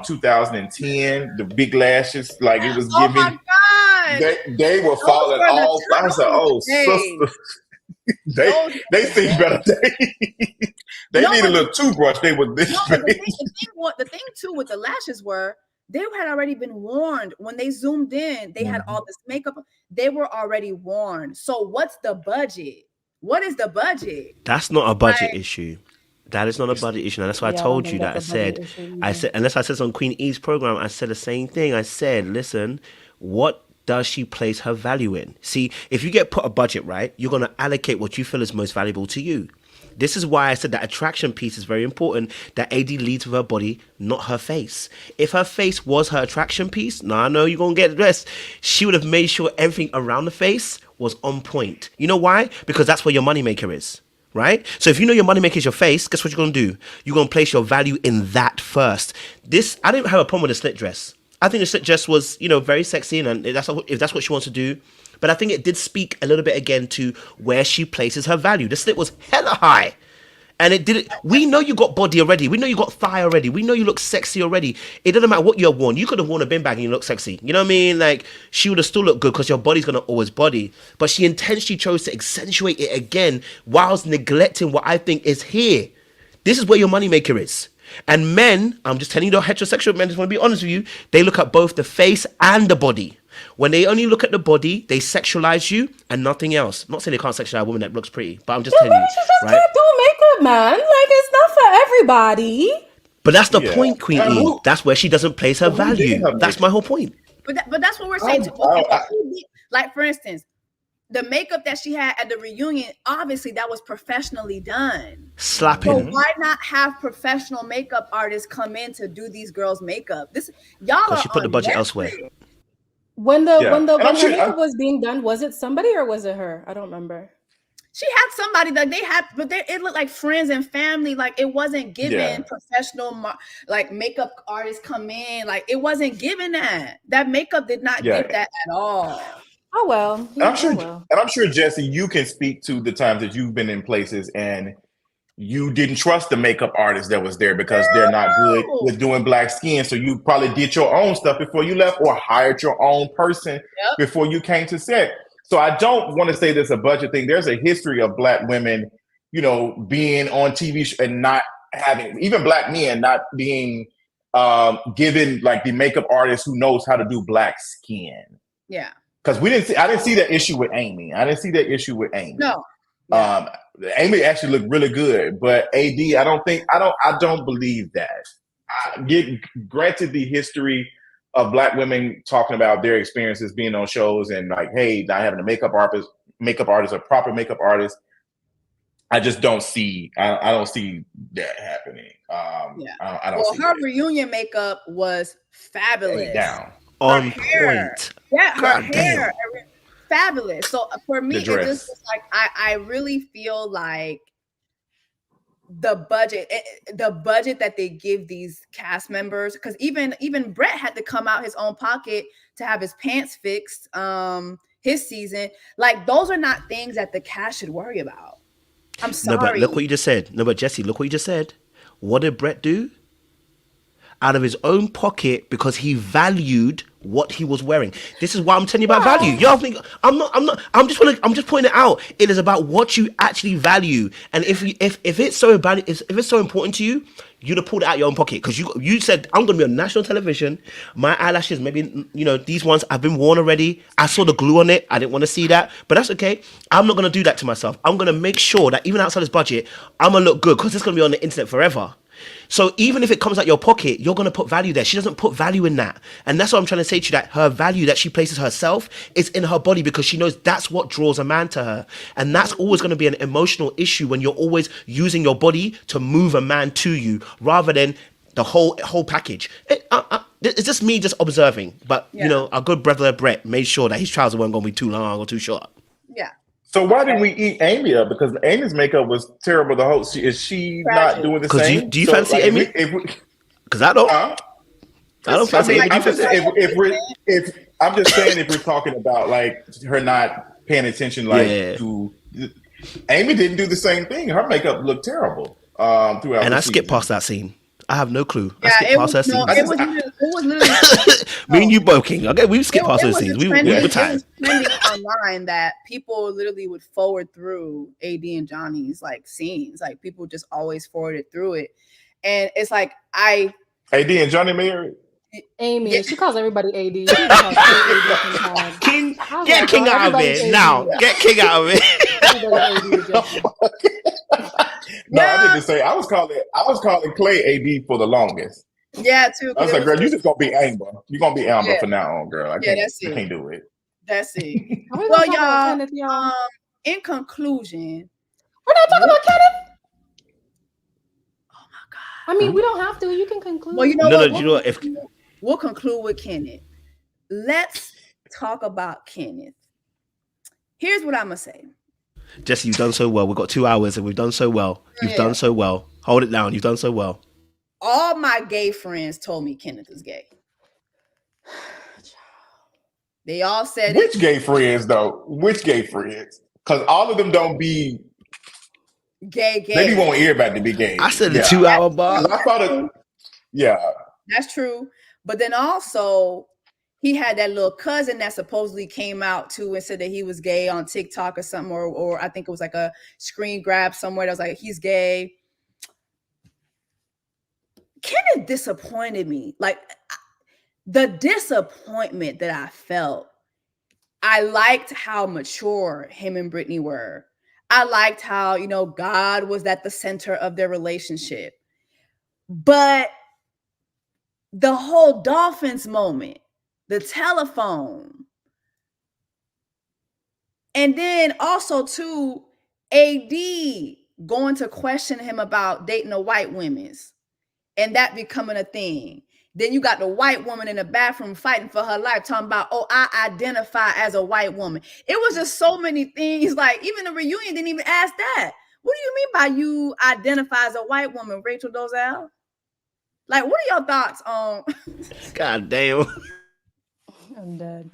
2010. The big lashes, like it was giving. Oh my God. They were falling off. I said, "Oh, sister, they seen better days. They need a little toothbrush. They were this big." The thing too with the lashes were they had already been warned when they zoomed in. They had all this makeup. They were already warned. So what's the budget? What is the budget? That's not a budget issue. That is not a budget issue. And that's why I told you that. I said, unless I said on Queen E's program, I said the same thing. I said, listen, what does she place her value in? See, if you get put a budget, right, you're going to allocate what you feel is most valuable to you. This is why I said that attraction piece is very important, that AD leads with her body, not her face. If her face was her attraction piece, now I know you're going to get dressed, she would have made sure everything around the face was on point. You know why? Because that's where your moneymaker is, right? So if you know your moneymaker is your face, guess what you're going to do? You're going to place your value in that first. I didn't have a problem with the slit dress. I think the slit dress was, very sexy, and if that's what she wants to do. But I think it did speak a little bit again to where she places her value. The slit was hella high. And it didn't. We know you got body already. We know you got thigh already. We know you look sexy already. It doesn't matter what you have worn. You could have worn a bin bag and you look sexy. You know what I mean? Like, she would have still looked good because your body's going to always body. But she intentionally chose to accentuate it again whilst neglecting what I think is here. This is where your moneymaker is. And men, I'm just telling you, the heterosexual men, just want to be honest with you, they look at both the face and the body. When they only look at the body, they sexualize you and nothing else. I'm not saying they can't sexualize a woman that looks pretty, but I'm just telling you. She just can't do makeup, man. Like, it's not for everybody. But that's the point, Queen E. That's where she doesn't place her value. That's my whole point. But that's what we're saying. Like, for instance, the makeup that she had at the reunion, obviously that was professionally done. Slapping. So why not have professional makeup artists come in to do these girls' makeup? Because she put the budget elsewhere. When her makeup was being done, was it somebody or was it her? I don't remember. She had somebody that it looked like friends and family. Like, it wasn't given professional, like, makeup artists come in. Like, it wasn't given that. That makeup did not give that at all. Oh, well. And I'm sure, Jessie, you can speak to the times that you've been in places and you didn't trust the makeup artist that was there because they're not good with doing black skin. So you probably did your own stuff before you left or hired your own person before you came to set. So I don't want to say there's a budget thing. There's a history of black women, being on TV and not having, even black men not being given like the makeup artist who knows how to do black skin. Yeah. Because I didn't see that issue with Amy. No. Amy actually looked really good, but AD, I don't believe that. Granted the history of black women talking about their experiences being on shows and like, hey, not having a makeup artist, a proper makeup artist. I just don't see. I don't see that happening. I don't. Well, her reunion makeup was fabulous. On point. Yeah, her hair, fabulous. So for me, it just was like I really feel like the budget that they give these cast members, because even Brett had to come out his own pocket to have his pants fixed his season. Like, those are not things that the cast should worry about. I'm sorry. No, but look what you just said. No, but Jesse, look what you just said. What did Brett do? Out of his own pocket, because he valued what he was wearing. This is why I'm telling you about value. You think I'm just pointing it out. It is about what you actually value. And if it's so if it's so important to you, you'd have pulled it out your own pocket, because you said, I'm gonna be on national television. My eyelashes, maybe, you know, these ones have been worn already. I saw the glue on it. I didn't want to see that, but that's okay. I'm not gonna do that to myself. I'm gonna make sure that even outside this budget, I'm gonna look good, because it's gonna be on the internet forever. So even if it comes out your pocket, you're going to put value there. She doesn't put value in that. And that's what I'm trying to say to you, that her value that she places herself is in her body, because she knows that's what draws a man to her. And that's always going to be an emotional issue when you're always using your body to move a man to you, rather than the whole package. It's just me just observing. But, you know, our good brother Brett made sure that his trousers weren't going to be too long or too short. Yeah. So why did we eat Amy up? Because Amy's makeup was terrible. Is she not doing the same? Do you fancy Amy? Because I don't. I don't fancy Amy. If I'm just saying, if we're talking about like her not paying attention, to Amy didn't do the same thing. Her makeup looked terrible throughout. And I skipped past that scene. I have no clue. Yeah, I skipped past that scene. It was literally me and you both, King. Okay, we've skipped past those scenes. We were tired. It was trending online that people literally would forward through AD and Johnny's like scenes. Like, people just always forwarded through it, and it's like AD and Johnny married. Amy, she calls everybody AD. She calls AD King, get King out of it now. Get King out of it. No, I didn't say. I was calling Clay AD for the longest. Yeah, too. I was like, girl, you just gonna be Amber. You're gonna be Amber from now on, girl. I can't do it. That's it. Well, y'all. In conclusion, we're not talking about Kenneth. Oh my God. I mean, we don't have to. You can conclude. Well, you know what? You know what? We'll conclude with Kenneth. Let's talk about Kenneth. Here's what I'm gonna say. Jesse, you've done so well. We've got 2 hours and we've done so well. You've done so well. Hold it down. You've done so well. All my gay friends told me Kenneth is gay. They all said Which gay friends, though? Which gay friends? Because all of them don't be gay. Maybe won't everybody to be gay. I said the 2 hour bar. I thought it. Yeah. That's true. But then also, he had that little cousin that supposedly came out too and said that he was gay on TikTok or something, or I think it was like a screen grab somewhere that was like, he's gay. Kenneth disappointed me. Like, the disappointment that I felt, I liked how mature him and Brittany were. I liked how, you know, God was at the center of their relationship. But the whole Dolphins moment, the telephone, and then also too, AD going to question him about dating the white women's and that becoming a thing. Then you got the white woman in the bathroom fighting for her life, talking about, oh, I identify as a white woman. It was just so many things. Like, even the reunion didn't even ask that. What do you mean by you identify as a white woman, Rachel Dolezal? Like, what are your thoughts on? God damn. I'm dead.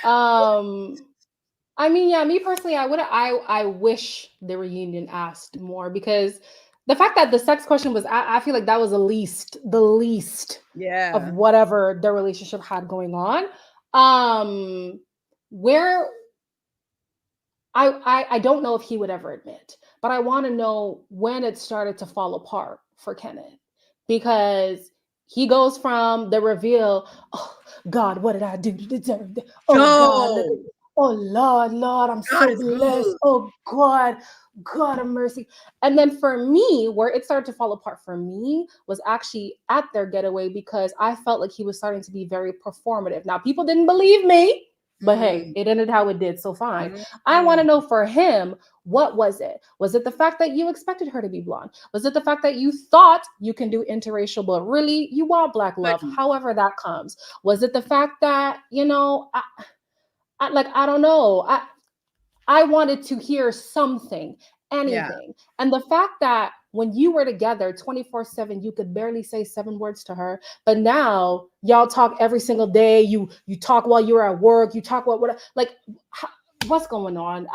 I mean, yeah, me personally, I wish the reunion asked more, because the fact that the sex question was, I feel like that was the least of whatever their relationship had going on. Where I don't know if he would ever admit, but I want to know when it started to fall apart for Kenneth, because he goes from the reveal, oh God, what did I do to deserve that? Oh God, oh Lord, I'm so blessed. Oh God of mercy. And then for me, where it started to fall apart for me was actually at their getaway, because I felt like he was starting to be very performative. Now, people didn't believe me, but hey, it ended how it did, so fine. Mm-hmm. I want to know for him, what was it? Was it the fact that you expected her to be blonde? Was it the fact that you thought you can do interracial, but really you want black love, however that comes? Was it the fact that, you know, I don't know. I wanted to hear something, anything. Yeah. And the fact that when you were together 24/7, you could barely say 7 words to her. But now y'all talk every single day. You talk while you're at work. You talk what like what's going on?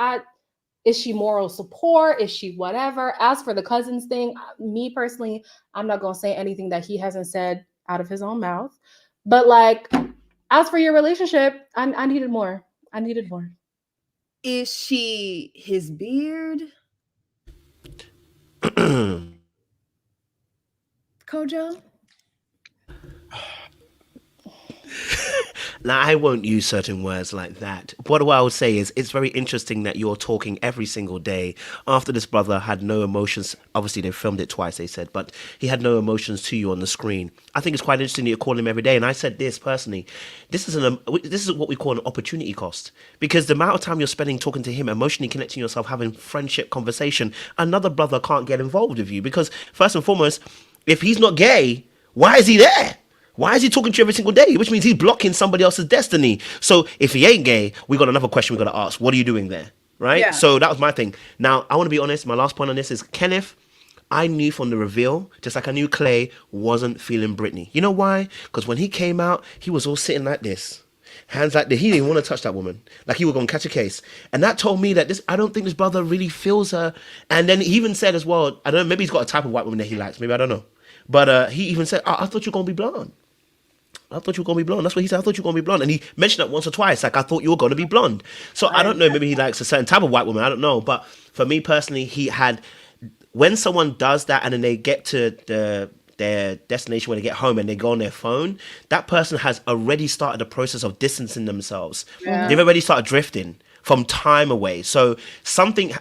Is she moral support? Is she whatever? As for the cousins thing, me personally, I'm not gonna say anything that he hasn't said out of his own mouth. But like, as for your relationship, I needed more. I needed more. Is she his beard? Kojo? Now, I won't use certain words like that. What I would say is it's very interesting that you're talking every single day after this brother had no emotions. Obviously, they filmed it twice, they said, but he had no emotions to you on the screen. I think it's quite interesting that you're calling him every day. And I said this personally, this is what we call an opportunity cost. Because the amount of time you're spending talking to him, emotionally connecting yourself, having friendship conversation, another brother can't get involved with you. Because first and foremost, if he's not gay, why is he there? Why is he talking to you every single day? Which means he's blocking somebody else's destiny. So if he ain't gay, we got another question we got to ask. What are you doing there? Right? Yeah. So that was my thing. Now, I want to be honest. My last point on this is Kenneth, I knew from the reveal, just like I knew Clay wasn't feeling Britney. You know why? Because when he came out, he was all sitting like this. Hands like this. He didn't want to touch that woman. Like he was going to catch a case. And that told me that I don't think this brother really feels her. And then he even said as well, I don't know, maybe he's got a type of white woman that he likes. Maybe, I don't know. But he even said, I thought you were going to be blonde. I thought you were going to be blonde. That's what he said. I thought you were going to be blonde. And he mentioned that once or twice. Like, I thought you were going to be blonde. So I don't know. Maybe he likes a certain type of white woman. I don't know. But for me personally, when someone does that and then they get to their destination when they get home and they go on their phone, that person has already started the process of distancing themselves. Yeah. They've already started drifting from time away. So something I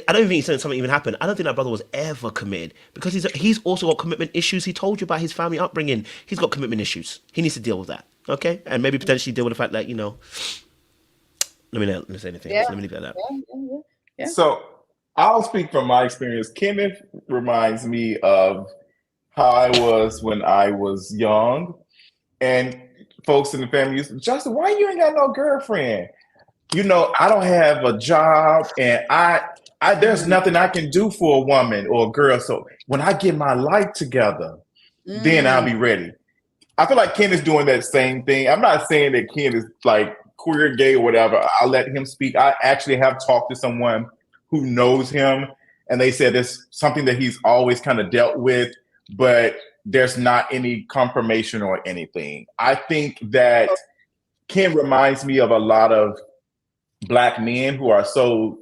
don't even think something even happened. I don't think that brother was ever committed because he's also got commitment issues. He told you about his family upbringing. He's got commitment issues. He needs to deal with that. Okay? And maybe potentially deal with the fact that, let me not say anything. Yeah. Let me leave it at that. Yeah. So I'll speak from my experience. Kenneth reminds me of how I was when I was young, and folks in the family used to, Justin, why you ain't got no girlfriend? I don't have a job, and I there's nothing I can do for a woman or a girl. So when I get my life together, then I'll be ready. I feel like Ken is doing that same thing. I'm not saying that Ken is like queer, gay, or whatever. I'll let him speak. I actually have talked to someone who knows him, and they said it's something that he's always kind of dealt with, but there's not any confirmation or anything. I think that Ken reminds me of a lot of Black men who are so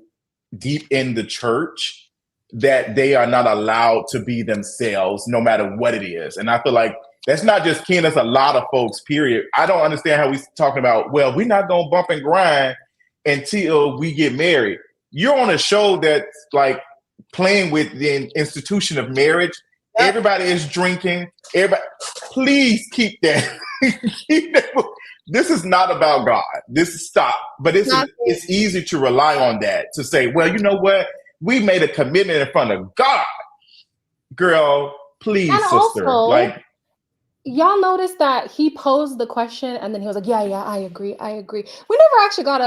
deep in the church that they are not allowed to be themselves no matter what it is. And I feel like that's not just Ken, that's a lot of folks, period. I don't understand how we talking about, well, we're not going to bump and grind until we get married. You're on a show that's like playing with the institution of marriage. Yep. Everybody is drinking. Everybody, please keep that. This is not about God. This is stop. But it's easy to rely on that to say, well, you know what? We made a commitment in front of God. Girl, please, and sister. Also, y'all noticed that he posed the question and then he was like, yeah, I agree. We never actually got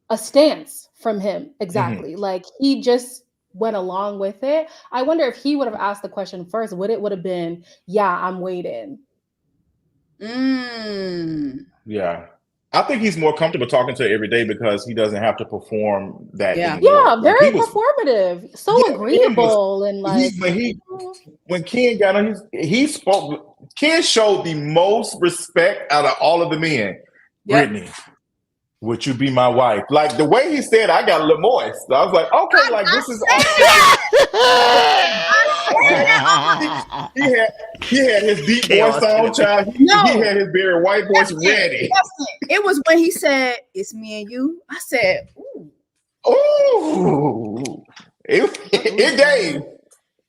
a stance from him exactly. Mm-hmm. Like he just went along with it. I wonder if he would have asked the question first, would have been, yeah, I'm waiting. Yeah. I think he's more comfortable talking to her every day because he doesn't have to perform that anymore. Yeah, very performative. So agreeable and like when Ken got on, he spoke. Ken showed the most respect out of all of the men. Yep. Brittany, would you be my wife? Like the way he said, I got a little moist. So I was like, okay, like this is he had his deep voice on, child. He had his very white voice ready. It was when he said, "It's me and you." I said, "Ooh, ooh." It gave.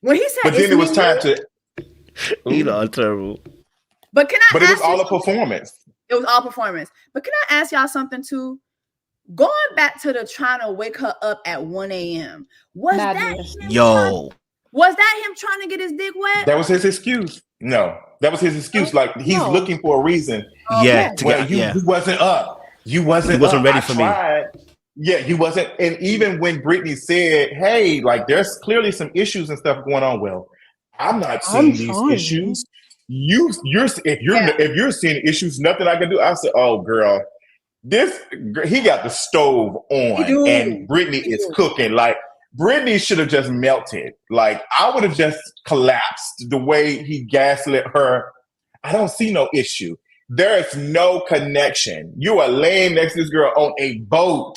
When he said, but then it was time to. You know, terrible. But can I? But it was all a performance. It was all performance. But can I ask y'all something too? Going back to the trying to wake her up at 1 a.m. Was that him trying to get his dick wet? That was his excuse. No, that was his excuse. Like he's looking for a reason. Yeah. You wasn't up. You wasn't ready for me. Yeah, he wasn't. And even when Brittany said, "Hey, like there's clearly some issues and stuff going on," well, I'm not I'm seeing these trying. issues. You're Yeah. if you're seeing issues, nothing I can do. I said, "Oh, girl, he got the stove He on, do. and Brittany He is do. cooking. Like Brittany should have just melted. Like I would have just collapsed the way he gaslit her. I don't see no issue. There is no connection. You are laying next to this girl on a boat,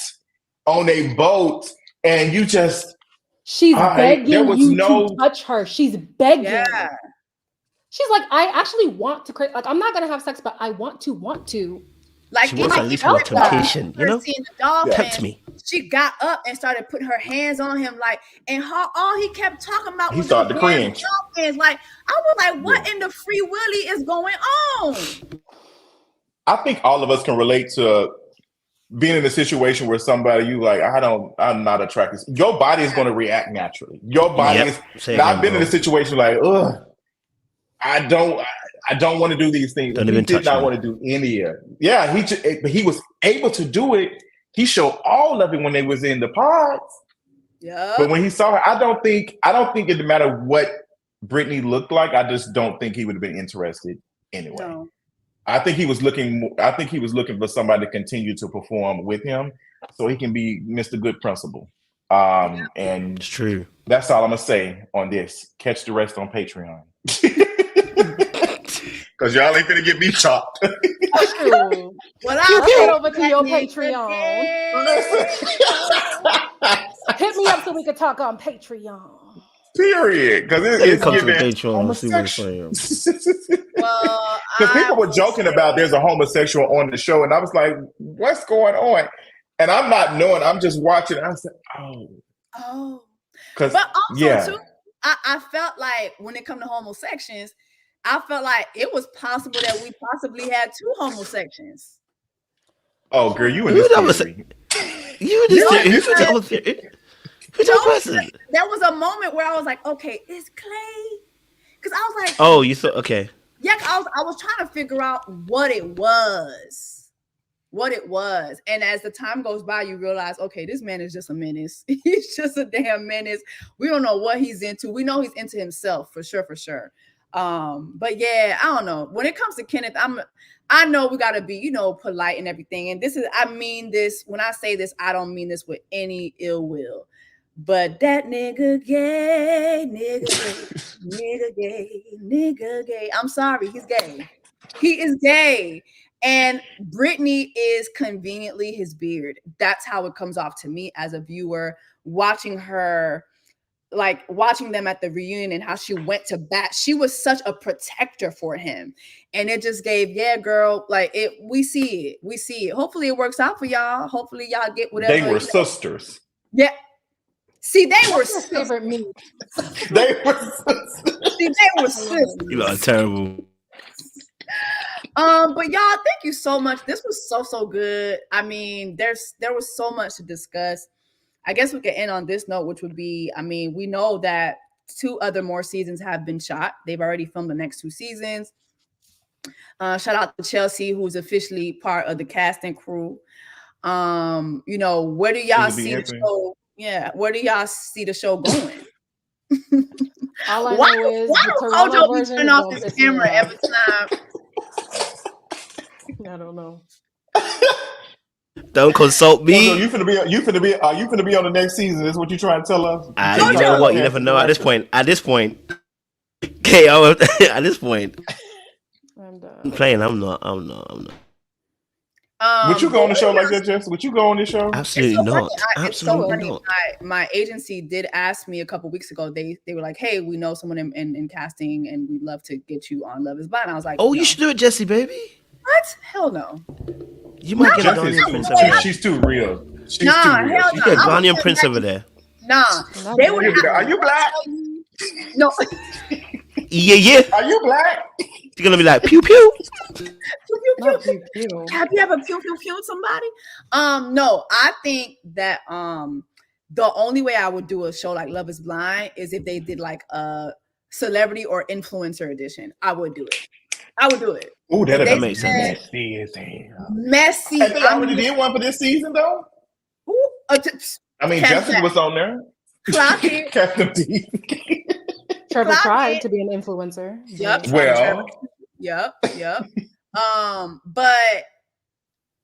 and you just She's begging there was you no. to touch her. She's begging. Yeah. She's like, I actually want to create. Like, I'm not gonna have sex, but I want to. Like She wants even at least felt more that. temptation, you know? seeing the dolphin, Tempt me. she got up and started putting her hands on him, like, and all he kept talking about He was started the to cringe. dolphins. Like, I was like, what in the free willy is going on? I think all of us can relate to being in a situation where somebody you like, I'm not attracted. Your body is going to react naturally. Your body Yep. is. Say And I've again, been in bro. a situation like, ugh, I don't want to do these things. Don't He even did touch not me. want to do any of it. Yeah, but he was able to do it. He showed all of it when they was in the pods. Yeah. But when he saw her, I don't think it didn't matter what Brittany looked like. I just don't think he would have been interested anyway. No. I think he was looking for somebody to continue to perform with him, so he can be Mr. Good Principal. And It's true. that's all I'm gonna say on this. Catch the rest on Patreon, because y'all ain't gonna get me chopped. True. Well, You I'll get take over to that your nigga Patreon. again. Hit me up so we can talk on Patreon. Period, because It it's comes to giving Patreon and see what's homosexual. saying. Well, Because people were I joking will about there's a homosexual on the show, and I was like, "What's going on?" And I'm not knowing. I'm just watching. I said, "Oh, Oh, because but also yeah, too, I felt like when it come to homosexuals, I felt like it was possible that we possibly had two homosexuals. oh, girl, you in Who this that was? theory. You in this You theory? in Who's this that theory? Who's that person? There was a moment where I was like, okay, it's Clay. Because I was like, Oh, you thought okay. yeah, I was trying to figure out what it was. And as the time goes by, you realize, okay, this man is just a menace. He's just a damn menace. We don't know what he's into. We know he's into himself for sure. But yeah, I don't know. When it comes to Kenneth, I know we gotta be, polite and everything. And I mean this, when I say this, I don't mean this with any ill will. But that nigga gay. I'm sorry, he's gay. He is gay. And Brittany is conveniently his beard. That's how it comes off to me as a viewer, watching her, like watching them at the reunion and how she went to bat. She was such a protector for him. And it just gave, yeah, girl, like we see it. Hopefully it works out for y'all. Hopefully y'all get whatever. They were sisters. Yeah. See, they were What's your favorite meat? They were sisters. See, they were sisters. You are terrible. But y'all, thank you so much. This was so good. I mean, there was so much to discuss. I guess we could end on this note, which would be, I mean, we know that 2 other more seasons have been shot. They've already filmed the next 2 seasons. Shout out to Chelsea, who's officially part of the cast and crew. Where do y'all see the show? Yeah, where do y'all see the show going? All I Why know is do the Toronto Ojo be version turning is off gonna his piss me camera off. every time? I don't know. Don't consult So me. you finna be on the next season? Is what you trying to tell us? You know what? You never know. At this point, okay. At this point, I'm done. I'm playing. I'm not. Would you go on the show like that, Jess? Would you go on this show? Absolutely not. It's so Absolutely funny. not. My agency did ask me a couple weeks ago. They were like, "Hey, we know someone in casting, and we'd love to get you on Love Is Blind." I was like, Oh, no. you should do it, Jesse, baby. What? Hell no. You might get a Jess is Ghanaian prince over there. she's too real. She's Nah, too real. hell You no. get a I was Ghanaian just prince like, over there. Nah, Not they bad. would. Are you black? No. Yeah. Are you black? You're gonna be like pew pew. Pew, pew, pew. Not pew, pew. Have you ever pew pew pewed somebody? No, I think that the only way I would do a show like Love Is Blind is if they did like a celebrity or influencer edition. I would do it. Ooh, They that makes sense. Messy as hell. Messy. And they already did one for this season, though. Ooh, I mean, Catch Jessica that. was on there. Clock it. Captain D. Trevor Clock tried it. to be an influencer. Yep. Well, Yep. But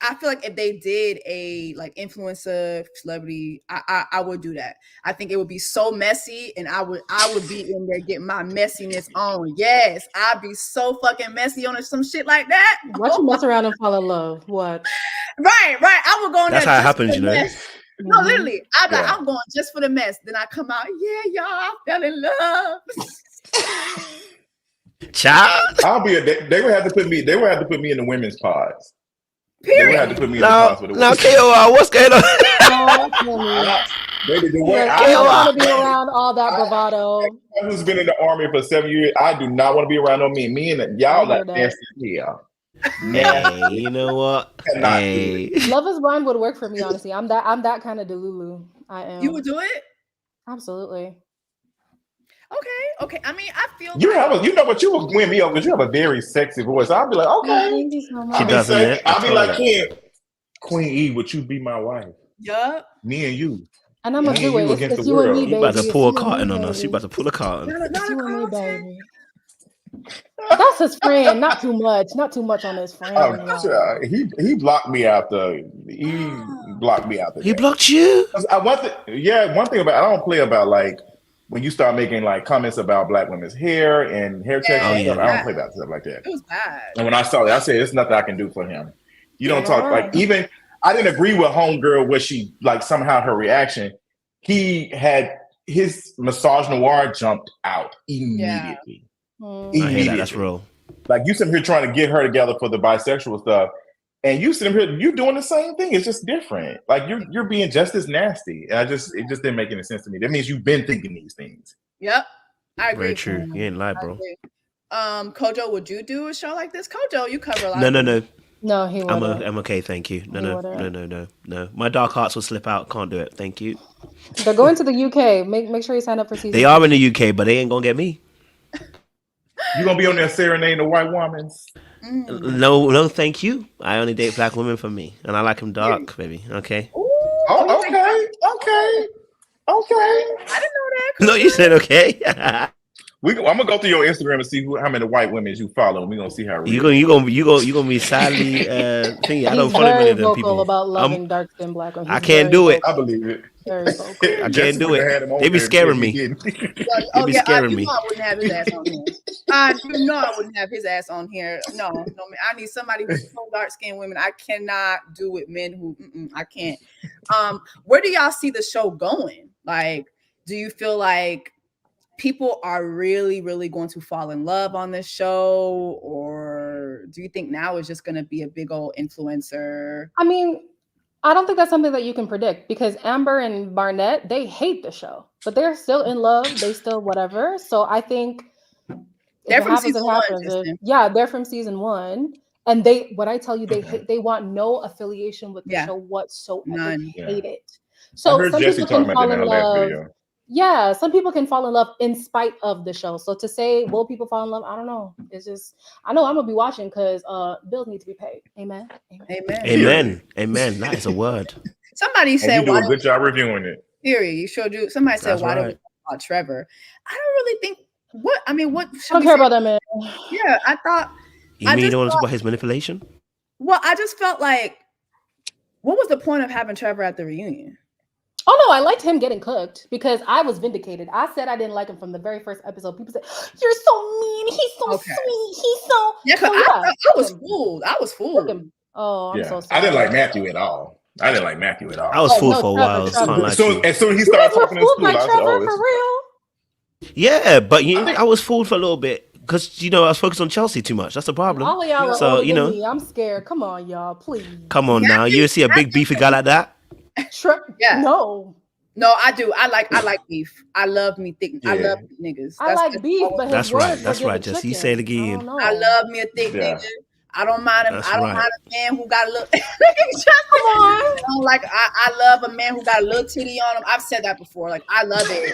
I feel like if they did a like influencer celebrity, I would do that. I think it would be so messy, and I would be in there getting my messiness on. Yes, I'd be so fucking messy on some shit like that. Watch you mess around and fall in love. What? Right. I would go in That's there. how it just happens, for you the know. mess. No, Mhm. literally, I'm like, Yeah. I'm going just for the mess. Then I come out, yeah, y'all, I fell in love. Child. I'll be. They would have to put me. They would have to put me in the women's pods. They would Period. have to put me in the pods with the Now, women. KOR, what's going on? Oh, Kimmy. Baby, the You're way like, I I don't am, want to be around all that bravado. who's been in the army for 7 years, I do not want to be around no me. Me and y'all I hear like that. nasty here. Nasty. Hey, you know what? Cannot do Hey. Love is Blind would work for me, honestly. I'm that kind of Delulu. I am. You would do it? Absolutely. Okay. I mean, I feel You like have a, you know what, you will win me over because you have a very sexy voice. I'll be like, okay. Thank you so She much. doesn't it? I I'll be told like, her. Queen E, would you be my wife? yup. Me and you. And I'm gonna Me do and it. you It's, against it's the you and world. me, You baby. about to It's pull a you and carton me, on us. You baby. about to pull a carton. Not It's a you and me, content. baby. That's his friend. Not too much. Not too much on his friend. y'all. He blocked me after he blocked me after He that. blocked you? One thing about I don't play about like when you start making like comments about black women's hair and hair texture and yeah. stuff. I don't play about stuff like that. It was bad. And when I saw it, I said, "There's nothing I can do for him." You don't talk Yeah. like even. I didn't agree with Homegirl where she like somehow her reaction. He had his massage noir jumped out immediately. Hmm. I hear that. That's real. Like you sitting here trying to get her together for the bisexual stuff, and you sitting here, you doing the same thing. It's just different. Like you're being just as nasty. And it just didn't make any sense to me. That means you've been thinking these things. Yep. I agree. Very true. You ain't lie, I bro. agree. Kojo, would you do a show like this? Kojo, you cover a lot. No. No, he wouldn't. I'm okay, thank you. He wouldn't. No. My dark hearts will slip out. Can't do it. Thank you. They're going to the UK. Make sure you sign up for season. They are in the UK, but they ain't gonna get me. You gonna be on there serenading the white woman? No, thank you. I only date black women for me, and I like them dark, baby. Okay. Oh, okay. I didn't know that. No, you said okay. I'm gonna go through your Instagram and see how many white women you follow, and we're gonna see how you gonna be sadly thingy. I don't He's follow many very of them vocal people. about loving dark skinned black women. I He's can't very do it. I believe it. Very vocal. I can't do it. They be scaring me. They be scaring you me. know I wouldn't have his ass on here. I wouldn't have his ass on here. No, man. I need somebody who's so dark skinned women. I cannot do with men who I can't. Where do y'all see the show going? Like, do you feel like people are really, really going to fall in love on this show, or do you think now is just going to be a big old influencer? I mean, I don't think that's something that you can predict because Amber and Barnett, they hate the show, but they're still in love. They still whatever. So I think They're from season one, Justin. Yeah, they're from season 1. And what I tell you, they want no affiliation with the show whatsoever. None. They hate it. I So heard some Jesse people can talking fall about that in in her last love. video. Yeah, some people can fall in love in spite of the show. So to say, will people fall in love? I don't know. It's just, I know I'm gonna be watching because bills need to be paid. Amen. Amen. That is a word. Somebody And said, you do "Why a good job reviewing it." Period. You sure do. Somebody said, That's "Why do we right. talk about Trevor?" I don't really think. What I mean, what? I don't care about that man. Yeah, I thought. You mean you don't want to talk about his manipulation? Well, I just felt like, what was the point of having Trevor at the reunion? Oh no, I liked him getting cooked because I was vindicated. I said I didn't like him from the very first episode. People said, "You're so mean. He's so sweet. He's so." Yeah, so, I was fooled. I was fooled. Oh, I'm so sorry. I didn't like Matthew at all. I was fooled for a while. As soon as he started talking in school, I said, "Oh, for real." Yeah, but I was fooled for a little bit because I was focused on Chelsea too much. That's the problem. All of y'all are So older than me. I'm scared. Come on, y'all, please. Come on now, you see a big beefy guy like that? Yeah. No, I do. I like beef. I love me thick. I love niggas. I like beef, but that's his right. words That's were right. giving Just you chicken. say it again. I love me a thick nigga. I don't mind him. That's I don't right. mind a man who got a little. Come on. I don't like. I love a man who got a little titty on him. I've said that before. Like I love it.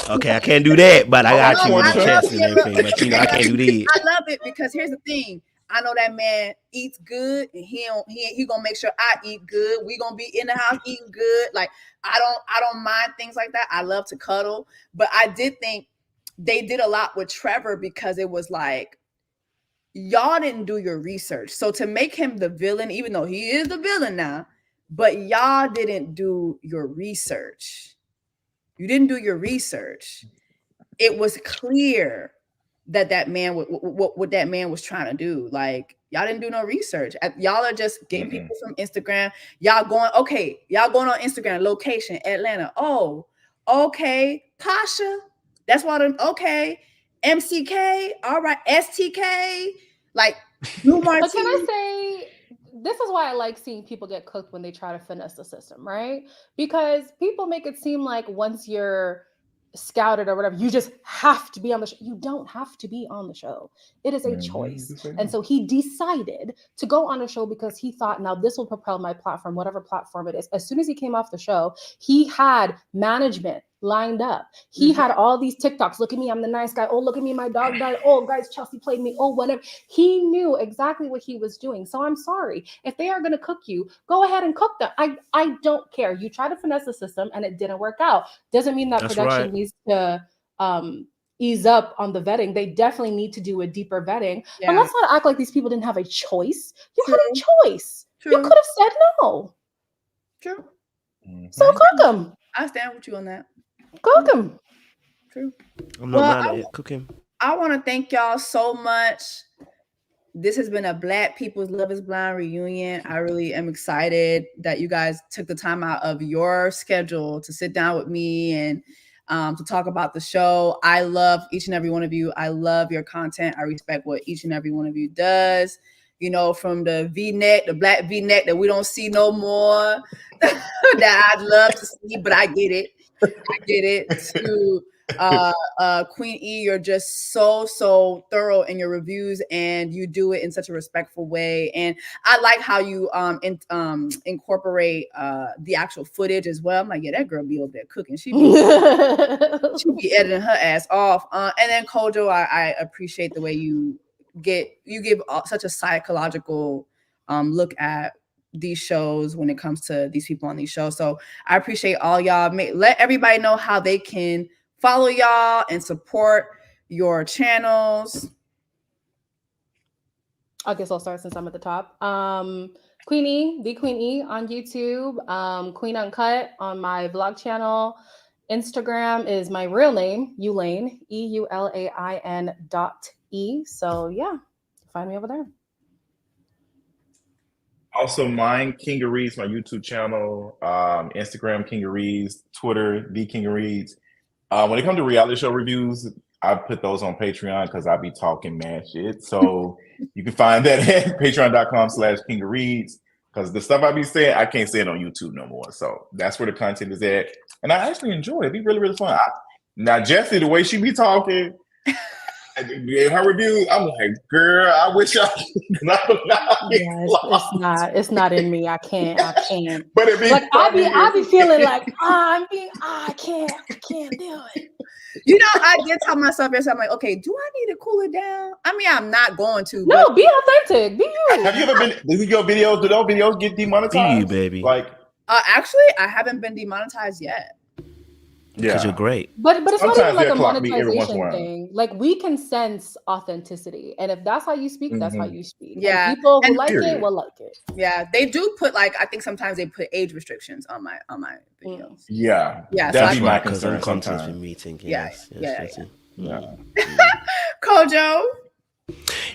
Okay, I can't do that, but I got you on the I chest love and everything. But I can't do that. I love it because here's the thing. I know that man eats good, and he gonna make sure I eat good. We gonna be in the house eating good. Like I don't mind things like that. I love to cuddle, but I did think they did a lot with Trevor because it was like y'all didn't do your research. So to make him the villain, even though he is the villain now, but y'all didn't do your research. You didn't do your research. It was clear that man what that man was trying to do. Like y'all didn't do no research. Y'all are just getting people from Instagram. Y'all going on Instagram, location, Atlanta. Oh, okay, Pasha. That's why okay. MCK, all right, STK, like Blue Martini. But can I say, this is why I like seeing people get cooked when they try to finesse the system, right? Because people make it seem like once you're scouted or whatever, you just have to be on the show. You don't have to be on the show. It is a choice. And so he decided to go on a show because he thought, now this will propel my platform, whatever platform it is. As soon as he came off the show, he had management lined up. He had all these TikToks. Look at me, I'm the nice guy. Oh, look at me, my dog died. Oh, guys, Chelsea played me. Oh, whatever. He knew exactly what he was doing. So I'm sorry. If they are going to cook you, go ahead and cook them. I don't care. You try to finesse the system and it didn't work out. Doesn't mean that production needs to ease up on the vetting. They definitely need to do a deeper vetting. Yeah. But let's not act like these people didn't have a choice. You had a choice. You could have said no. True. So cook them. I stand with you on that. Cook him. True. I'm not mad at it. Cook him. I want to thank y'all so much. This has been a Black People's Love is Blind reunion. I really am excited that you guys took the time out of your schedule to sit down with me and to talk about the show. I love each and every one of you. I love your content. I respect what each and every one of you does. You know, from the V-neck, the black V-neck that we don't see no more, that I'd love to see, but I get it. To Queen E, you're just so thorough in your reviews, and you do it in such a respectful way. And I like how you incorporate the actual footage as well. I'm like, yeah, that girl be over there cooking. She be editing her ass off. And then Kojo, I appreciate the way you give such a psychological look at these shows when it comes to these people on these shows. So I appreciate all y'all. Let everybody know how they can follow y'all and support your channels. I guess I'll start since I'm at the top. Queen E, the Queen E on YouTube, Queen Uncut on my vlog channel. Instagram is my real name, Eulaine, EULAIN.E. So yeah, find me over there. Also, mine, Kinga Reads, my YouTube channel, Instagram, Kinga Reads, Twitter, The Kinga Reads. When it comes to reality show reviews, I put those on Patreon because I be talking mad shit. So you can find that at patreon.com/Kinga Reads, because the stuff I be saying, I can't say it on YouTube no more. So that's where the content is at. And I actually enjoy it. It'd be really, really fun. Now, Jessie, the way she be talking, in her reviews, I'm like, girl, I wish I it's not in me. I can't. But it be like I be feeling like I can't do it. You know, I did tell myself yesterday, I'm like, okay, do I need to cool it down? I mean, I'm not going to. No, be authentic. Be you. Have you ever been? Do those videos get demonetized? Be you, baby. Like, actually, I haven't been demonetized yet. Because you're great. But it's Sometimes not even like a monetization thing. Like, we can sense authenticity. And if that's how you speak, that's how you speak. Yeah. And people who like it will like it. Yeah. They do put, like, I think sometimes they put age restrictions on my videos. Yeah. That'd be my concern sometimes. sometimes. Meeting. Yeah. Kojo.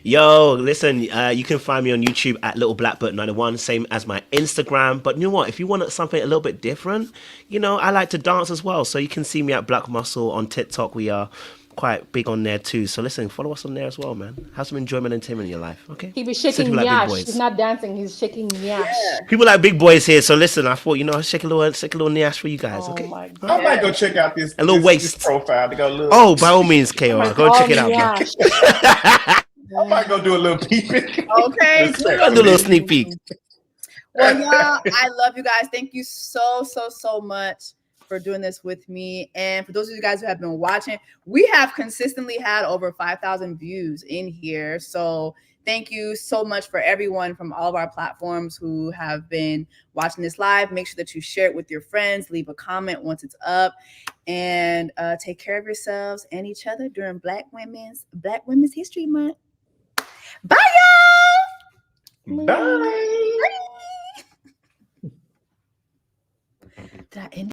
Yo, listen, you can find me on YouTube at Little Blackbird 91, same as my Instagram. But you know what? If you want something a little bit different, you know, I like to dance as well. So you can see me at Black Muscle on TikTok. We are quite big on there too. So listen, follow us on there as well, man. Have some enjoyment and entertainment in your life, okay? He be shaking nyash. He's not dancing. He's shaking nyash. People like big boys here. So listen, I thought, you know, shake a little nyash for you guys, okay? My God. I might go check out this waist this profile to go look. Oh, by all means, KO. Go check it out, bro. I might go do a little peeping. Okay. Do a little sneak peek. Well, y'all, I love you guys. Thank you so much for doing this with me. And for those of you guys who have been watching, we have consistently had over 5,000 views in here. So Thank you so much for everyone from all of our platforms who have been watching this live. Make sure that you share it with your friends. Leave a comment once it's up, and take care of yourselves and each other during Black Women's History Month. Bye, y'all. Bye. Did I end